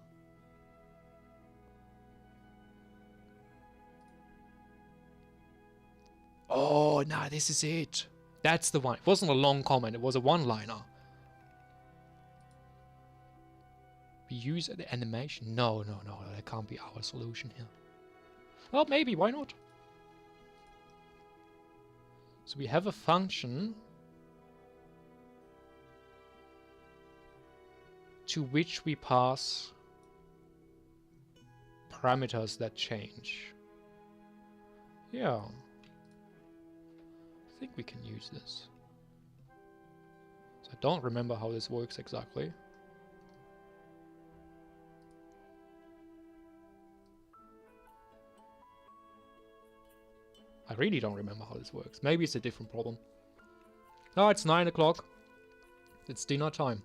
Oh, nah, this is it. That's the one. It wasn't a long comment, it was a one-liner. We use the animation. No, that can't be our solution here. Well, maybe, why not? So we have a function to which we pass parameters that change. Yeah. I think we can use this. So I don't remember how this works exactly. I really don't remember how this works. Maybe it's a different problem. Oh, it's 9 o'clock. It's dinner time.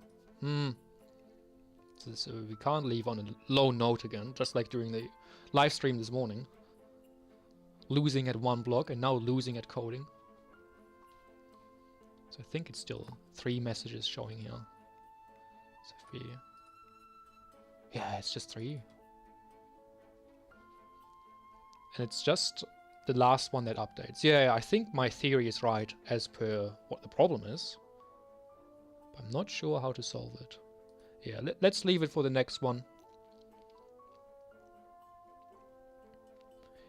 So we can't leave on a low note again, just like during the live stream this morning. Losing at one block and now losing at coding. So I think it's still 3 messages showing here. So if we... Yeah, it's just 3. And it's just the last one that updates. Yeah, I think my theory is right as per what the problem is. But I'm not sure how to solve it. Yeah, let's leave it for the next one.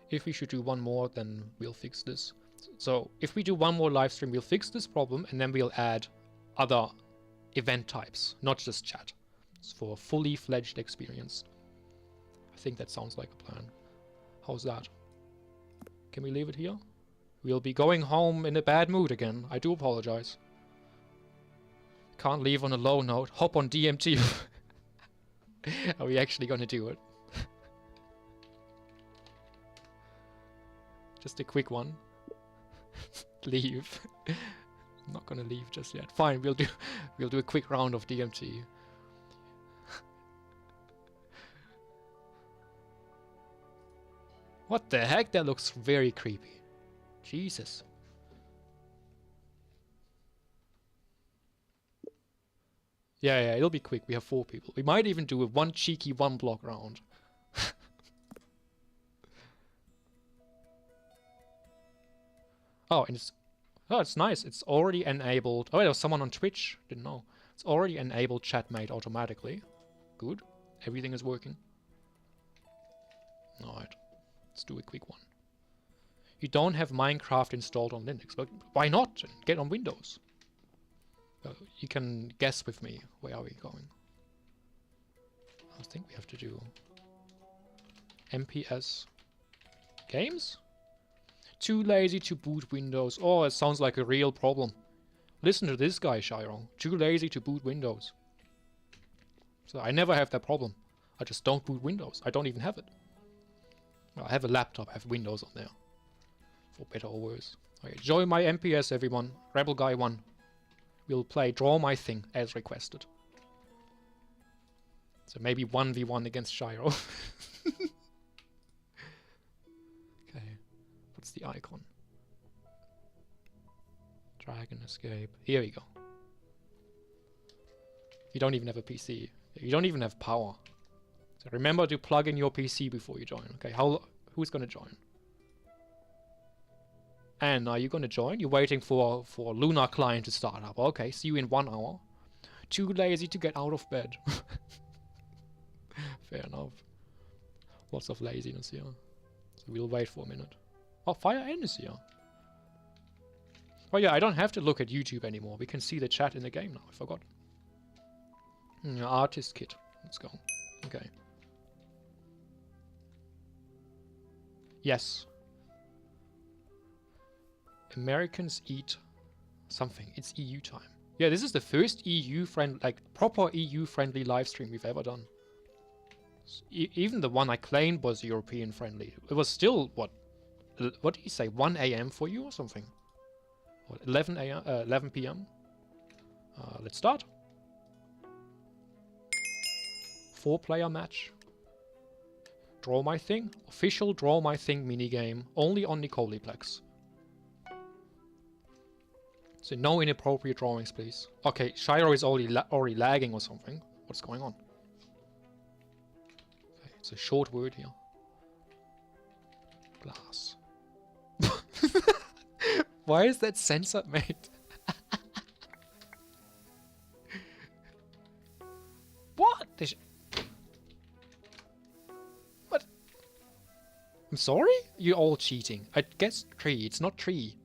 If we should do one more, then we'll fix this. So if we do one more live stream, we'll fix this problem and then we'll add other event types, not just chat. It's for a fully fledged experience. I think that sounds like a plan. How's that? Can we leave it here? We'll be going home in a bad mood again. I do apologize. Can't leave on a low note. Hop on DMT. Are we actually gonna do it? Just a quick one. Leave. I'm not gonna leave just yet. Fine, we'll do a quick round of DMT. What the heck? That looks very creepy. Jesus. Yeah, it'll be quick. We have 4 people. We might even do a one cheeky 1 block round. Oh, and it's nice. It's already enabled. Oh, there was someone on Twitch. Didn't know. It's already enabled ChatMate automatically. Good. Everything is working. Alright. Let's do a quick one. You don't have Minecraft installed on Linux. But why not? Get on Windows. You can guess with me. Where are we going? I think we have to do MPS games. Too lazy to boot Windows. Oh, it sounds like a real problem. Listen to this guy, Shiro. Too lazy to boot Windows. So I never have that problem. I just don't boot Windows. I don't even have it. Well, I have a laptop. I have Windows on there. For better or worse. Okay, join my MPS, everyone. Rebel Guy 1. We'll play Draw My Thing as requested. So maybe 1v1 against Shiro. Okay. What's the icon? Dragon Escape. Here we go. You don't even have a PC. You don't even have power. So remember to plug in your PC before you join. Okay, who's gonna join? And are you gonna join? You're waiting for Lunar client to start up. Okay, see you in 1 hour. Too lazy to get out of bed. Fair enough. Lots of laziness here. So we'll wait for a minute. Oh, Fire N is here. Oh yeah, I don't have to look at YouTube anymore. We can see the chat in the game now. I forgot. Artist kit. Let's go. Okay. Yes. Americans eat something. It's EU time. Yeah, this is the first EU-friendly, like proper EU-friendly live stream we've ever done. Even the one I claimed was European-friendly. It was still, what did you say, 1 AM for you or something? What, 11 PM? Let's start. 4-player match. Draw My Thing. Official Draw My Thing minigame. Only on Nicoliplex. So no inappropriate drawings, please. Okay, Shiro is already lagging or something. What's going on? Okay, it's a short word here. Glass. Why is that censored, mate? What? What? I'm sorry? You're all cheating. I guess tree. It's not tree.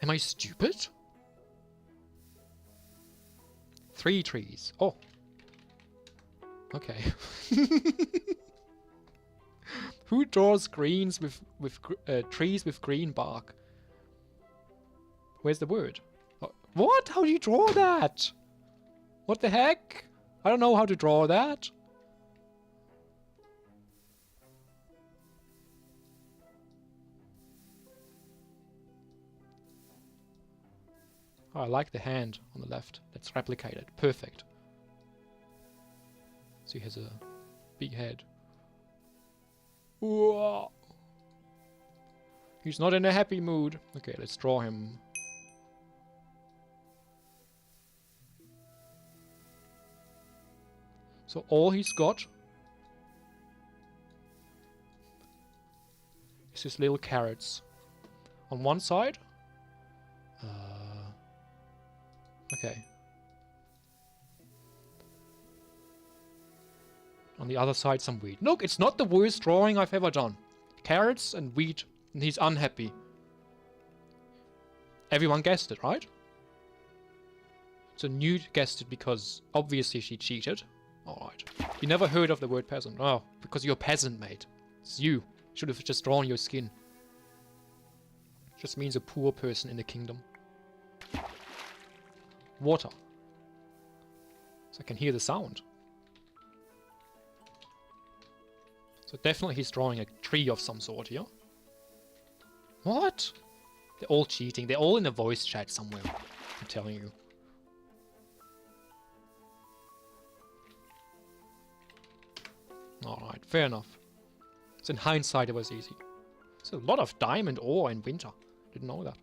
Am I stupid? 3 trees. Oh. Okay. Who draws trees with green bark? Where's the word? Oh, what? How do you draw that? What the heck? I don't know how to draw that. Oh, I like the hand on the left. Let's replicate it. Perfect. So he has a big head. Whoa. He's not in a happy mood. Okay, let's draw him. So all he's got is his little carrots. On one side. Okay. On the other side, some wheat. Look, it's not the worst drawing I've ever done. Carrots and wheat, and he's unhappy. Everyone guessed it, right? So Newt guessed it because obviously she cheated. Alright. You never heard of the word peasant. Oh, because you're a peasant, mate. It's you. Should have just drawn your skin. Just means a poor person in the kingdom. Water. So I can hear the sound. So definitely he's drawing a tree of some sort here. What? They're all cheating. They're all in a voice chat somewhere. I'm telling you. Alright, fair enough. So in hindsight it was easy. So a lot of diamond ore in winter. Didn't know that.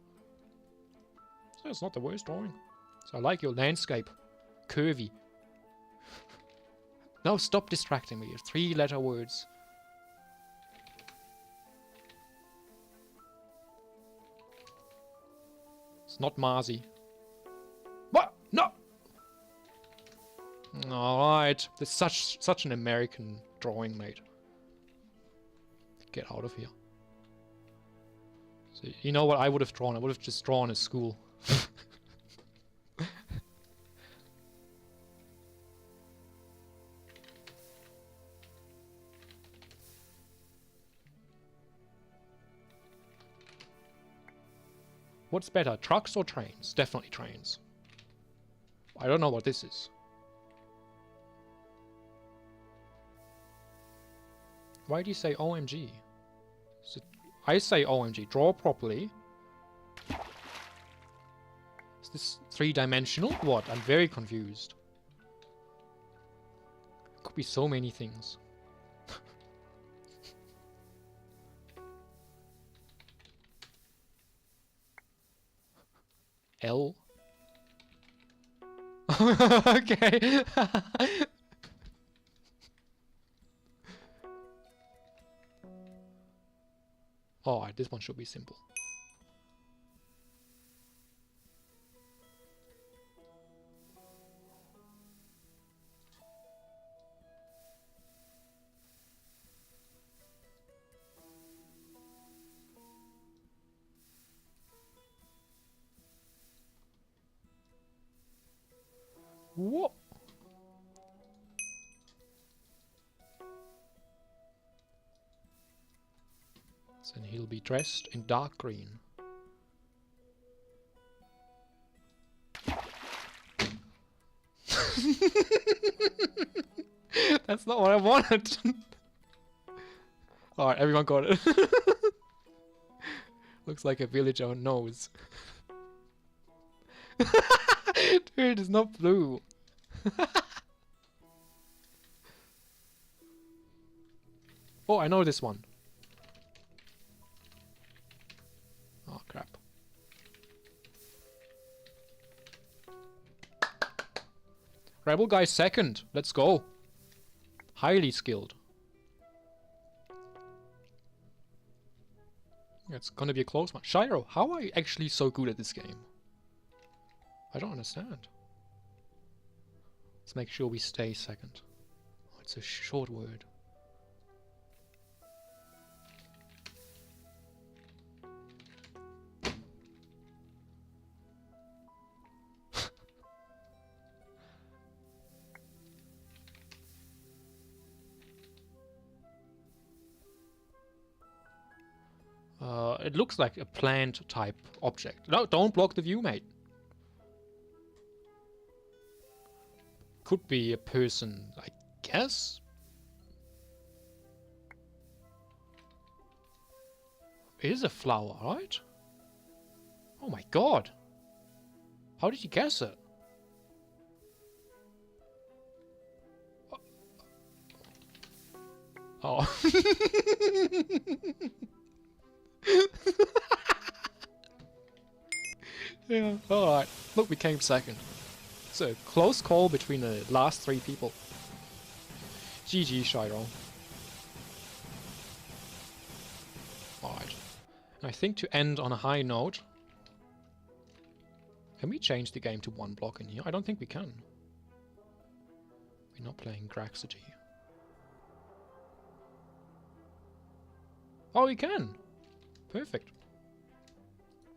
So it's not the worst drawing. So I like your landscape. Curvy. No, stop distracting me. 3-letter words. It's not Marzi. What? No! Alright. There's such an American drawing, mate. Get out of here. So, you know what I would have drawn? I would have just drawn a school. What's better, trucks or trains? Definitely trains. I don't know what this is. Why do you say OMG? So I say OMG. Draw properly. Is this three-dimensional? What? I'm very confused. Could be so many things. L. Okay. Alright, this one should be simple. Whoa. So he'll be dressed in dark green. That's not what I wanted. Alright, everyone got it. Looks like a villager knows. Dude, it's not blue. Oh, I know this one. Oh, crap. Rebel guy second. Let's go. Highly skilled. It's gonna be a close one. Shiro, how are you actually so good at this game? I don't understand. Let's make sure we stay second. Oh, it's a short word. It looks like a plant type object. No, don't block the view, mate. Could be a person, I guess. It is a flower, right? Oh my god. How did you guess it? Oh. Yeah, alright. Look, we came second. It's a close call between the last three people. GG, Shiro. Alright. I think to end on a high note... Can we change the game to one block in here? I don't think we can. We're not playing Graxity. Oh, we can! Perfect.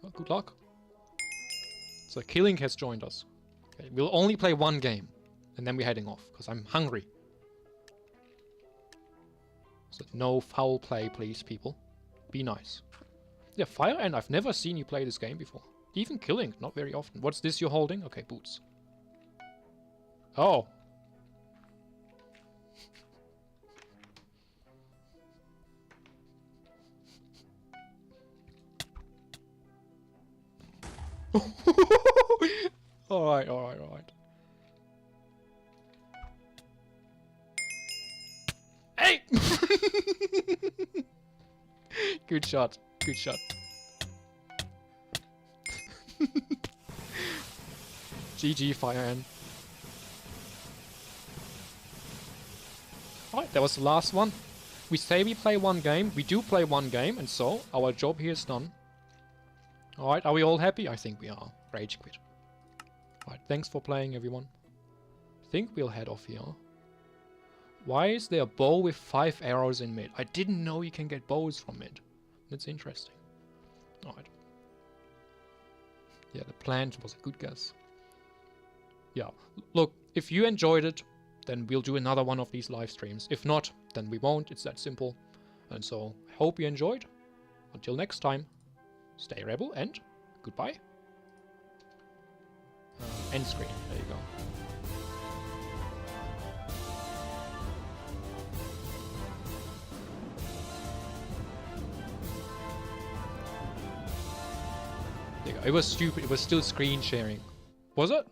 Well, good luck. So Killing has joined us. Okay, we'll only play one game, and then we're heading off, because I'm hungry. So no foul play, please, people. Be nice. Yeah, Fire End, I've never seen you play this game before. Even Killing, not very often. What's this you're holding? Okay, boots. Oh. Alright, alright, alright. Hey! Good shot, good shot. GG, Fire End. Alright, that was the last one. We say we play one game, we do play one game, and so our job here is done. Alright, are we all happy? I think we are. Rage quit. Alright, thanks for playing, everyone. I think we'll head off here. Why is there a bow with 5 arrows in mid? I didn't know you can get bows from mid. That's interesting. Alright. Yeah, the plant was a good guess. Yeah, look, if you enjoyed it, then we'll do another one of these live streams. If not, then we won't. It's that simple. And so, I hope you enjoyed. Until next time, stay rebel and goodbye. End screen. There you go. There you go. It was stupid. It was still screen sharing. Was it?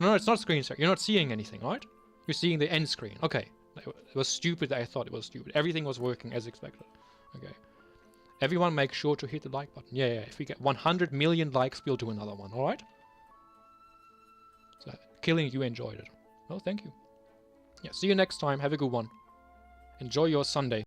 No, it's not screen sharing. You're not seeing anything, right? You're seeing the end screen. Okay. It was stupid. I thought it was stupid. Everything was working as expected. Okay. Everyone make sure to hit the like button. Yeah. If we get 100 million likes, we'll do another one. Alright? So, killing you enjoyed it. Well, thank you. Yeah, see you next time. Have a good one. Enjoy your Sunday.